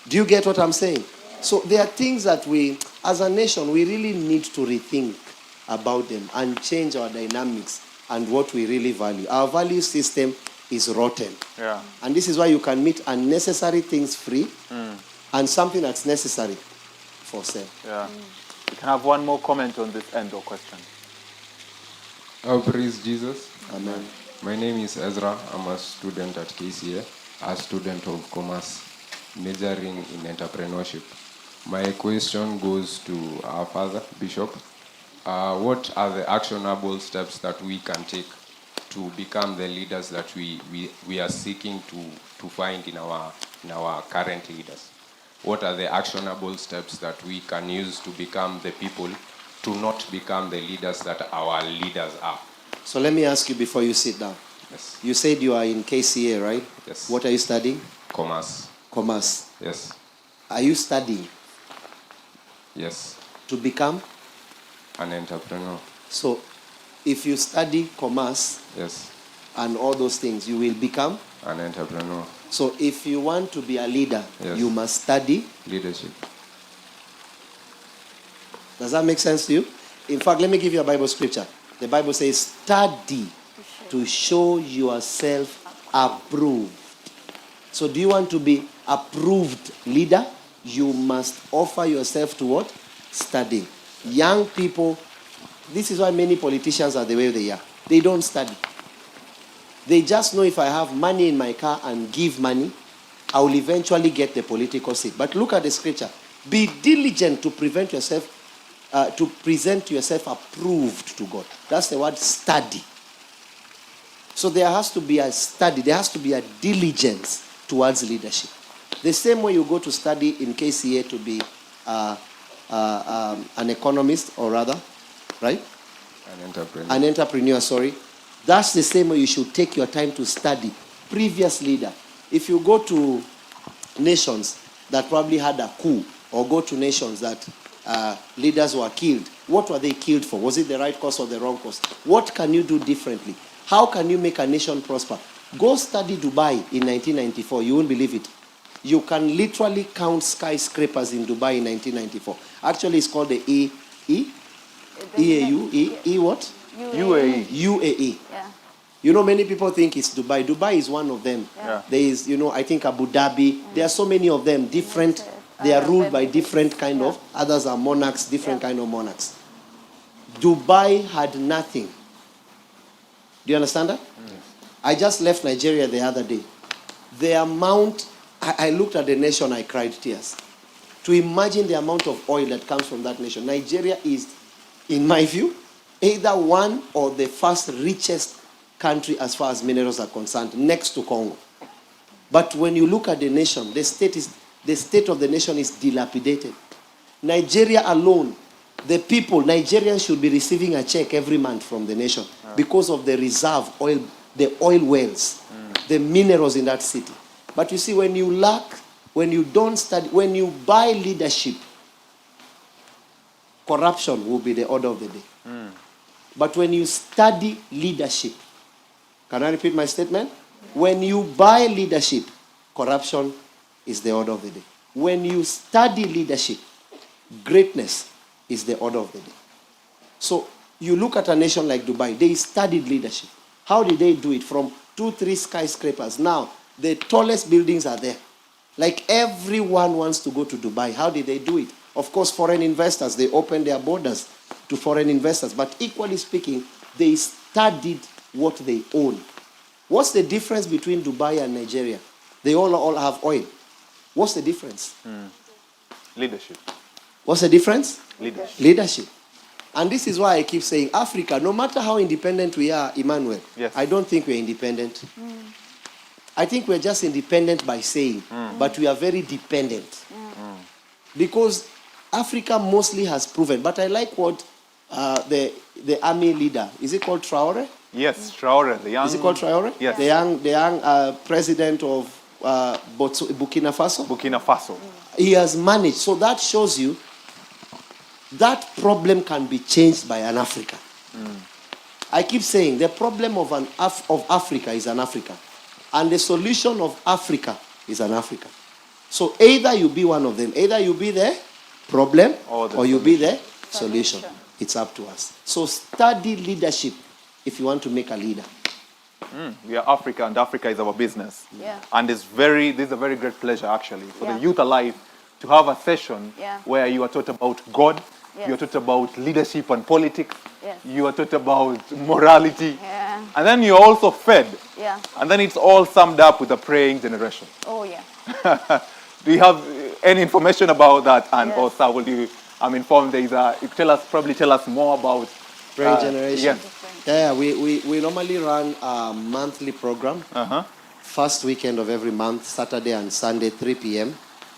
Do you get what I'm saying? So there are things that we, as a nation, we really need to rethink about them and change our dynamics and what we really value. Our value system is rotten. Yeah. And this is why you can meet unnecessary things free and something that's necessary for sale. Yeah. We can have one more comment on this end or question. Oh, praise Jesus. Amen. My name is Ezra. I'm a student at KCA, a student of commerce, majoring in entrepreneurship. My question goes to our father, Bishop. What are the actionable steps that we can take to become the leaders that we are seeking to find in our current leaders? What are the actionable steps that we can use to become the people, to not become the leaders that our leaders are? So let me ask you before you sit down. Yes. You said you are in KCA, right? Yes. What are you studying? Commerce. Commerce. Yes. Are you studying? Yes. To become? An entrepreneur. So if you study commerce, yes, and all those things, you will become? An entrepreneur. So if you want to be a leader, yes, you must study? Leadership. Does that make sense to you? In fact, let me give you a Bible scripture. The Bible says, study to show yourself approved. So do you want to be approved leader? You must offer yourself to what? Studying. Young people, this is why many politicians are the way they are. They don't study. They just know if I have money in my car and give money, I will eventually get the political seat. But look at the scripture. Be diligent to present yourself approved to God. That's the word study. So there has to be a study. There has to be a diligence towards leadership. The same way you go to study in KCA to be an economist, or rather, right? An entrepreneur, sorry. That's the same way you should take your time to study previous leader. If you go to nations that probably had a coup, or go to nations that leaders were killed, what were they killed for? Was it the right cause or the wrong cause? What can you do differently? How can you make a nation prosper? Go study Dubai in 1994. You won't believe it. You can literally count skyscrapers in Dubai in 1994. Actually, it's called the EAU. What? UAE. UAE. Yeah. You know, many people think it's Dubai. Dubai is one of them. Yeah. There is, I think Abu Dhabi. There are so many of them, different. They are ruled by different kind of, others are monarchs, different kind of monarchs. Dubai had nothing. Do you understand that? I just left Nigeria the other day. The amount, I looked at the nation, I cried tears. To imagine the amount of oil that comes from that nation. Nigeria is, in my view, either one or the first richest country as far as minerals are concerned, next to Congo. But when you look at the nation, the state of the nation is dilapidated. Nigeria alone, the people, Nigerians should be receiving a check every month from the nation because of the reserve oil, the oil wells, the minerals in that city. But you see, when you lack, when you don't study, when you buy leadership, corruption will be the order of the day. But when you study leadership, can I repeat my statement? When you buy leadership, corruption is the order of the day. When you study leadership, greatness is the order of the day. So you look at a nation like Dubai, they studied leadership. How did they do it? From 2-3 skyscrapers. Now, the tallest buildings are there. Like everyone wants to go to Dubai. How did they do it? Of course, foreign investors, they opened their borders to foreign investors. But equally speaking, they studied what they own. What's the difference between Dubai and Nigeria? They all have oil. What's the difference? Leadership. What's the difference? Leadership. And this is why I keep saying Africa, no matter how independent we are, Emmanuel, yes, I don't think we're independent. I think we're just independent by saying, but we are very dependent. Because Africa mostly has proven, but I like what the army leader, is it called Traore? Yes, Traore, the young... Is it called Traore? Yes. The young president of Burkina Faso? Burkina Faso. He has managed. So that shows you that problem can be changed by an Africa. I keep saying the problem of Africa is an Africa. And the solution of Africa is an Africa. So either you be one of them. Either you be the problem or you be the solution. It's up to us. So study leadership if you want to make a leader. We are Africa, and Africa is our business. Yeah. And this is a very great pleasure, actually, for the youth alive to have a session where you are taught about God, you are taught about leadership and politics, you are taught about morality, and then you're also fed. Yeah. And then it's all summed up with a praying generation. Oh, yeah. Do you have any information about that? And also, will you? I'm informed there is a. Probably tell us more about Praying generation. Yes. Yeah, we normally run a monthly program. First weekend of every month, Saturday and Sunday, 3 p.m.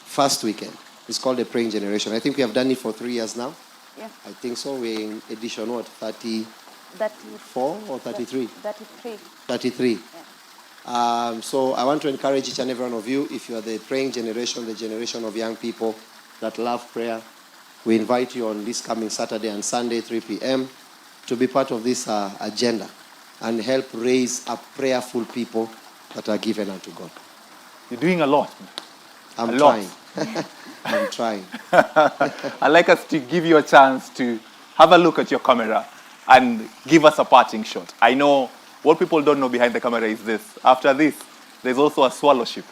First weekend. It's called the Praying Generation. I think we have done it for 3 years now. Yeah. I think so. We're in edition, what, 34 or 33? 33. 33. So I want to encourage each and every one of you, if you are the praying generation, the generation of young people that love prayer, we invite you on this coming Saturday and Sunday, 3 p.m., to be part of this agenda and help raise up prayerful people that are given unto God. You're doing a lot. I'm trying. I'm trying. I'd like us to give you a chance to have a look at your camera and give us a parting shot. I know what people don't know behind the camera is this. After this, there's also a swallow ship.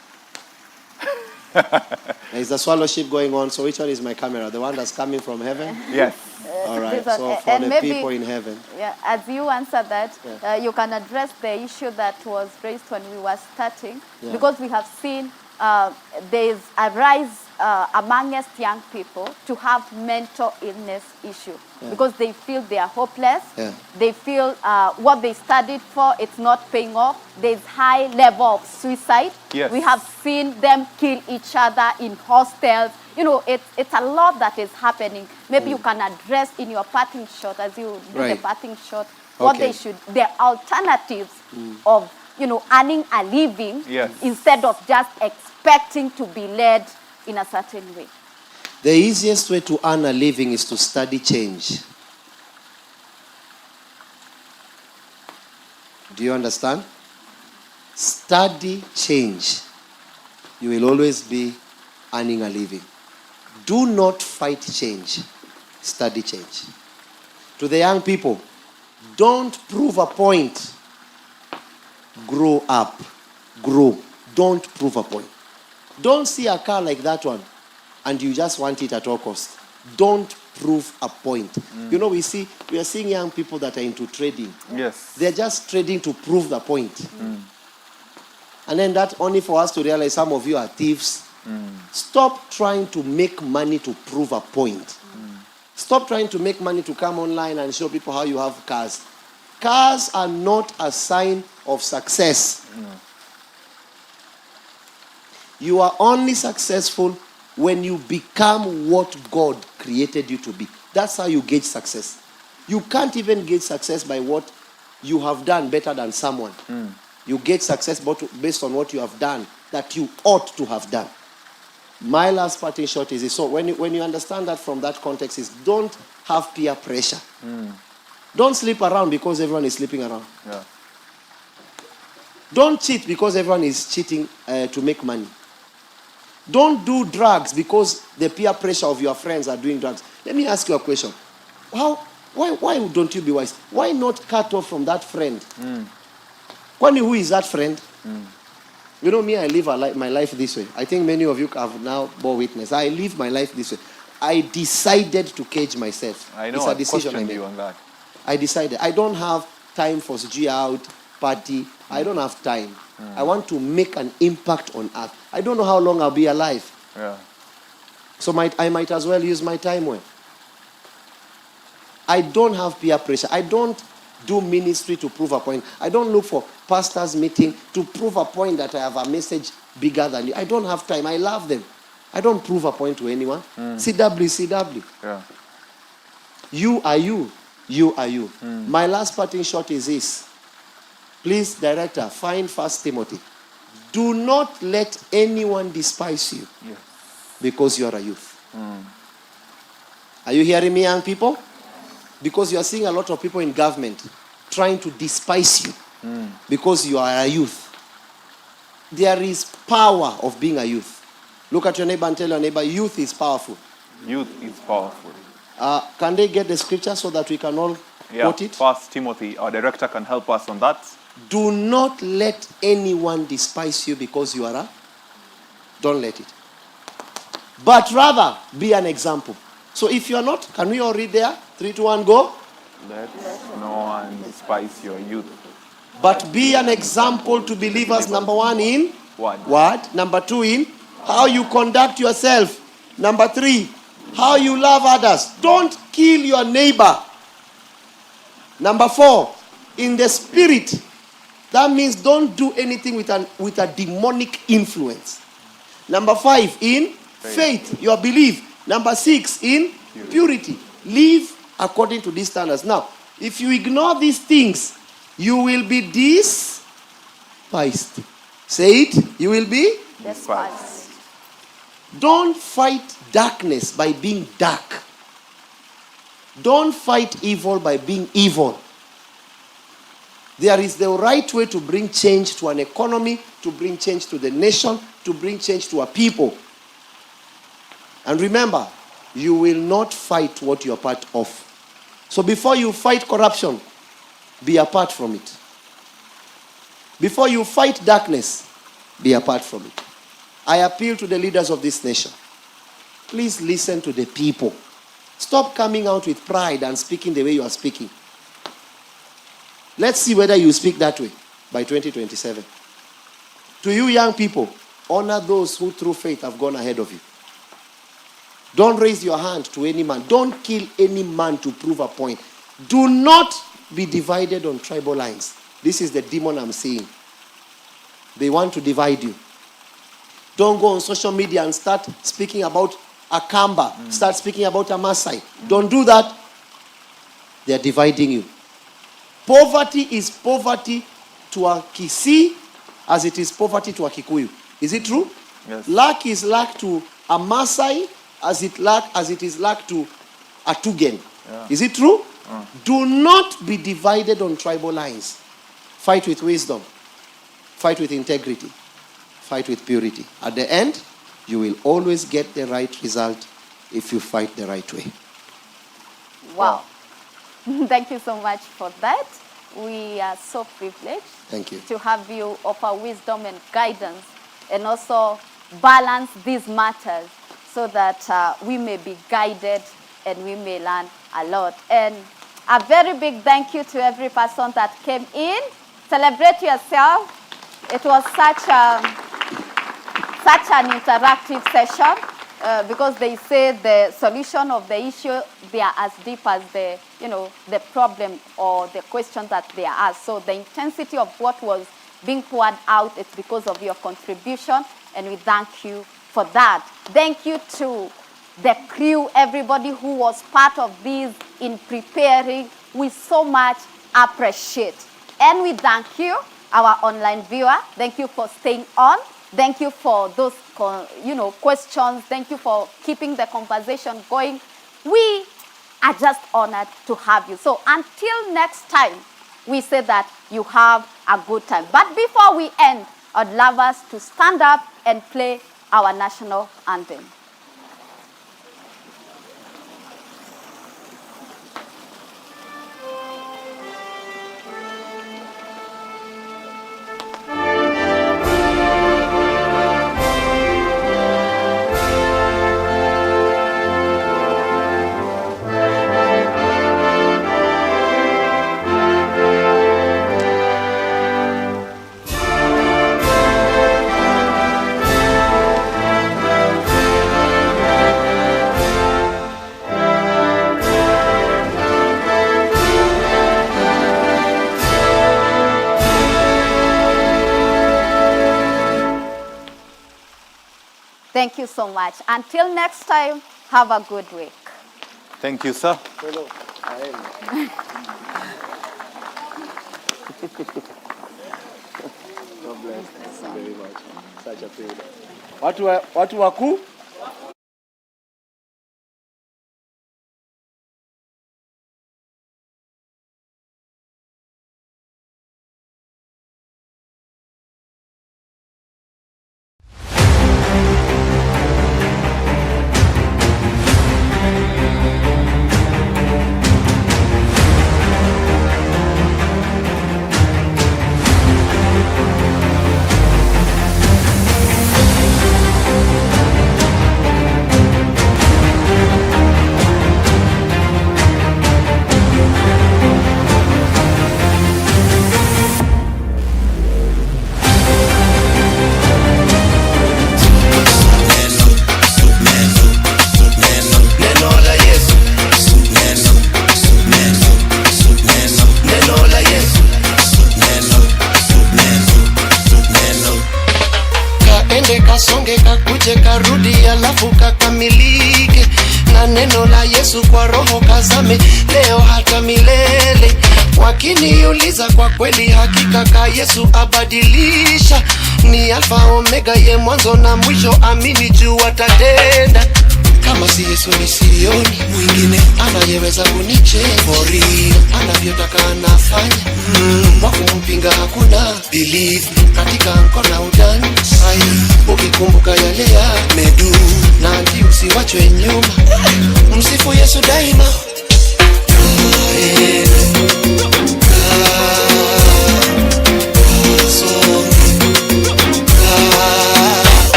There's a swallow ship going on. So which one is my camera? The one that's coming from heaven? Yes. All right. So for the people in heaven. Yeah, as you answer that, you can address the issue that was raised when we were starting, because we have seen there is a rise amongst young people to have mental illness issue because they feel they are hopeless. They feel what they studied for, it's not paying off. There's high level of suicide. We have seen them kill each other in hostels. You know, it's a lot that is happening. Maybe you can address in your parting shot, as you do the parting shot, what they should, the alternatives of, you know, earning a living instead of just expecting to be led in a certain way. The easiest way to earn a living is to study change. Do you understand? Study change. You will always be earning a living. Do not fight change. Study change. To the young people, don't prove a point. Grow up. Grow. Don't prove a point. Don't see a car like that one and you just want it at all costs. Don't prove a point. You know, we are seeing young people that are into trading. Yes. They're just trading to prove the point. And then that only for us to realize some of you are thieves. Stop trying to make money to prove a point. Stop trying to make money to come online and show people how you have cars. Cars are not a sign of success. You are only successful when you become what God created you to be. That's how you gauge success. You can't even gauge success by what you have done better than someone. You gauge success based on what you have done that you ought to have done. My last parting shot is this. So when you understand that from that context is don't have peer pressure. Don't sleep around because everyone is sleeping around. Don't cheat because everyone is cheating to make money. Don't do drugs because the peer pressure of your friends are doing drugs. Let me ask you a question. Why don't you be wise? Why not cut off from that friend? Who is that friend? You know me, I live my life this way. I think many of you have now bore witness. I live my life this way. I decided to cage myself. I know. It's a decision I made. You on that. I decided. I don't have time for CG out, party. I don't have time. I want to make an impact on earth. I don't know how long I'll be alive. So I might as well use my time well. I don't have peer pressure. I don't do ministry to prove a point. I don't look for pastors' meeting to prove a point that I have a message bigger than you. I don't have time. I love them. I don't prove a point to anyone. CW. You are you. You are you. My last parting shot is this. Please, director, find 1 Timothy. Do not let anyone despise you because you are a youth. Are you hearing me, young people? Because you are seeing a lot of people in government trying to despise you because you are a youth. There is power of being a youth. Look at your neighbor and tell your neighbor, youth is powerful. Youth is powerful. Can they get the scripture so that we can all quote it? 1 Timothy, our director can help us on that. Do not let anyone despise you because you are a... Don't let it. But rather, be an example. So if you are not, can we all read there? 3, 2, 1, go. Let no one despise your youth. But be an example to believers, number 1, in word. Number 2, in how you conduct yourself. Number 3, how you love others. Don't kill your neighbor. Number 4, in the spirit. That means don't do anything with a demonic influence. Number 5, in faith, your belief. Number 6, in purity. Live according to these standards. Now, if you ignore these things, you will be despised. Say it. You will be despised. Don't fight darkness by being dark. Don't fight evil by being evil. There is the right way to bring change to an economy, to bring change to the nation, to bring change to a people. And remember, you will not fight what you are part of. So before you fight corruption, be apart from it. Before you fight darkness, be apart from it. I appeal to the leaders of this nation. Please listen to the people. Stop coming out with pride and speaking the way you are speaking. Let's see whether you speak that way by 2027. To you young people, honor those who through faith have gone ahead of you. Don't raise your hand to any man. Don't kill any man to prove a point. Do not be divided on tribal lines. This is the demon I'm seeing. They want to divide you. Don't go on social media and start speaking about a Kamba. Start speaking about a Maasai. Don't do that. They are dividing you. Poverty is poverty to a Kisii as it is poverty to a Kikuyu. Is it true? Yes. Lack is lack to a Maasai as it is lack to a Tugen. Yeah. Is it true? Do not be divided on tribal lines. Fight with wisdom. Fight with integrity. Fight with purity. At the end, you will always get the right result if you fight the right way. Wow. Thank you so much for that. We are so privileged Thank you. to have you offer wisdom and guidance and also balance these matters so that we may be guided and we may learn a lot. And a very big thank you to every person that came in. Celebrate yourself. It was such an interactive session because they say the solution of the issue, they are as deep as the problem or the question that they are asked. So the intensity of what was being poured out, it's because of your contribution, and we thank you for that. Thank you to the crew, everybody who was part of this in preparing. We so much appreciate. And we thank you, our online viewer. Thank you for staying on. Thank you for those questions. Thank you for keeping the conversation going. We are just honored to have you. So until next time, we say that you have a good time. But before we end, I'd love us to stand up and play our national anthem. Thank you so much. Until next time, have a good week. Thank you, sir. Hello. Very much. Such a privilege. Watu wakuu. Kasonge kakuje karudi alafu kakamilike na neno la Yesu kwa roho kazame leo hata milele. Wakiniuliza kwa kweli hakika ka Yesu abadilisha, ni alfa omega ye mwanzo na mwisho, amini juu atatenda. Kama si Yesu nisioni mwingine anayeweza kunicheka for real, anavyotaka anafanya, wakumpinga hakuna. Believe katika mkono udani sai, ukikumbuka yale ya medu na ati usiwachwe nyuma. Msifu Yesu daima,